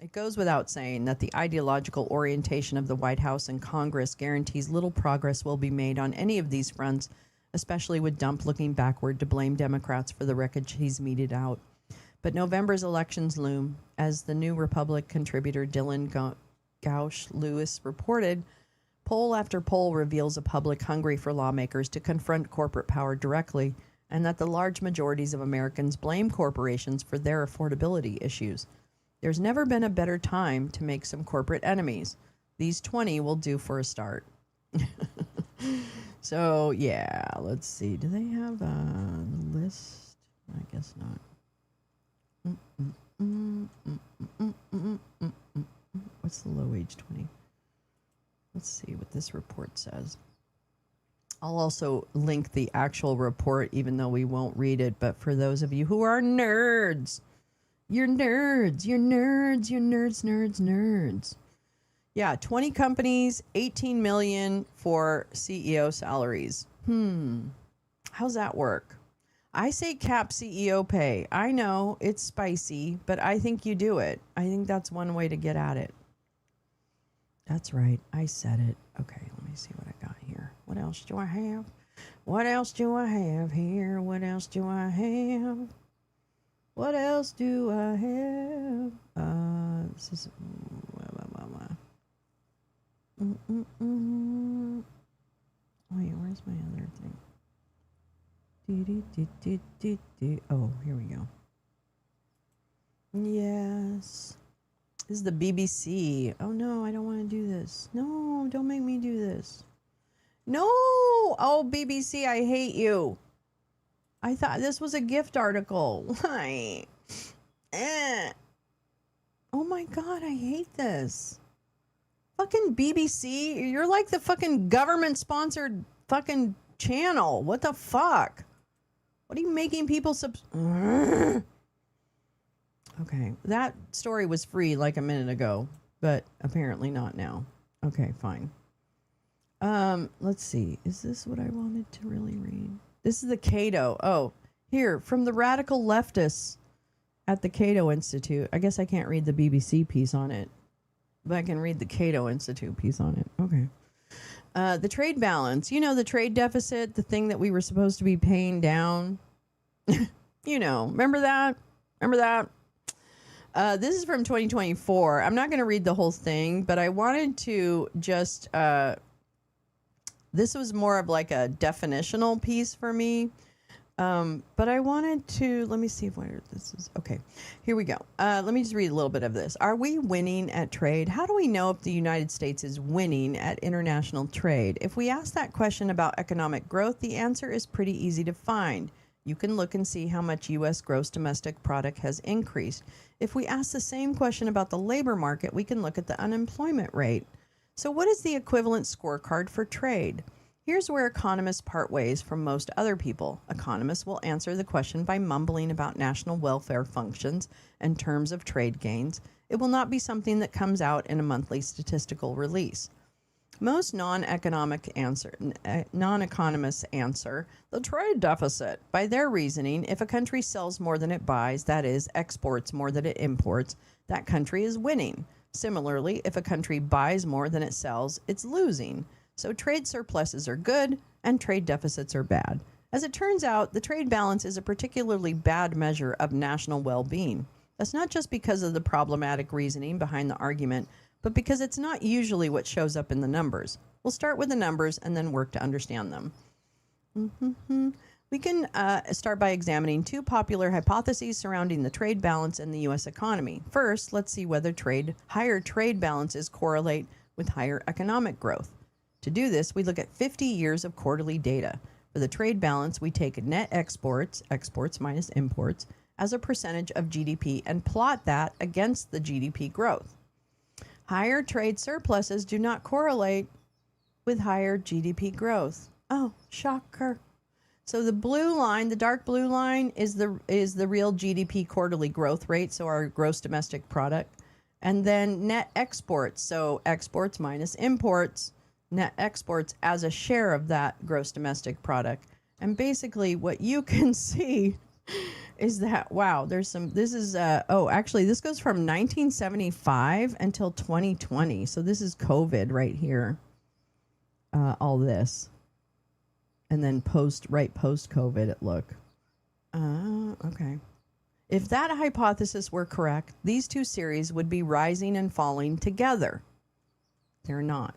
It goes without saying that the ideological orientation of the White House and Congress guarantees little progress will be made on any of these fronts, especially with Dump looking backward to blame Democrats for the wreckage he's meted out. But November's elections loom. As the New Republic contributor Dylan Gauch-Lewis reported, poll after poll reveals a public hungry for lawmakers to confront corporate power directly, and that the large majorities of Americans blame corporations for their affordability issues. There's never been a better time to make some corporate enemies. These 20 will do for a start. So, yeah, let's see. Do they have a list? I guess not. What's the low age 20? Let's see what this report says. I'll also link the actual report, even though we won't read it. But for those of you who are nerds, you're nerds. Yeah, 20 companies, 18 million for CEO salaries. How's that work? I say cap CEO pay. I know it's spicy, but I think you do it. I think that's one way to get at it. That's right. I said it. Okay, let me see what I got here. What else do I have? What else do I have here? What else do I have? What else do I have? This is... Wait, where's my other thing? Oh, here we go. Yes. This is the BBC. Oh no, I don't want to do this. No, don't make me do this. No! Oh, BBC, I hate you. I thought this was a gift article. Why? Oh my God, I hate this. Fucking BBC, you're like the fucking government-sponsored fucking channel. What the fuck? What are you making people Okay, that story was free like a minute ago, but apparently not now. Okay, fine. Let's see. Is this what I wanted to really read? This is the Cato. Oh, here, from the radical leftists at the Cato Institute. I guess I can't read the BBC piece on it, but I can read the Cato Institute piece on it. Okay. The trade balance. You know, the trade deficit, the thing that we were supposed to be paying down. You know, remember that? This is from 2024. I'm not going to read the whole thing, but I wanted to just, this was more of like a definitional piece for me. But I wanted to, let me see if this is, okay, here we go. Let me just read a little bit of this. Are we winning at trade? How do we know if the United States is winning at international trade? If we ask that question about economic growth, the answer is pretty easy to find. You can look and see how much U.S. gross domestic product has increased. If we ask the same question about the labor market, we can look at the unemployment rate. So what is the equivalent scorecard for trade? Here's where economists part ways from most other people. Economists will answer the question by mumbling about national welfare functions and terms of trade gains. It will not be something that comes out in a monthly statistical release. Most non-economists answer the trade deficit. By their reasoning, if a country sells more than it buys, that is, exports more than it imports, that country is winning. Similarly, if a country buys more than it sells, it's losing. So trade surpluses are good and trade deficits are bad. As it turns out, the trade balance is a particularly bad measure of national well-being. That's not just because of the problematic reasoning behind the argument, but because it's not usually what shows up in the numbers. We'll start with the numbers and then work to understand them. We can start by examining two popular hypotheses surrounding the trade balance and the U.S. economy. First, let's see whether higher trade balances correlate with higher economic growth. To do this, we look at 50 years of quarterly data. For the trade balance, we take net exports minus imports, as a percentage of GDP and plot that against the GDP growth. Higher trade surpluses do not correlate with higher GDP growth. Oh, shocker. So the blue line, the dark blue line, is the real GDP quarterly growth rate, so our gross domestic product. And then net exports, so exports minus imports, net exports as a share of that gross domestic product. And basically what you can see is that, wow, this goes from 1975 until 2020. So this is COVID right here, all this. And then post-COVID it look. Okay. If that hypothesis were correct, these two series would be rising and falling together. They're not.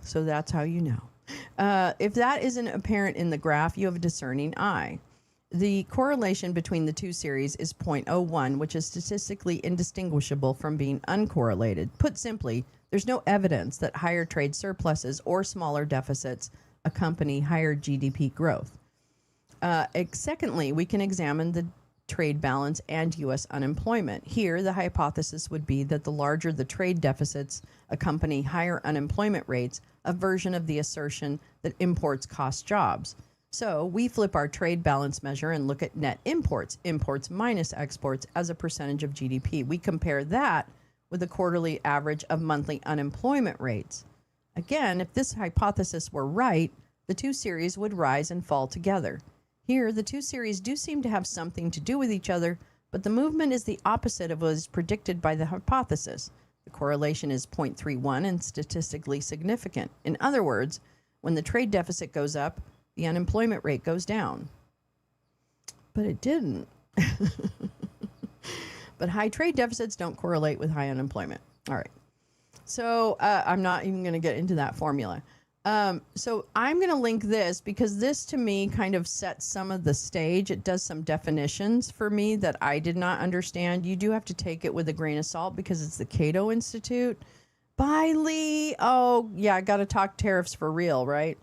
So that's how you know. If that isn't apparent in the graph, you have a discerning eye. The correlation between the two series is 0.01, which is statistically indistinguishable from being uncorrelated. Put simply, there's no evidence that higher trade surpluses or smaller deficits accompany higher GDP growth. Secondly, we can examine the trade balance and U.S. unemployment. Here, the hypothesis would be that the larger the trade deficits accompany higher unemployment rates, a version of the assertion that imports cost jobs. So we flip our trade balance measure and look at net imports minus exports as a percentage of GDP. We compare that with the quarterly average of monthly unemployment rates. Again, if this hypothesis were right, the two series would rise and fall together. Here, the two series do seem to have something to do with each other, but the movement is the opposite of what is predicted by the hypothesis. The correlation is 0.31 and statistically significant. In other words, when the trade deficit goes up, the unemployment rate goes down. But it didn't. But high trade deficits don't correlate with high unemployment. All right. So I'm not even going to get into that formula. So I'm going to link this because this to me kind of sets some of the stage. It does some definitions for me that I did not understand. You do have to take it with a grain of salt because it's the Cato Institute. Bye, Lee. Oh, yeah, I got to talk tariffs for real, right?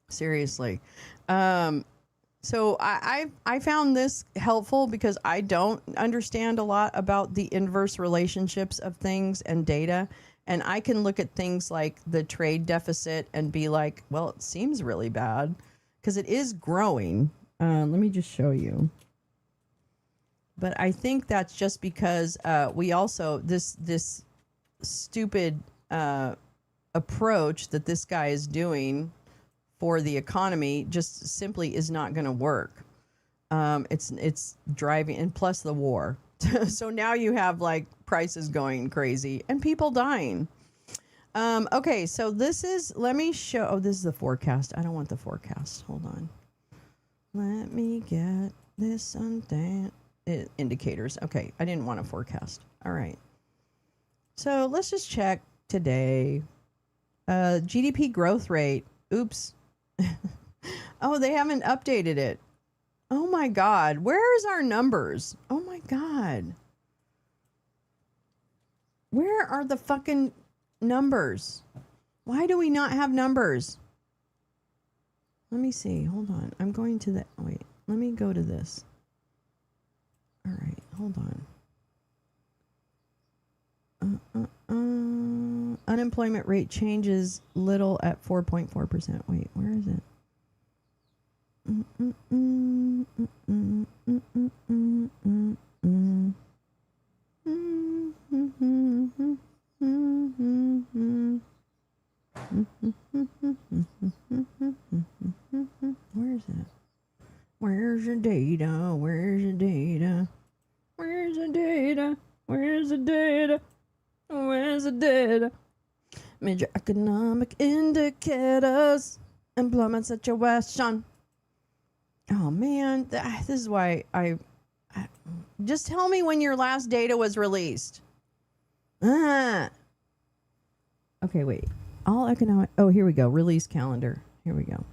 Seriously. So I found this helpful because I don't understand a lot about the inverse relationships of things and data. And I can look at things like the trade deficit and be like, well, it seems really bad because it is growing. Let me just show you. But I think that's just because we also, this stupid approach that this guy is doing for the economy just simply is not going to work. It's driving, and plus the war. So now you have like prices going crazy and people dying. Okay, so this is, let me show, oh, this is the forecast. I don't want the forecast. Hold on. Let me get this on indicators. Okay, I didn't want a forecast. All right. So let's just check today. GDP growth rate. Oops. Oh, they haven't updated it. Oh my God. Where's our numbers? Oh my God. Where are the fucking numbers? Why do we not have numbers? Let me see. Hold on. I'm going to the, wait, let me go to this. All right. Hold on. Unemployment rate changes little at 4.4%. Wait, where is it? Where is it? Where's the data? Where's the data? Where's the data? Where's the data? Where's the data? Major economic indicators. Employment situation. Oh man, this is why I just tell me when your last data was released. Okay, wait. All economic. Oh, here we go. Release calendar. Here we go.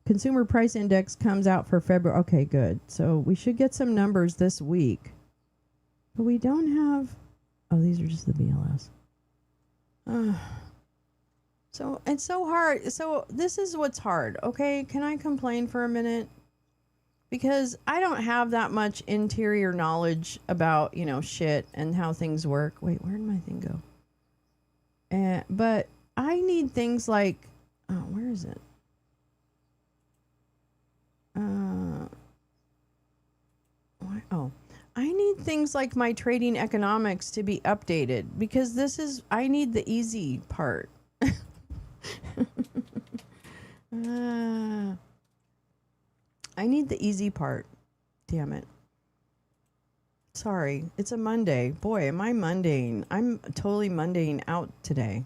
Consumer price index comes out for February. Okay, good. So we should get some numbers this week. But we don't have. Oh, these are just the BLS. So it's so hard. So this is what's hard. Okay, can I complain for a minute? Because I don't have that much interior knowledge about, shit and how things work. Wait, where did my thing go? But I need things like, oh, where is it? I need things like my trading economics to be updated because I need the easy part. I need the easy part. Damn it. Sorry, it's a Monday. Boy, am I mundane. I'm totally mundane out today.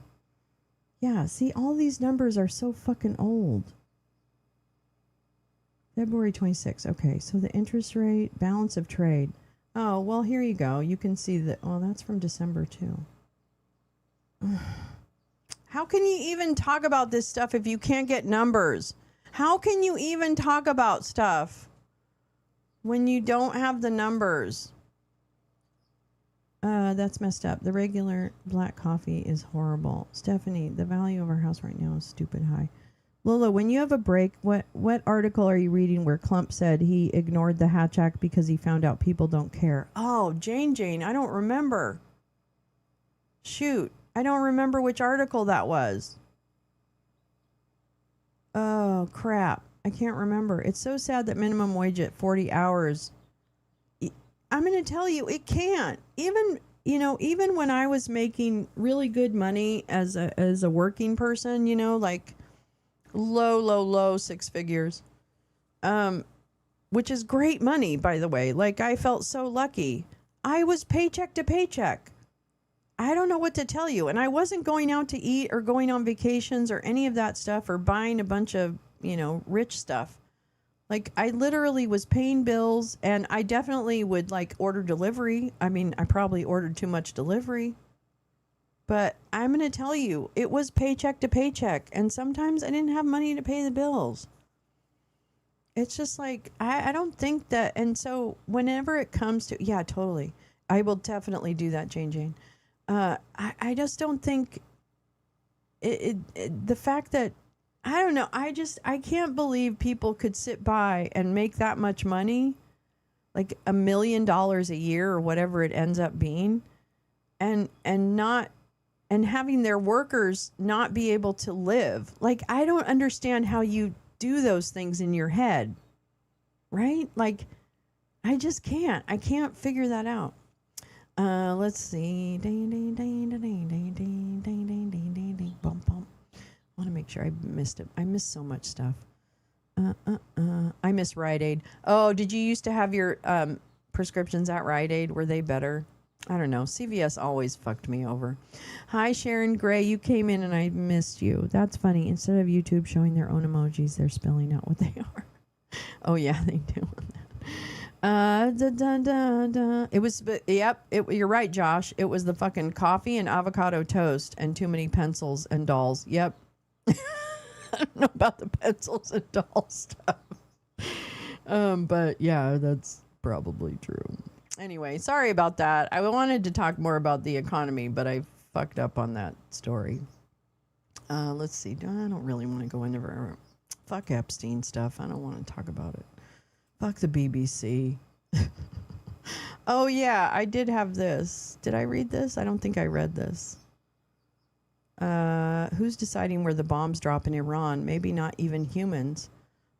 Yeah, see, all these numbers are so fucking old. February 26th. Okay, so the interest rate, balance of trade. Oh, well, here you go. You can see that. Oh, that's from December, too. How can you even talk about this stuff if you can't get numbers? How can you even talk about stuff when you don't have the numbers? That's messed up. The regular black coffee is horrible. Stephanie, the value of our house right now is stupid high. Lolo, when you have a break, what article are you reading where Klump said he ignored the Hatch Act because he found out people don't care? Oh, Jane, I don't remember. Shoot, I don't remember which article that was. Oh, crap. I can't remember. It's so sad that minimum wage at 40 hours. I'm going to tell you, it can't. Even when I was making really good money as a working person, like low six figures, which is great money, by the way. Like, I felt so lucky. I was paycheck to paycheck. I don't know what to tell you. And I wasn't going out to eat or going on vacations or any of that stuff or buying a bunch of, rich stuff. Like, I literally was paying bills, and I definitely would, like, order delivery. I mean, I probably ordered too much delivery. But I'm going to tell you, it was paycheck to paycheck. And sometimes I didn't have money to pay the bills. It's just like, I don't think that. And so whenever it comes to, yeah, totally. I will definitely do that, Jane. I just don't think the fact that, I don't know. I can't believe people could sit by and make that much money, like $1 million a year or whatever it ends up being, and having their workers not be able to live. Like, I don't understand how you do those things in your head, right? Like, I just can't. I can't figure that out. Let's see. Bum, bum. I want to make sure I missed it. I missed so much stuff. I miss Rite Aid. Oh, did you used to have your prescriptions at Rite Aid? Were they better? I don't know. CVS always fucked me over. Hi, Sharon Gray. You came in and I missed you. That's funny. Instead of YouTube showing their own emojis, they're spelling out what they are. Oh, yeah, they do. It was, yep, you're right, Josh. It was the fucking coffee and avocado toast and too many pencils and dolls. Yep. I don't know about the pencils and doll stuff. But yeah, that's probably true. Anyway, sorry about that. I wanted to talk more about the economy, but I fucked up on that story. Let's see. I don't really want to go into fuck Epstein stuff. I don't want to talk about it. Fuck the BBC. Oh, yeah, I did have this. Did I read this? I don't think I read this. Who's deciding where the bombs drop in Iran? Maybe not even humans.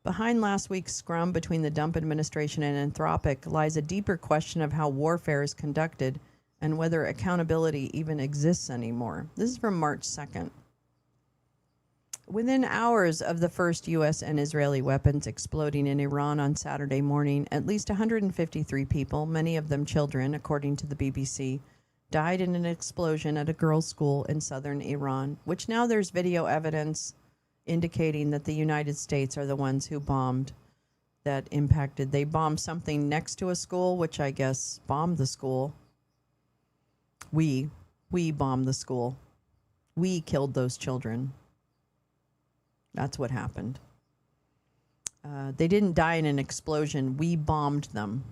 Behind last week's scrum between the Trump administration and Anthropic lies a deeper question of how warfare is conducted and whether accountability even exists anymore. This is from March 2nd. Within hours of the first U.S. and Israeli weapons exploding in Iran on Saturday morning, at least 153 people, many of them children, according to the BBC, died in an explosion at a girls' school in southern Iran, which now there's video evidence indicating that the United States are the ones who bombed, that impacted. They bombed something next to a school, which I guess bombed the school. We bombed the school. We killed those children. That's what happened. They didn't die in an explosion. We bombed them.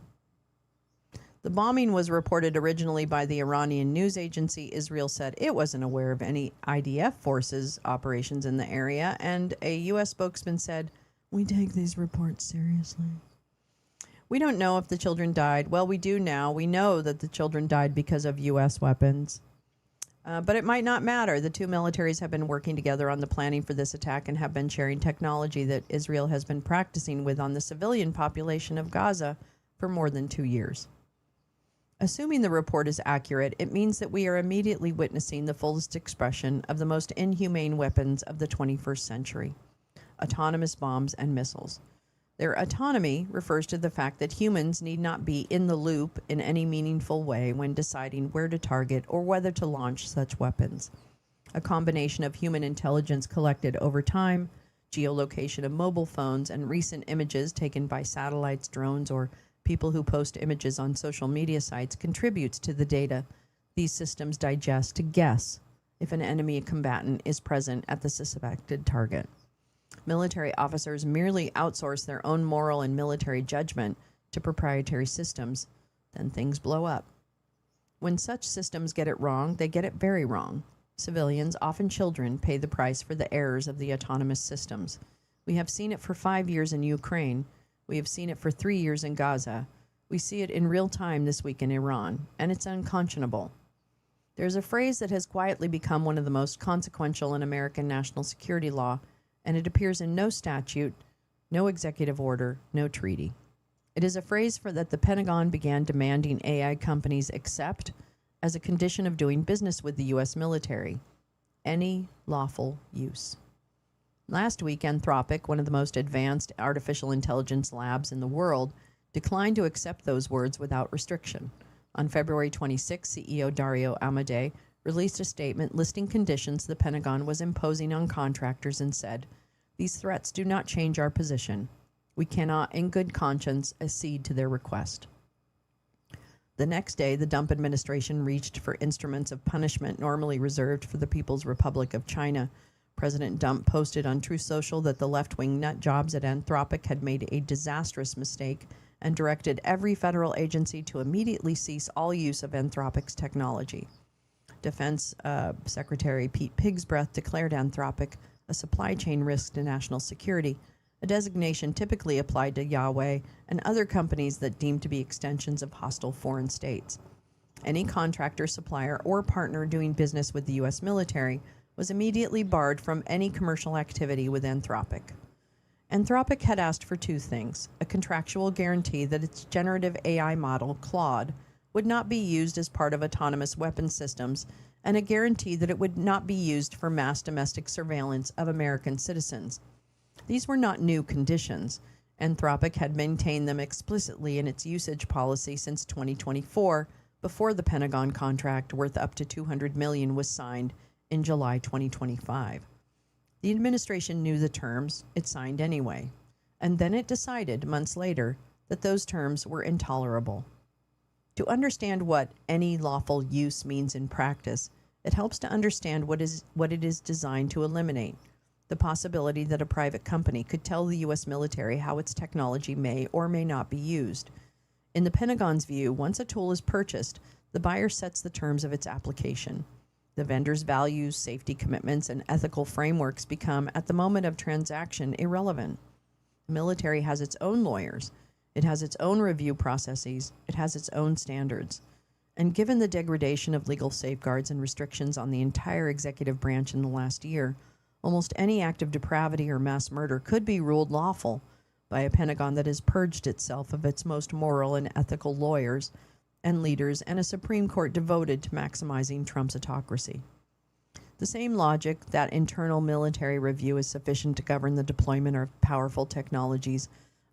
The bombing was reported originally by the Iranian news agency. Israel said it wasn't aware of any IDF forces operations in the area, and a U.S. spokesman said, "We take these reports seriously." We don't know if the children died. Well, we do now. We know that the children died because of U.S. weapons. But it might not matter. The two militaries have been working together on the planning for this attack and have been sharing technology that Israel has been practicing with on the civilian population of Gaza for more than 2 years. Assuming the report is accurate, it means that we are immediately witnessing the fullest expression of the most inhumane weapons of the 21st century, autonomous bombs and missiles. Their autonomy refers to the fact that humans need not be in the loop in any meaningful way when deciding where to target or whether to launch such weapons. A combination of human intelligence collected over time, geolocation of mobile phones, and recent images taken by satellites, drones, or people who post images on social media sites contributes to the data these systems digest to guess if an enemy combatant is present at the suspected target. Military officers merely outsource their own moral and military judgment to proprietary systems, then things blow up. When such systems get it wrong, they get it very wrong. Civilians, often children, pay the price for the errors of the autonomous systems. We have seen it for 5 years in Ukraine. We have seen it for 3 years in Gaza. We see it in real time this week in Iran, and it's unconscionable. There's a phrase that has quietly become one of the most consequential in American national security law, and it appears in no statute, no executive order, no treaty. It is a phrase that the Pentagon began demanding AI companies accept as a condition of doing business with the U.S. military: any lawful use. Last week, Anthropic, one of the most advanced artificial intelligence labs in the world, declined to accept those words without restriction. On February 26, CEO Dario Amodei released a statement listing conditions the Pentagon was imposing on contractors and said, "These threats do not change our position. We cannot, in good conscience, accede to their request. The next day, the Dump administration reached for instruments of punishment normally reserved for the People's Republic of China. President Dump posted on Truth Social that the left-wing nut jobs at Anthropic had made a disastrous mistake and directed every federal agency to immediately cease all use of Anthropic's technology. Defense Secretary Pete Pigsbreath declared Anthropic a supply chain risk to national security, a designation typically applied to Yahweh and other companies that deemed to be extensions of hostile foreign states. Any contractor, supplier, or partner doing business with the U.S. military was immediately barred from any commercial activity with Anthropic. Anthropic had asked for two things: a contractual guarantee that its generative AI model, Claude, would not be used as part of autonomous weapons systems, and a guarantee that it would not be used for mass domestic surveillance of American citizens. These were not new conditions. Anthropic had maintained them explicitly in its usage policy since 2024, before the Pentagon contract worth up to $200 million was signed in July 2025. The administration knew the terms, it signed anyway, and then it decided months later that those terms were intolerable. To understand what any lawful use means in practice, it helps to understand what it is designed to eliminate: the possibility that a private company could tell the U.S. military how its technology may or may not be used. In the Pentagon's view, once a tool is purchased, the buyer sets the terms of its application. The vendor's values, safety commitments, and ethical frameworks become, at the moment of transaction, irrelevant. The military has its own lawyers. It has its own review processes. It has its own standards. And given the degradation of legal safeguards and restrictions on the entire executive branch in the last year, almost any act of depravity or mass murder could be ruled lawful by a Pentagon that has purged itself of its most moral and ethical lawyers and leaders, and a Supreme Court devoted to maximizing Trump's autocracy. The same logic that internal military review is sufficient to govern the deployment of powerful technologies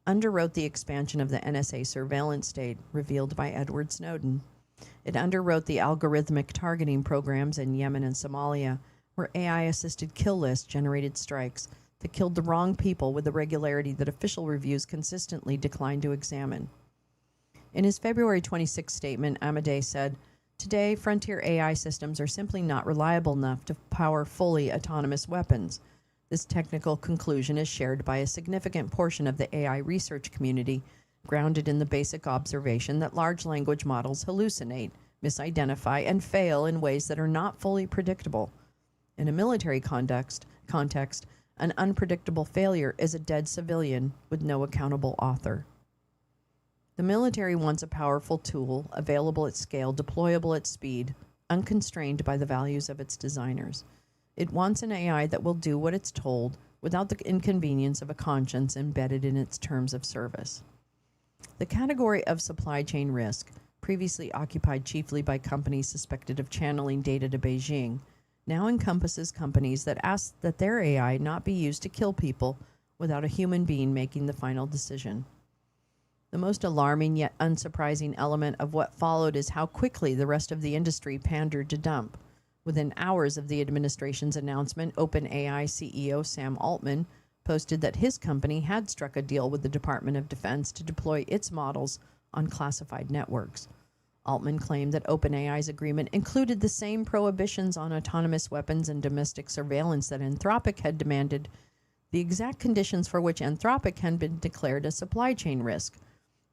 underwrote the expansion of the NSA surveillance state revealed by Edward Snowden. It underwrote the algorithmic targeting programs in Yemen and Somalia, where AI-assisted kill lists generated strikes that killed the wrong people with a regularity that official reviews consistently declined to examine. In his February 26 statement, Amadei said, "Today, frontier AI systems are simply not reliable enough to power fully autonomous weapons. This technical conclusion is shared by a significant portion of the AI research community, grounded in the basic observation that large language models hallucinate, misidentify, and fail in ways that are not fully predictable. In a military context, an unpredictable failure is a dead civilian with no accountable author." The military wants a powerful tool, available at scale, deployable at speed, unconstrained by the values of its designers. It wants an AI that will do what it's told without the inconvenience of a conscience embedded in its terms of service. The category of supply chain risk, previously occupied chiefly by companies suspected of channeling data to Beijing, now encompasses companies that ask that their AI not be used to kill people without a human being making the final decision. The most alarming yet unsurprising element of what followed is how quickly the rest of the industry pandered to Dump. Within hours of the administration's announcement, OpenAI CEO Sam Altman posted that his company had struck a deal with the Department of Defense to deploy its models on classified networks. Altman claimed that OpenAI's agreement included the same prohibitions on autonomous weapons and domestic surveillance that Anthropic had demanded, the exact conditions for which Anthropic had been declared a supply chain risk.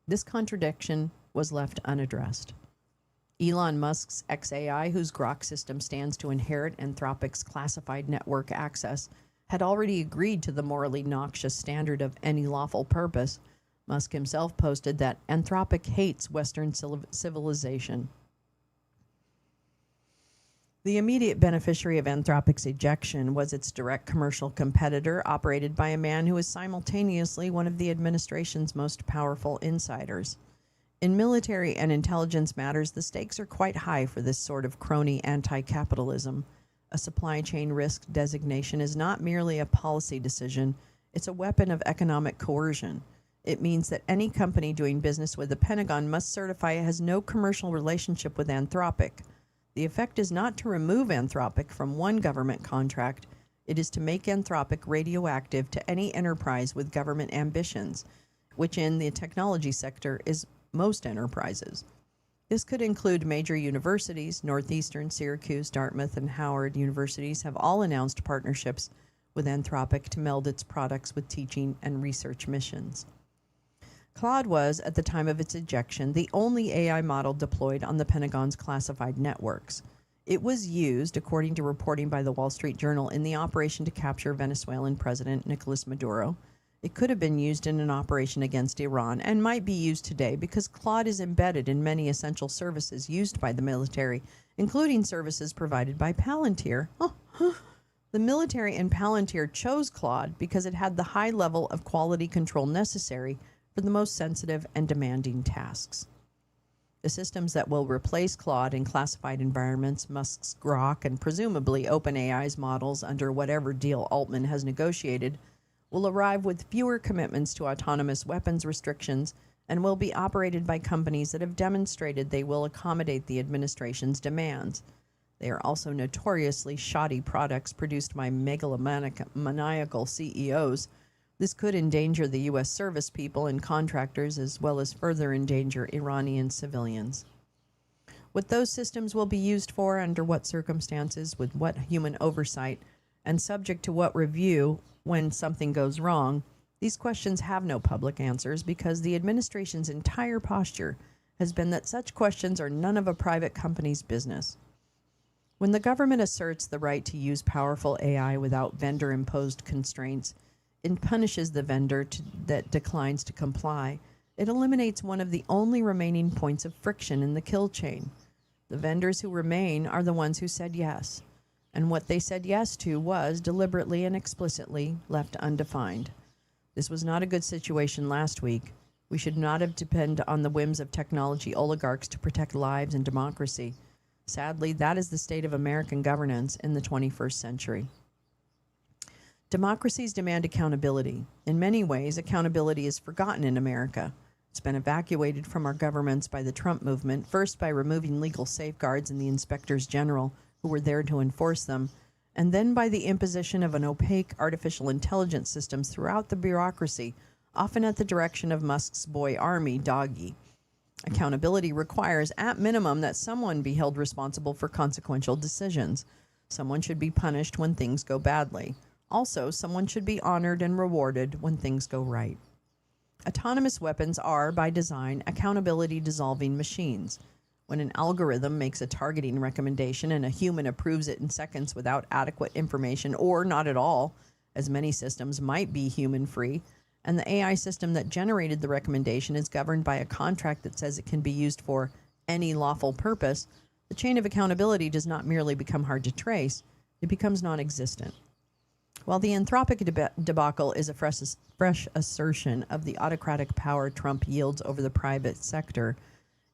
This contradiction was left unaddressed. Elon Musk's xAI, whose Grok system stands to inherit Anthropic's classified network access, had already agreed to the morally noxious standard of any lawful purpose. Musk himself posted that Anthropic hates Western civilization. The immediate beneficiary of Anthropic's ejection was its direct commercial competitor, operated by a man who is simultaneously one of the administration's most powerful insiders. In military and intelligence matters, the stakes are quite high for this sort of crony anti-capitalism. A supply chain risk designation is not merely a policy decision, it's a weapon of economic coercion. It means that any company doing business with the Pentagon must certify it has no commercial relationship with Anthropic. The effect is not to remove Anthropic from one government contract, It is to make Anthropic radioactive to any enterprise with government ambitions, which in the technology sector is most enterprises. This could include major universities. Northeastern, Syracuse, Dartmouth, and Howard universities have all announced partnerships with Anthropic to meld its products with teaching and research missions. Claude was, at the time of its ejection, the only AI model deployed on the Pentagon's classified networks. It was used, according to reporting by the Wall Street Journal, in the operation to capture Venezuelan President Nicolas Maduro. It could have been used in an operation against Iran and might be used today because Claude is embedded in many essential services used by the military, including services provided by Palantir. The military and Palantir chose Claude because it had the high level of quality control necessary for the most sensitive and demanding tasks. The systems that will replace Claude in classified environments, Musk's Grok and presumably OpenAI's models under whatever deal Altman has negotiated, will arrive with fewer commitments to autonomous weapons restrictions and will be operated by companies that have demonstrated they will accommodate the administration's demands. They are also notoriously shoddy products produced by megalomaniacal CEOs. This could endanger the U.S. service people and contractors as well as further endanger Iranian civilians. What those systems will be used for, under what circumstances, with what human oversight, and subject to what review when something goes wrong, these questions have no public answers because the administration's entire posture has been that such questions are none of a private company's business. When the government asserts the right to use powerful AI without vendor-imposed constraints, it punishes the vendor that declines to comply. It eliminates one of the only remaining points of friction in the kill chain. The vendors who remain are the ones who said yes. And what they said yes to was, deliberately and explicitly, left undefined. This was not a good situation last week. We should not have depended on the whims of technology oligarchs to protect lives and democracy. Sadly, that is the state of American governance in the 21st century. Democracies demand accountability. In many ways, accountability is forgotten in America. It's been evacuated from our governments by the Trump movement, first by removing legal safeguards and the inspectors general who were there to enforce them, and then by the imposition of an opaque artificial intelligence systems throughout the bureaucracy, often at the direction of Musk's boy army, Doggy. Accountability requires, at minimum, that someone be held responsible for consequential decisions. Someone should be punished when things go badly. Also, someone should be honored and rewarded when things go right. Autonomous weapons are, by design, accountability-dissolving machines. When an algorithm makes a targeting recommendation and a human approves it in seconds without adequate information, or not at all, as many systems might be human-free, and the AI system that generated the recommendation is governed by a contract that says it can be used for any lawful purpose, the chain of accountability does not merely become hard to trace, it becomes non-existent. While the Anthropic debacle is a fresh assertion of the autocratic power Trump yields over the private sector,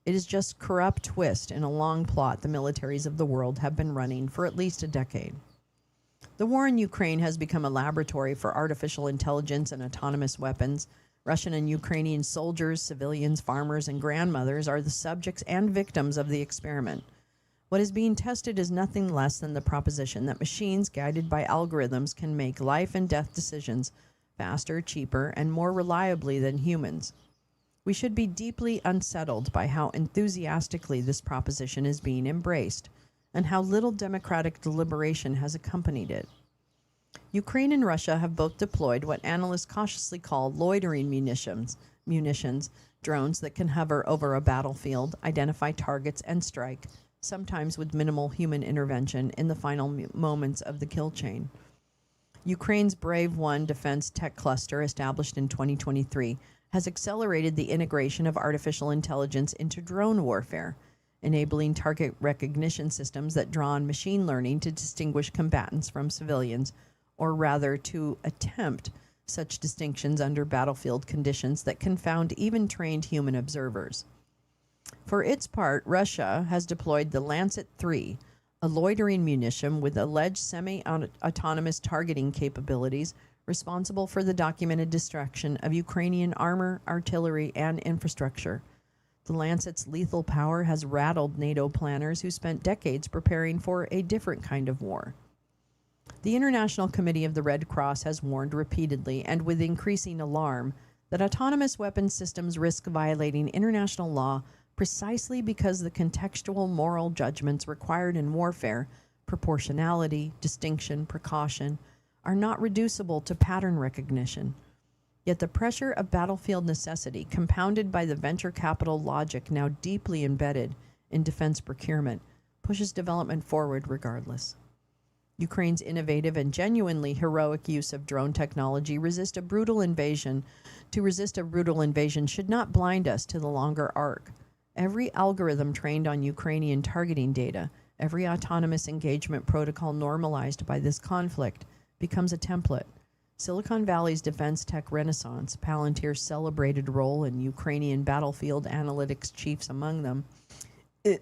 it is just corrupt twist in a long plot the militaries of the world have been running for at least a decade. The war in Ukraine has become a laboratory for artificial intelligence and autonomous weapons. Russian and Ukrainian soldiers, civilians, farmers, and grandmothers are the subjects and victims of the experiment. What is being tested is nothing less than the proposition that machines guided by algorithms can make life and death decisions faster, cheaper, and more reliably than humans. We should be deeply unsettled by how enthusiastically this proposition is being embraced and how little democratic deliberation has accompanied it. Ukraine and Russia have both deployed what analysts cautiously call loitering munitions, drones that can hover over a battlefield, identify targets, and strike, sometimes with minimal human intervention in the final moments of the kill chain. Ukraine's Brave One defense tech cluster, established in 2023, has accelerated the integration of artificial intelligence into drone warfare, enabling target recognition systems that draw on machine learning to distinguish combatants from civilians, or rather to attempt such distinctions under battlefield conditions that confound even trained human observers. For its part, Russia has deployed the Lancet-3, a loitering munition with alleged semi-autonomous targeting capabilities responsible for the documented destruction of Ukrainian armor, artillery, and infrastructure. The Lancet's lethal power has rattled NATO planners who spent decades preparing for a different kind of war. The International Committee of the Red Cross has warned repeatedly and with increasing alarm that autonomous weapons systems risk violating international law precisely because the contextual moral judgments required in warfare, proportionality, distinction, precaution, are not reducible to pattern recognition. Yet the pressure of battlefield necessity, compounded by the venture capital logic now deeply embedded in defense procurement, pushes development forward regardless. Ukraine's innovative and genuinely heroic use of drone technology to resist a brutal invasion should not blind us to the longer arc. Every algorithm trained on Ukrainian targeting data, every autonomous engagement protocol normalized by this conflict becomes a template. Silicon Valley's defense tech renaissance, Palantir's celebrated role in Ukrainian battlefield analytics chiefs among them, is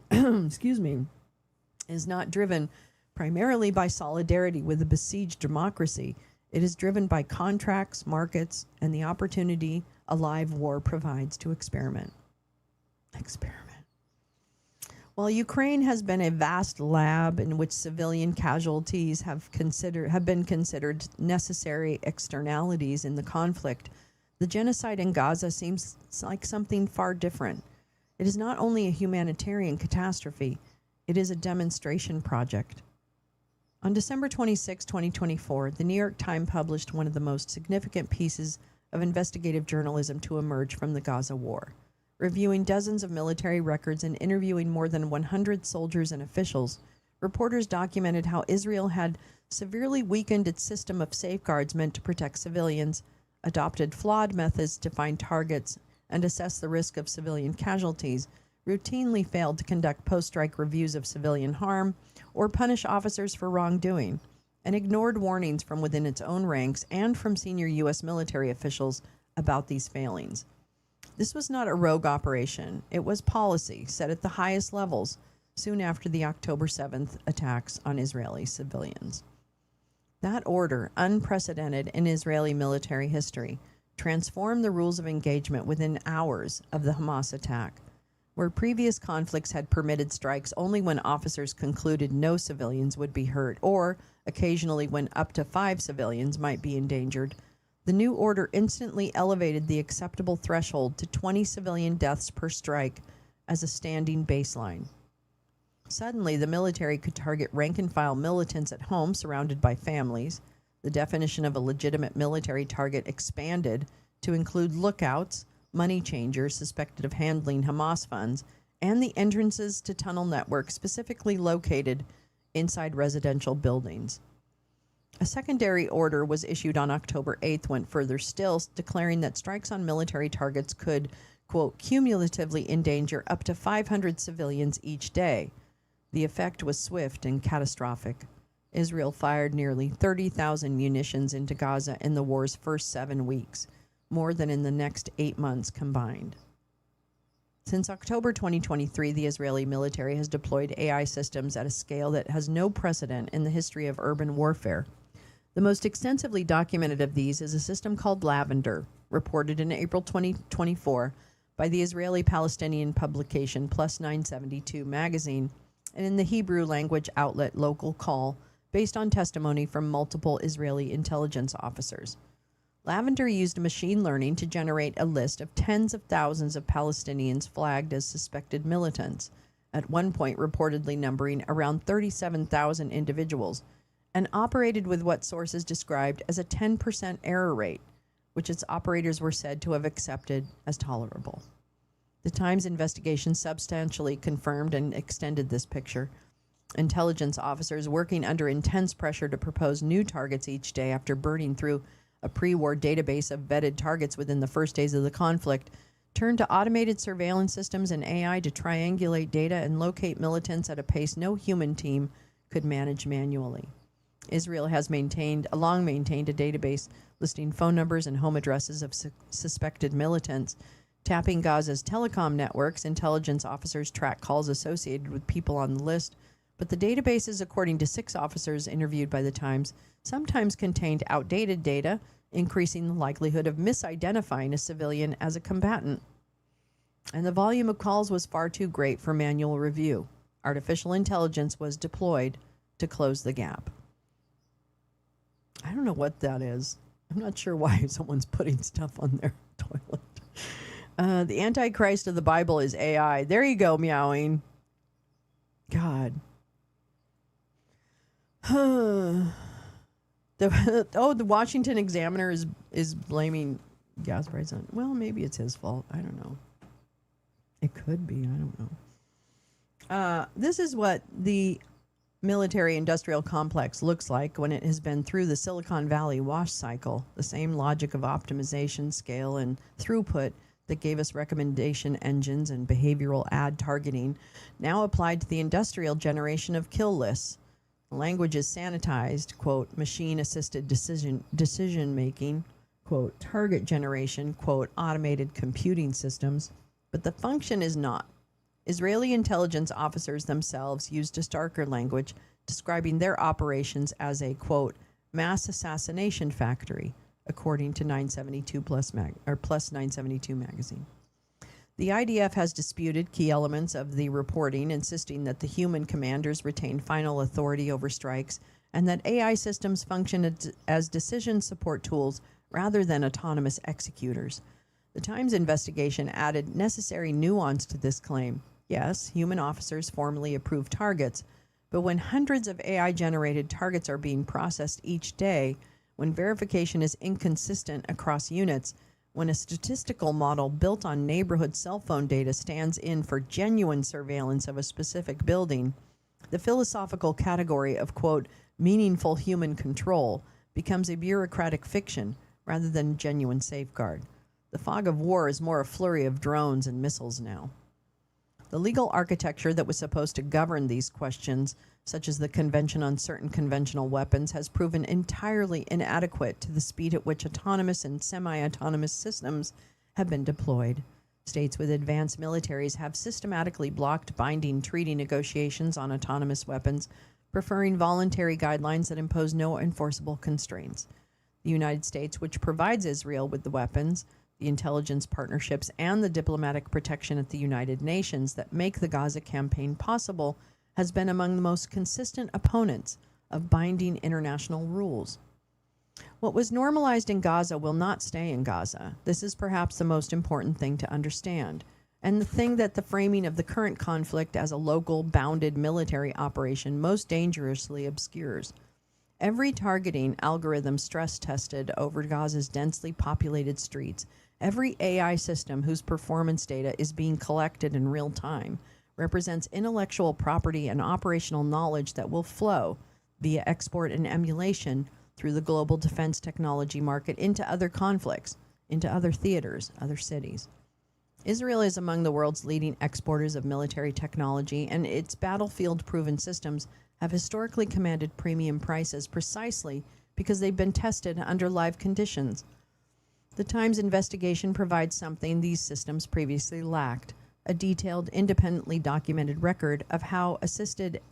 not driven primarily by solidarity with a besieged democracy. It is driven by contracts, markets, and the opportunity a live war provides to experiment. While Ukraine has been a vast lab in which civilian casualties have been considered necessary externalities in the conflict, the genocide in Gaza seems like something far different. It is not only a humanitarian catastrophe, it is a demonstration project. On December 26, 2024, the New York Times published one of the most significant pieces of investigative journalism to emerge from the Gaza war. Reviewing dozens of military records and interviewing more than 100 soldiers and officials, reporters documented how Israel had severely weakened its system of safeguards meant to protect civilians, adopted flawed methods to find targets and assess the risk of civilian casualties, routinely failed to conduct post-strike reviews of civilian harm or punish officers for wrongdoing, and ignored warnings from within its own ranks and from senior U.S. military officials about these failings. This was not a rogue operation. It was policy set at the highest levels soon after the October 7th attacks on Israeli civilians. That order, unprecedented in Israeli military history, transformed the rules of engagement within hours of the Hamas attack. Where previous conflicts had permitted strikes only when officers concluded no civilians would be hurt, or occasionally when up to 5 civilians might be endangered, the new order instantly elevated the acceptable threshold to 20 civilian deaths per strike as a standing baseline. Suddenly, the military could target rank-and-file militants at home surrounded by families. The definition of a legitimate military target expanded to include lookouts, money changers suspected of handling Hamas funds, and the entrances to tunnel networks specifically located inside residential buildings. A secondary order was issued on October 8th, went further still, declaring that strikes on military targets could, quote, cumulatively endanger up to 500 civilians each day. The effect was swift and catastrophic. Israel fired nearly 30,000 munitions into Gaza in the war's first 7 weeks, more than in the next 8 months combined. Since October 2023, the Israeli military has deployed AI systems at a scale that has no precedent in the history of urban warfare. The most extensively documented of these is a system called Lavender, reported in April 2024 by the Israeli-Palestinian publication Plus 972 magazine, and in the Hebrew language outlet Local Call, based on testimony from multiple Israeli intelligence officers. Lavender used machine learning to generate a list of tens of thousands of Palestinians flagged as suspected militants, at one point reportedly numbering around 37,000 individuals, and operated with what sources described as a 10% error rate, which its operators were said to have accepted as tolerable. The Times investigation substantially confirmed and extended this picture. Intelligence officers working under intense pressure to propose new targets each day after burning through a pre-war database of vetted targets within the first days of the conflict turned to automated surveillance systems and AI to triangulate data and locate militants at a pace no human team could manage manually. Israel has long maintained a database listing phone numbers and home addresses of suspected militants. Tapping Gaza's telecom networks, intelligence officers track calls associated with people on the list, but the databases, according to 6 officers interviewed by the Times, sometimes contained outdated data, increasing the likelihood of misidentifying a civilian as a combatant. And the volume of calls was far too great for manual review. Artificial intelligence was deployed to close the gap. I don't know what that is. I'm not sure why someone's putting stuff on their toilet. The Antichrist of the Bible is AI. There you go, meowing. God. The Washington Examiner is blaming gas prices on. Well, maybe it's his fault. I don't know. It could be. I don't know. This is what the military-industrial complex looks like when it has been through the Silicon Valley wash cycle. The same logic of optimization, scale, and throughput that gave us recommendation engines and behavioral ad targeting now applied to the industrial generation of kill lists. The language is sanitized, quote, machine-assisted decision making, quote, target generation, quote, automated computing systems, but the function is not. Israeli intelligence officers themselves used a starker language describing their operations as a, quote, mass assassination factory, according to 972 plus 972 magazine. The IDF has disputed key elements of the reporting, insisting that the human commanders retain final authority over strikes and that AI systems function as decision support tools rather than autonomous executors. The Times investigation added necessary nuance to this claim. Yes, human officers formally approve targets, but when hundreds of AI-generated targets are being processed each day, when verification is inconsistent across units, when a statistical model built on neighborhood cell phone data stands in for genuine surveillance of a specific building, the philosophical category of, quote, meaningful human control becomes a bureaucratic fiction rather than genuine safeguard. The fog of war is more a flurry of drones and missiles now. The legal architecture that was supposed to govern these questions, such as the Convention on Certain Conventional Weapons, has proven entirely inadequate to the speed at which autonomous and semi-autonomous systems have been deployed. States with advanced militaries have systematically blocked binding treaty negotiations on autonomous weapons, preferring voluntary guidelines that impose no enforceable constraints. The United States, which provides Israel with the weapons, the intelligence partnerships, and the diplomatic protection at the United Nations that make the Gaza campaign possible, has been among the most consistent opponents of binding international rules. What was normalized in Gaza will not stay in Gaza. This is perhaps the most important thing to understand, and the thing that the framing of the current conflict as a local, bounded military operation most dangerously obscures. Every targeting algorithm stress-tested over Gaza's densely populated streets, every AI system whose performance data is being collected in real time, represents intellectual property and operational knowledge that will flow via export and emulation through the global defense technology market into other conflicts, into other theaters, other cities. Israel is among the world's leading exporters of military technology, and its battlefield-proven systems have historically commanded premium prices precisely because they've been tested under live conditions. The Times investigation provides something these systems previously lacked: a detailed, independently documented record of how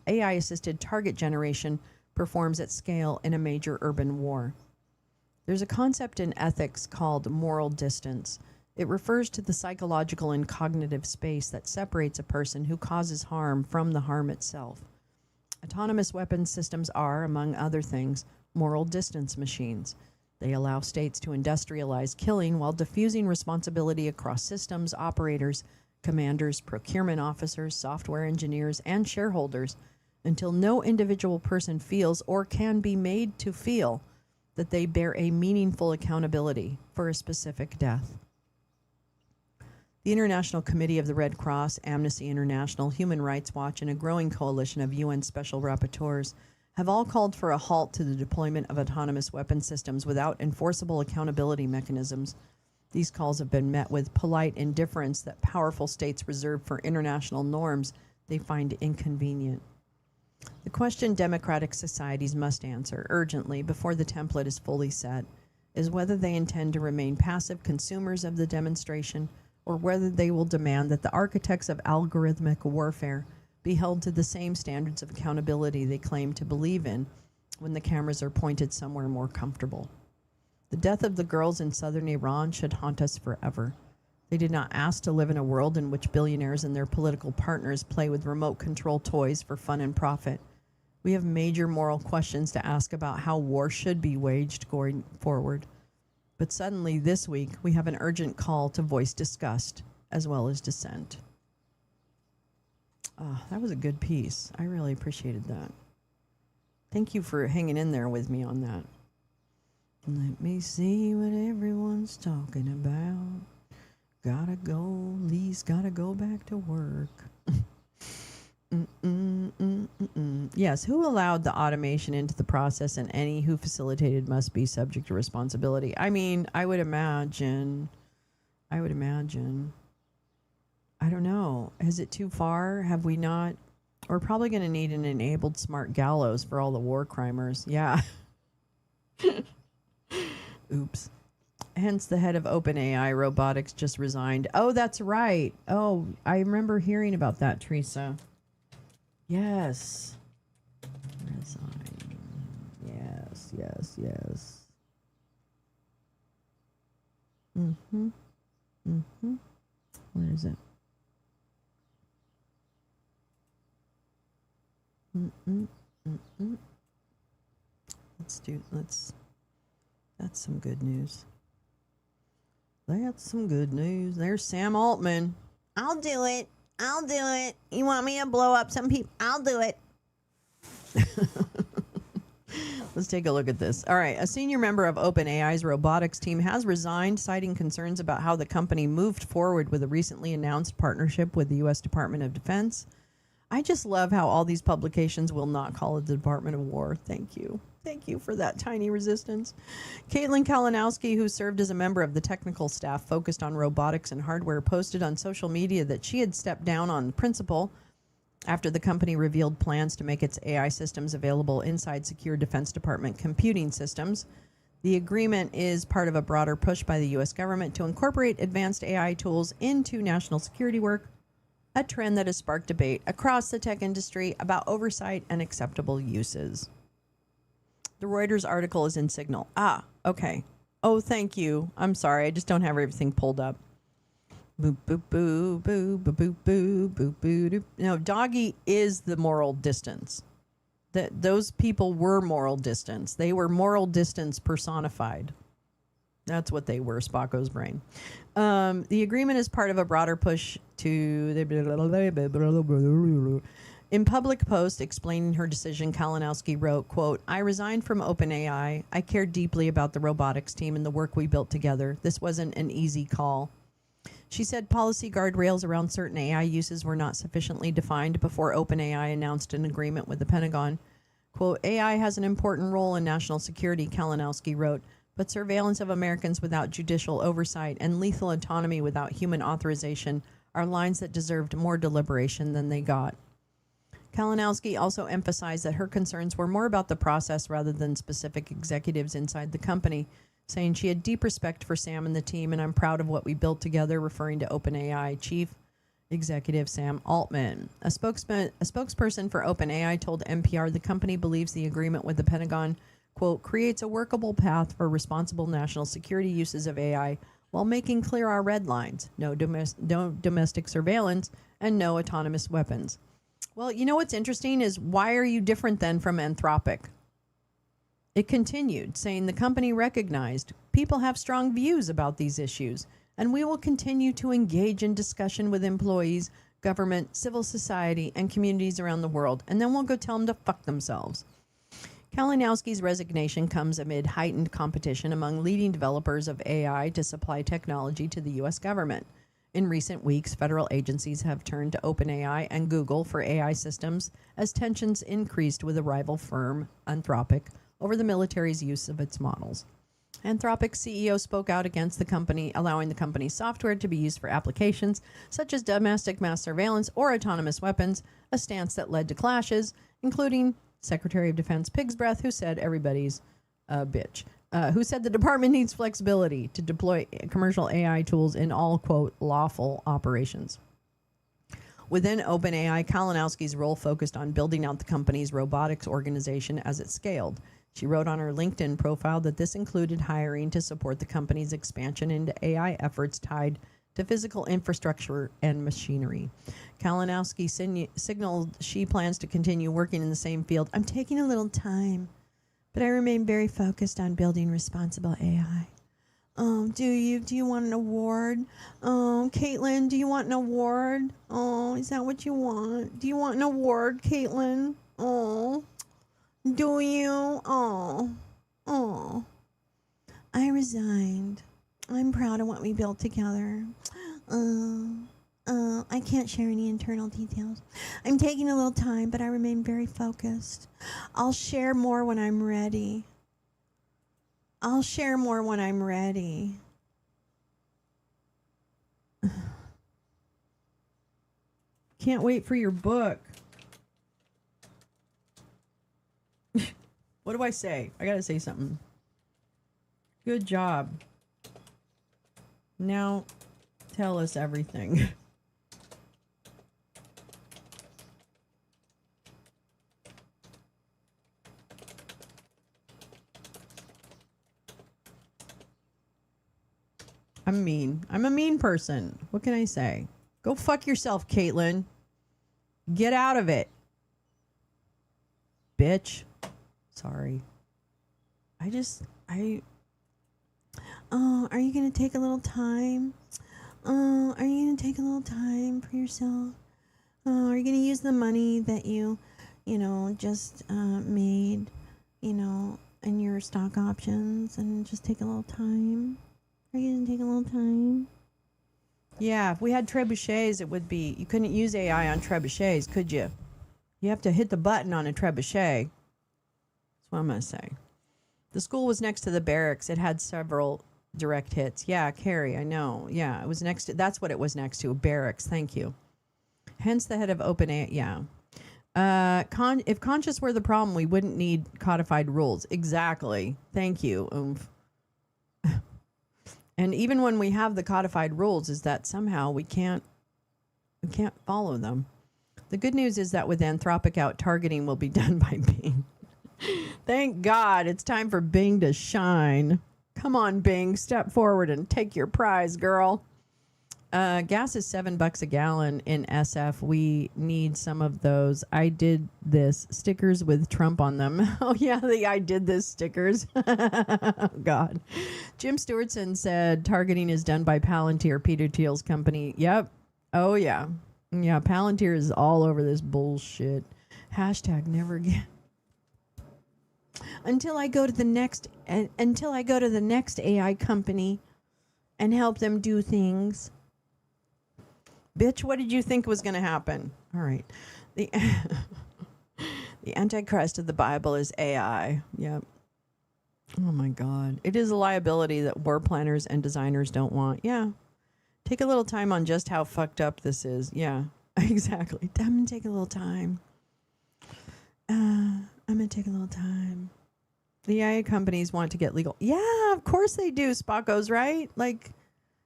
AI-assisted target generation performs at scale in a major urban war. There's a concept in ethics called moral distance. It refers to the psychological and cognitive space that separates a person who causes harm from the harm itself. Autonomous weapons systems are, among other things, moral distance machines. They allow states to industrialize killing while diffusing responsibility across systems, operators, commanders, procurement officers, software engineers, and shareholders until no individual person feels or can be made to feel that they bear a meaningful accountability for a specific death. The International Committee of the Red Cross, Amnesty International, Human Rights Watch, and a growing coalition of UN special rapporteurs have all called for a halt to the deployment of autonomous weapon systems without enforceable accountability mechanisms. These calls have been met with polite indifference that powerful states reserve for international norms they find inconvenient. The question democratic societies must answer urgently before the template is fully set is whether they intend to remain passive consumers of the demonstration or whether they will demand that the architects of algorithmic warfare be held to the same standards of accountability they claim to believe in when the cameras are pointed somewhere more comfortable. The death of the girls in southern Iran should haunt us forever. They did not ask to live in a world in which billionaires and their political partners play with remote control toys for fun and profit. We have major moral questions to ask about how war should be waged going forward. But suddenly this week, we have an urgent call to voice disgust as well as dissent. Oh, that was a good piece. I really appreciated that. Thank you for hanging in there with me on that. Let me see what everyone's talking about. Gotta go, Lee's gotta go back to work. Yes, who allowed the automation into the process, and any who facilitated must be subject to responsibility. I mean, I would imagine. I don't know. Is it too far? Have we not? We're probably going to need an enabled smart gallows for all the war crimers. Yeah. Oops. Hence, the head of OpenAI Robotics just resigned. Oh, that's right. Oh, I remember hearing about that, Teresa. Yes. Resign. Yes. Where is it? That's some good news. That's some good news. There's Sam Altman. I'll do it. You want me to blow up some people? I'll do it. Let's take a look at this. All right. A senior member of OpenAI's robotics team has resigned, citing concerns about how the company moved forward with a recently announced partnership with the U.S. Department of Defense. I just love how all these publications will not call it the Department of War. Thank you. Thank you for that tiny resistance. Caitlin Kalinowski, who served as a member of the technical staff focused on robotics and hardware, posted on social media that she had stepped down on principle after the company revealed plans to make its AI systems available inside secure Defense Department computing systems. The agreement is part of a broader push by the U.S. government to incorporate advanced AI tools into national security work, a trend that has sparked debate across the tech industry about oversight and acceptable uses. The Reuters article is in Signal. Ah, okay. Oh, thank you. I'm sorry. I just don't have everything pulled up. Boop, boop, boo, boo, boo, boo, boo, boo, boo, doo. No, doggy is the moral distance. Those people were moral distance. They were moral distance personified. That's what they were, Spocko's brain. The agreement is part of a broader push to... In public post explaining her decision, Kalinowski wrote, quote, "I resigned from OpenAI. I cared deeply about the robotics team and the work we built together. This wasn't an easy call." She said policy guardrails around certain AI uses were not sufficiently defined before OpenAI announced an agreement with the Pentagon. Quote, "AI has an important role in national security," Kalinowski wrote, "but surveillance of Americans without judicial oversight and lethal autonomy without human authorization are lines that deserved more deliberation than they got." Kalinowski also emphasized that her concerns were more about the process rather than specific executives inside the company, saying she had deep respect for Sam and the team, and I'm proud of what we built together, referring to OpenAI Chief Executive Sam Altman. A spokesperson for OpenAI told NPR the company believes the agreement with the Pentagon, quote, "creates a workable path for responsible national security uses of AI while making clear our red lines, no domestic surveillance and no autonomous weapons." Well, you know what's interesting is, why are you different then from Anthropic? It continued, saying the company recognized people have strong views about these issues, and we will continue to engage in discussion with employees, government, civil society, and communities around the world, and then we'll go tell them to fuck themselves. Kalinowski's resignation comes amid heightened competition among leading developers of AI to supply technology to the U.S. government. In recent weeks, federal agencies have turned to OpenAI and Google for AI systems as tensions increased with a rival firm, Anthropic, over the military's use of its models. Anthropic's CEO spoke out against the company, allowing the company's software to be used for applications such as domestic mass surveillance or autonomous weapons, a stance that led to clashes, including Secretary of Defense Pigsbreath, who said everybody's a bitch. Who said the department needs flexibility to deploy commercial AI tools in all, quote, lawful operations. Within OpenAI, Kalinowski's role focused on building out the company's robotics organization as it scaled. She wrote on her LinkedIn profile that this included hiring to support the company's expansion into AI efforts tied to physical infrastructure and machinery. Kalinowski signaled she plans to continue working in the same field. I'm taking a little time, but I remain very focused on building responsible AI. Do you want an award? Caitlin, do you want an award? Oh, is that what you want? Do you want an award, Caitlin? Oh, do you? Oh. I resigned. I'm proud of what we built together. I can't share any internal details. I'm taking a little time, but I remain very focused. I'll share more when I'm ready. Can't wait for your book. What do I say? I gotta say something. Good job. Now, tell us everything. I'm mean. I'm a mean person. What can I say? Go fuck yourself, Caitlin. Get out of it. Bitch. Sorry. Are you going to take a little time? Are you going to take a little time for yourself? Are you going to use the money that you just made, in your stock options and just take a little time? Are you going to take a little time? Yeah, if we had trebuchets, it would be, you couldn't use AI on trebuchets, could you? You have to hit the button on a trebuchet. That's what I'm going to say. The school was next to the barracks. It had several direct hits. Yeah, Carrie, I know. Yeah, it was next to, that's what it was next to, barracks. Thank you. Hence the head of OpenAI. Yeah. If conscious were the problem, we wouldn't need codified rules. Exactly. Thank you. Oomph. And even when we have the codified rules, is that somehow we can't follow them. The good news is that with Anthropic out, targeting will be done by Bing. Thank God it's time for Bing to shine. Come on, Bing, step forward and take your prize, girl. Gas is $7 a gallon in SF. We need some of those. I did this. Stickers with Trump on them. Oh, yeah, the I did this stickers. Oh, God. Jim Stewartson said targeting is done by Palantir, Peter Thiel's company. Yep. Oh, yeah. Yeah, Palantir is all over this bullshit. Hashtag never again. Until I go to the next AI company and help them do things. Bitch, what did you think was going to happen? All right. The Antichrist of the Bible is AI. Yep. Oh, my God. It is a liability that war planners and designers don't want. Yeah. Take a little time on just how fucked up this is. Yeah, exactly. I'm going to take a little time. The AI companies want to get legal. Yeah, of course they do, Spockos, right? Like,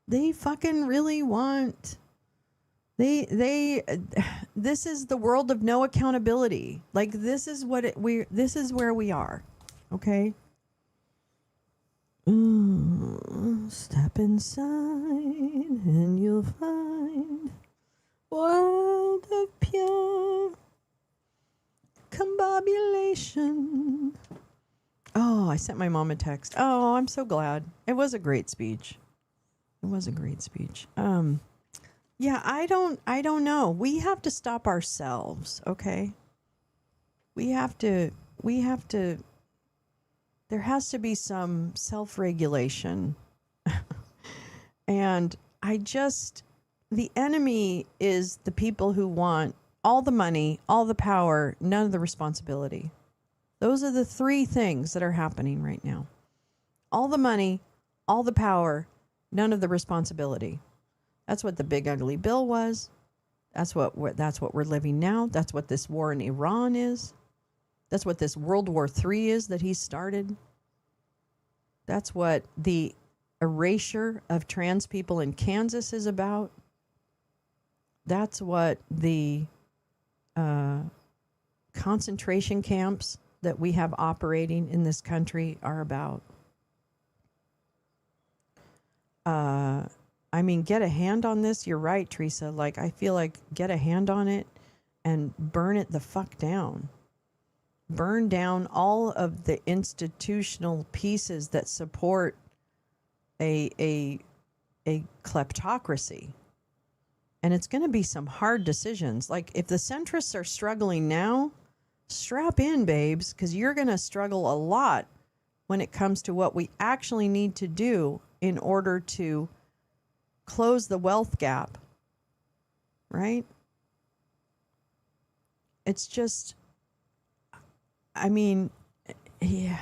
they fucking really want... This is the world of no accountability. Like, this is this is where we are. Okay? Step inside and you'll find world of pure combobulation. Oh, I sent my mom a text. Oh, I'm so glad. It was a great speech. Yeah, I don't know. We have to stop ourselves, okay? We have to, there has to be some self-regulation. And the enemy is the people who want all the money, all the power, none of the responsibility. Those are the three things that are happening right now. All the money, all the power, none of the responsibility. That's what the big ugly bill was. That's what we're living now. That's what this war in Iran is. That's what this World War III is that he started. That's what the erasure of trans people in Kansas is about. That's what the concentration camps that we have operating in this country are about. I mean, get a hand on this. You're right, Teresa. Like, I feel like get a hand on it and burn it the fuck down. Burn down all of the institutional pieces that support a kleptocracy. And it's going to be some hard decisions. Like, if the centrists are struggling now, strap in, babes, because you're going to struggle a lot when it comes to what we actually need to do in order to close the wealth gap. Right? It's just, I mean, yeah.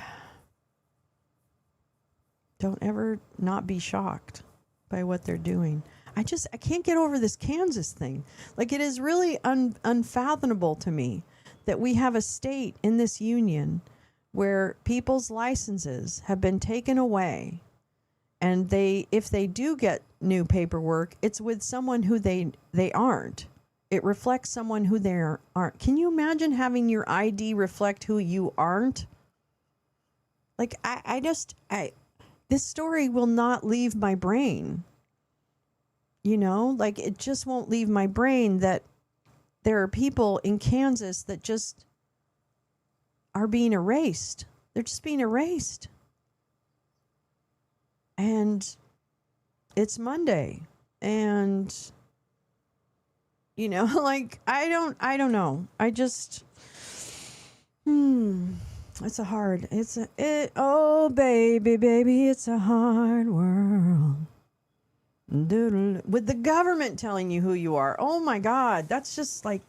Don't ever not be shocked by what they're doing. I can't get over this Kansas thing. Like, it is really unfathomable to me that we have a state in this union where people's licenses have been taken away, and if they do get new paperwork, it's with someone who they aren't. It reflects someone who they aren't. Can you imagine having your ID reflect who you aren't? Like, this story will not leave my brain. You know, like, it just won't leave my brain that there are people in Kansas that just are being erased. They're just being erased. And it's Monday. And, you know, like, I don't know. I just, it's a hard, oh, baby, it's a hard world. With the government telling you who you are. Oh my God, that's just like,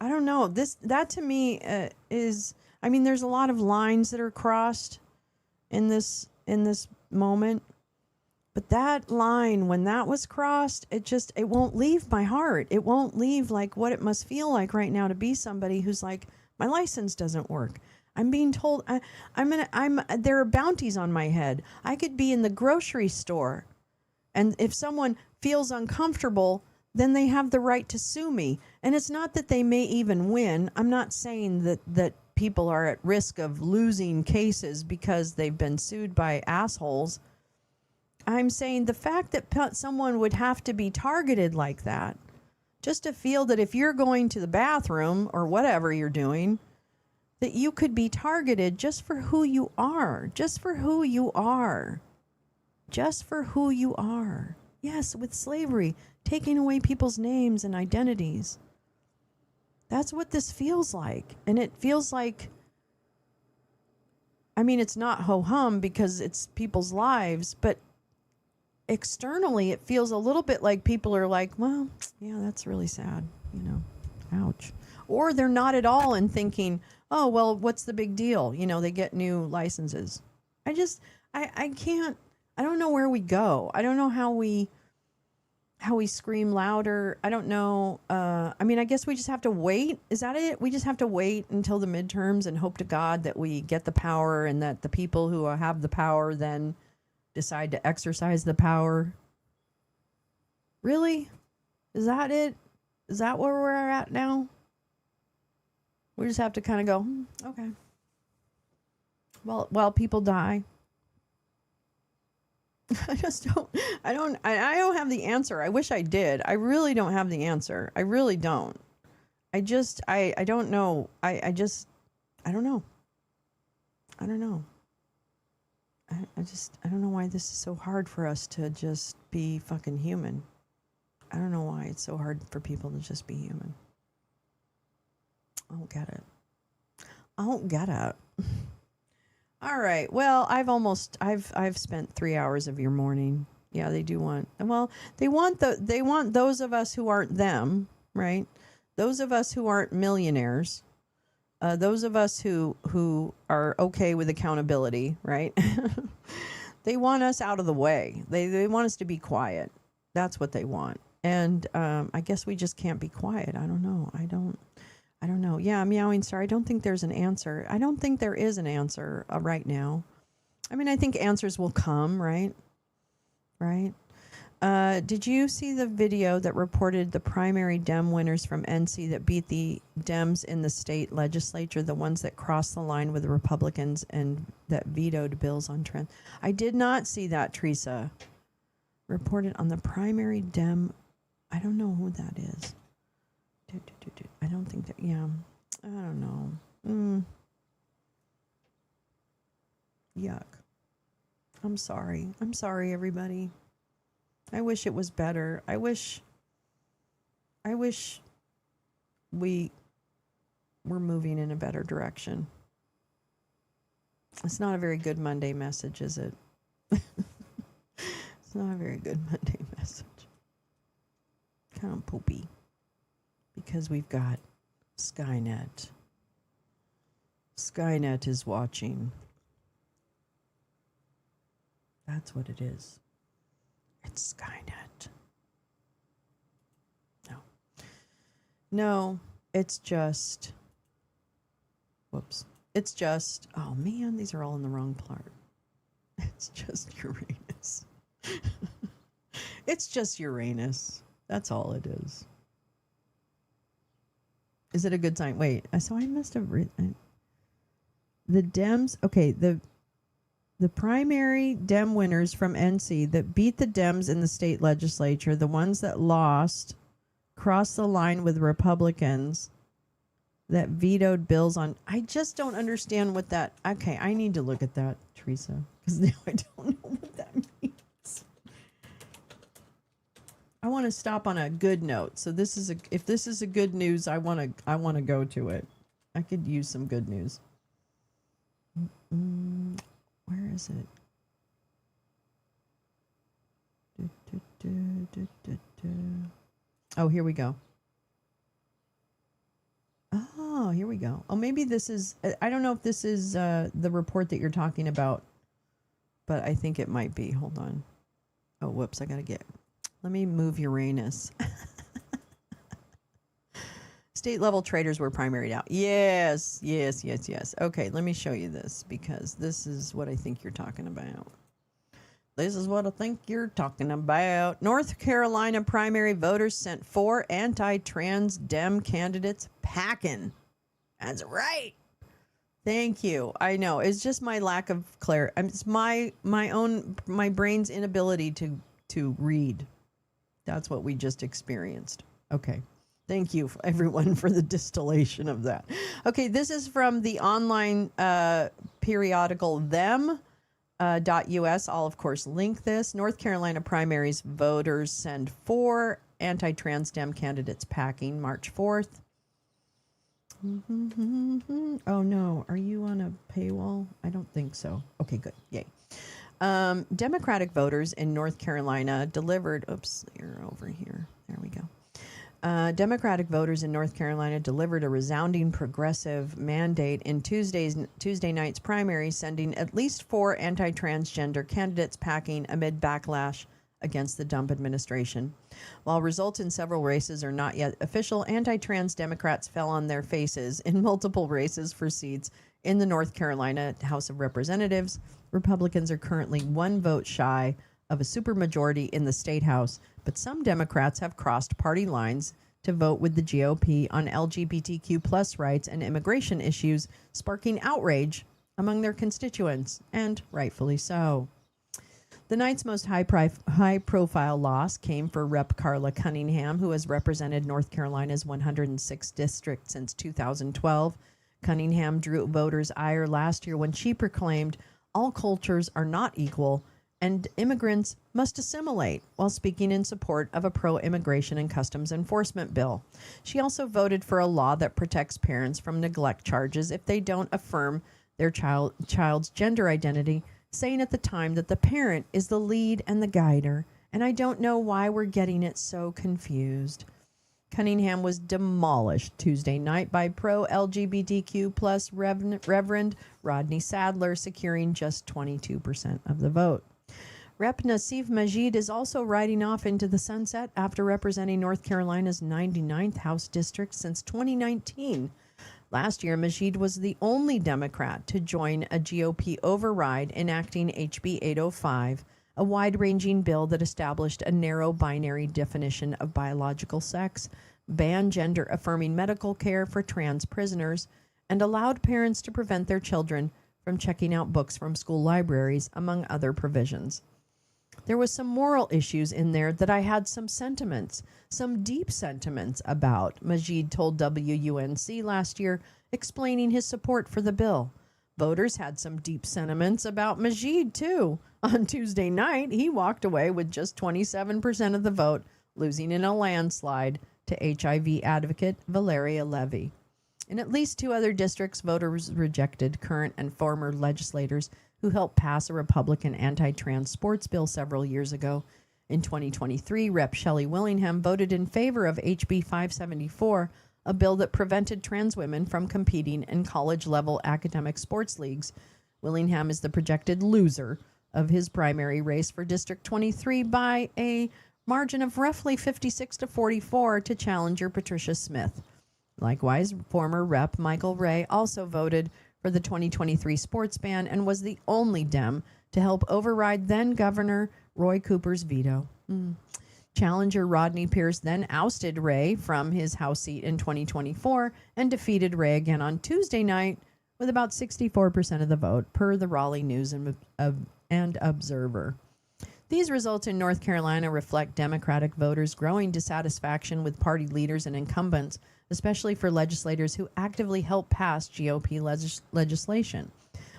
I don't know. That to me is, I mean, there's a lot of lines that are crossed in this moment, but that line, when that was crossed, it won't leave my heart. It won't leave like what it must feel like right now to be somebody who's like, my license doesn't work. I'm being told there are bounties on my head. I could be in the grocery store, and if someone feels uncomfortable, then they have the right to sue me. And it's not that they may even win. I'm not saying that people are at risk of losing cases because they've been sued by assholes. I'm saying the fact that someone would have to be targeted like that, just to feel that if you're going to the bathroom or whatever you're doing, that you could be targeted just for who you are, just for who you are. Just for who you are. Yes, with slavery, taking away people's names and identities. That's what this feels like. And it feels like, I mean, it's not ho-hum because it's people's lives, but externally it feels a little bit like people are like, well, yeah, that's really sad, you know, ouch. Or they're not at all and thinking, oh, well, what's the big deal? You know, they get new licenses. I can't, I don't know where we go. I don't know how we scream louder. I don't know. I mean, I guess we just have to wait. Is that it? We just have to wait until the midterms and hope to God that we get the power and that the people who have the power then decide to exercise the power. Really? Is that it? Is that where we're at now? We just have to kind of go, okay. Well, while people die. I don't have the answer. I wish I did. I really don't have the answer. I really don't. I don't know. I don't know. I don't know. I don't know why this is so hard for us to just be fucking human. I don't know why it's so hard for people to just be human. I don't get it. I don't get it. All right. Well, I've spent 3 hours of your morning. Yeah, they do want. Well, they want those of us who aren't them, right? Those of us who aren't millionaires. Those of us who are okay with accountability, right? They want us out of the way. They want us to be quiet. That's what they want. And I guess we just can't be quiet. I don't know. I don't know. Yeah, Meowing Star, I don't think there's an answer. I don't think there is an answer right now. I mean, I think answers will come, right? Right? Did you see the video that reported the primary Dem winners from NC that beat the Dems in the state legislature, the ones that crossed the line with the Republicans and that vetoed bills on trend? I did not see that, Teresa. reported on the primary Dem. I don't know who that is. I don't think that, yeah. I don't know. Yuck. I'm sorry. I'm sorry, everybody. I wish it was better. I wish we were moving in a better direction. It's not a very good Monday message, is it? It's not a very good Monday message. Kind of poopy. Because we've got Skynet. Skynet is watching. That's what it is. It's Skynet. No, it's just... Whoops. It's just... Oh, man, these are all in the wrong part. It's just Uranus. It's just Uranus. That's all it is. Is it a good sign? Wait, so I must have written... The Dems... Okay, the primary Dem winners from NC that beat the Dems in the state legislature, the ones that lost, crossed the line with Republicans that vetoed bills on... I just don't understand what that... Okay, I need to look at that, Teresa, because now I don't know what that means. I want to stop on a good note. So this is if this is a good news, I want to go to it. I could use some good news. Where is it? Oh, here we go. Oh, here we go. Oh, maybe this is... I don't know if this is the report that you're talking about, but I think it might be. Hold on. Oh, whoops. I got to get... Let me move Uranus. State level traders were primaried out. Yes. Okay, let me show you this because this is what I think you're talking about. This is what I think you're talking about. North Carolina primary voters sent 4 anti-trans Dem candidates packing. That's right. Thank you. I know. It's just my lack of clarity. It's my brain's inability to read. That's what we just experienced. Okay. Thank you, everyone, for the distillation of that. Okay, this is from the online periodical them.us. I'll, of course, link this. North Carolina primaries voters send 4 anti-trans Dem candidates packing March 4th. Oh, no. Are you on a paywall? I don't think so. Okay, good. Yay. Democratic voters in North Carolina delivered... Oops, you're over here. There we go. Democratic voters in North Carolina delivered a resounding progressive mandate in Tuesday night's primary, sending at least 4 anti-transgender candidates packing amid backlash against the Trump administration. While results in several races are not yet official, anti-trans Democrats fell on their faces in multiple races for seats in the North Carolina House of Representatives. Republicans are currently 1 vote shy of a supermajority in the state house, but some Democrats have crossed party lines to vote with the GOP on LGBTQ plus rights and immigration issues, sparking outrage among their constituents, and rightfully so. The night's most high-profile loss came for Rep. Carla Cunningham, who has represented North Carolina's 106th district since 2012. Cunningham drew voters' ire last year when she proclaimed all cultures are not equal and immigrants must assimilate, while speaking in support of a pro-immigration and customs enforcement bill. She also voted for a law that protects parents from neglect charges if they don't affirm their child's gender identity, saying at the time that the parent is the lead and the guider, and I don't know why we're getting it so confused. Cunningham was demolished Tuesday night by pro-LGBTQ plus Reverend Rodney Sadler, securing just 22% of the vote. Rep. Nassif Majid is also riding off into the sunset after representing North Carolina's 99th House District since 2019. Last year, Majid was the only Democrat to join a GOP override enacting HB 805, a wide-ranging bill that established a narrow binary definition of biological sex, banned gender-affirming medical care for trans prisoners, and allowed parents to prevent their children from checking out books from school libraries, among other provisions. There was some moral issues in there that I had some sentiments, some deep sentiments about, Majid told WUNC last year, explaining his support for the bill. Voters had some deep sentiments about Majid, too. On Tuesday night, he walked away with just 27% of the vote, losing in a landslide to HIV advocate Valeria Levy. In at least 2 other districts, voters rejected current and former legislators who helped pass a Republican anti-trans sports bill several years ago. In 2023, Rep. Shelley Willingham voted in favor of HB 574, a bill that prevented trans women from competing in college-level academic sports leagues. Willingham is the projected loser of his primary race for District 23 by a margin of roughly 56-44 to challenger Patricia Smith. Likewise, former Rep. Michael Ray also voted for the 2023 sports ban and was the only Dem to help override then-Governor Roy Cooper's veto. Challenger Rodney Pierce then ousted Ray from his House seat in 2024 and defeated Ray again on Tuesday night with about 64% of the vote, per the Raleigh News and Observer. These results in North Carolina reflect Democratic voters' growing dissatisfaction with party leaders and incumbents, especially for legislators who actively help pass GOP legislation.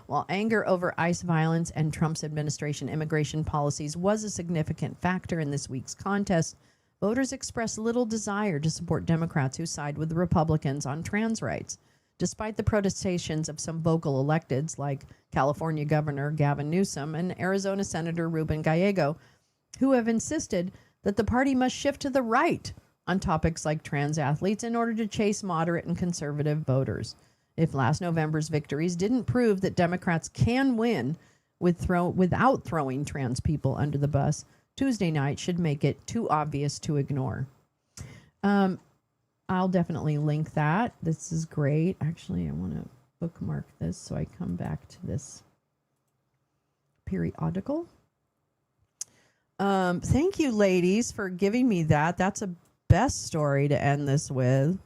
While anger over ICE violence and Trump's administration immigration policies was a significant factor in this week's contest, voters expressed little desire to support Democrats who side with the Republicans on trans rights, despite the protestations of some vocal electeds like California Governor Gavin Newsom and Arizona Senator Ruben Gallego, who have insisted that the party must shift to the right on topics like trans athletes in order to chase moderate and conservative voters. If last November's victories didn't prove that Democrats can win without throwing trans people under the bus, Tuesday night should make it too obvious to ignore. I'll definitely link that. This is great. Actually, I want to bookmark this so I come back to this periodical. Thank you, ladies, for giving me that. That's a best story to end this with.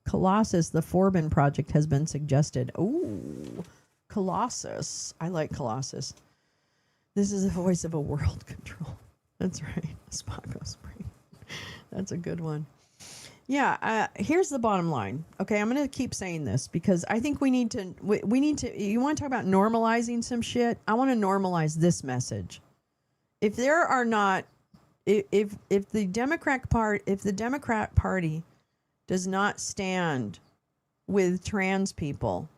Colossus, the Forbin Project, has been suggested. Ooh, Colossus. I like Colossus. This is the voice of a world control. That's right. Spaco Spring. That's a good one. Yeah, here's the bottom line. Okay, I'm going to keep saying this because I think we need to, you want to talk about normalizing some shit? I want to normalize this message. If there are not, if the Democrat Party does not stand with trans people,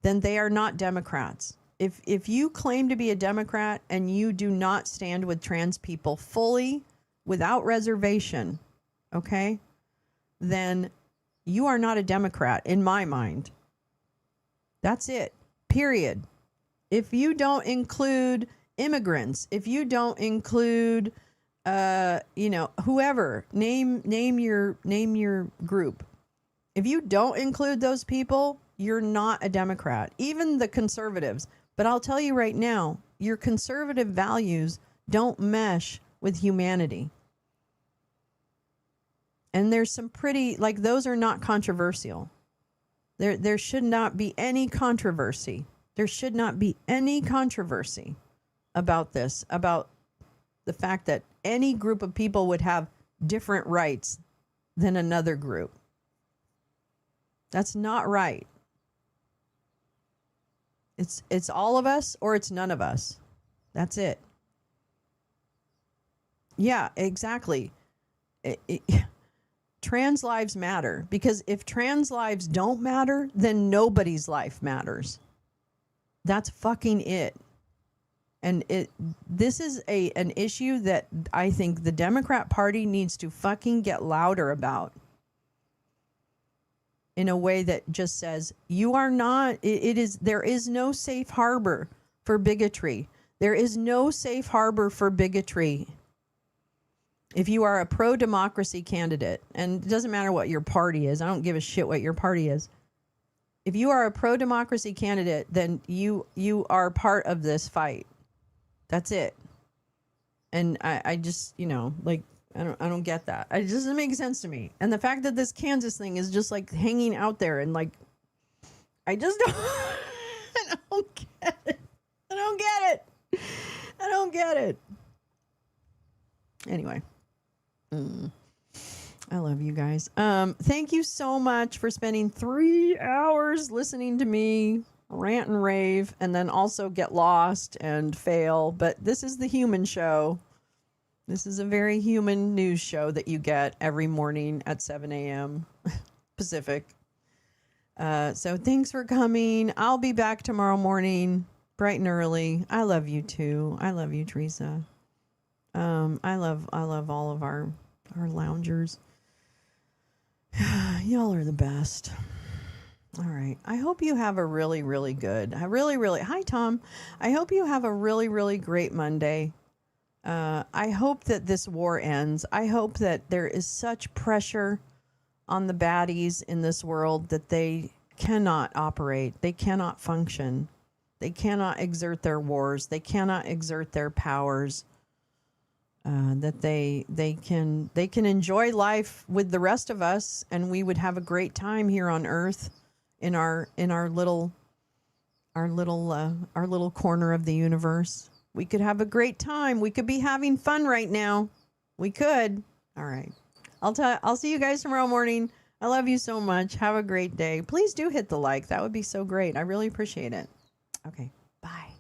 then they are not Democrats. If you claim to be a Democrat and you do not stand with trans people fully, without reservation, okay, then you are not a Democrat in my mind. That's it. Period. If you don't include immigrants, if you don't include whoever, name your group. If you don't include those people, you're not a Democrat. Even the conservatives. But I'll tell you right now, your conservative values don't mesh with humanity. And there's some pretty, like, those are not controversial. There should not be any controversy. There should not be any controversy about this, about the fact that any group of people would have different rights than another group. That's not right. It's all of us or it's none of us. That's it. Yeah, exactly. Trans lives matter, because if trans lives don't matter, then nobody's life matters. That's fucking it. And this is an issue that I think the Democrat Party needs to fucking get louder about, in a way that just says, you are not, there is no safe harbor for bigotry. There is no safe harbor for bigotry. If you are a pro-democracy candidate, and it doesn't matter what your party is, I don't give a shit what your party is. If you are a pro-democracy candidate, then you are part of this fight. That's it. And I just, I don't get that. It doesn't make sense to me. And the fact that this Kansas thing is just like hanging out there and like, I just don't, I don't get it. I don't get it. Anyway. I love you guys. Thank you so much for spending 3 hours listening to me rant and rave and then also get lost and fail. But this is the human show. This is a very human news show that you get every morning at 7 a.m. Pacific. So thanks for coming. I'll be back tomorrow morning, bright and early. I love you too. I love you, Teresa. I love all of our loungers. Y'all are the best. All right. I hope you have a really, really good, hi, Tom. I hope you have a really, really great Monday. I hope that this war ends. I hope that there is such pressure on the baddies in this world that they cannot operate. They cannot function. They cannot exert their wars. They cannot exert their powers. That they can enjoy life with the rest of us, and we would have a great time here on Earth, in our little corner of the universe. We could have a great time. We could be having fun right now. We could. All right. I'll see you guys tomorrow morning. I love you so much. Have a great day. Please do hit the like. That would be so great. I really appreciate it. Okay. Bye.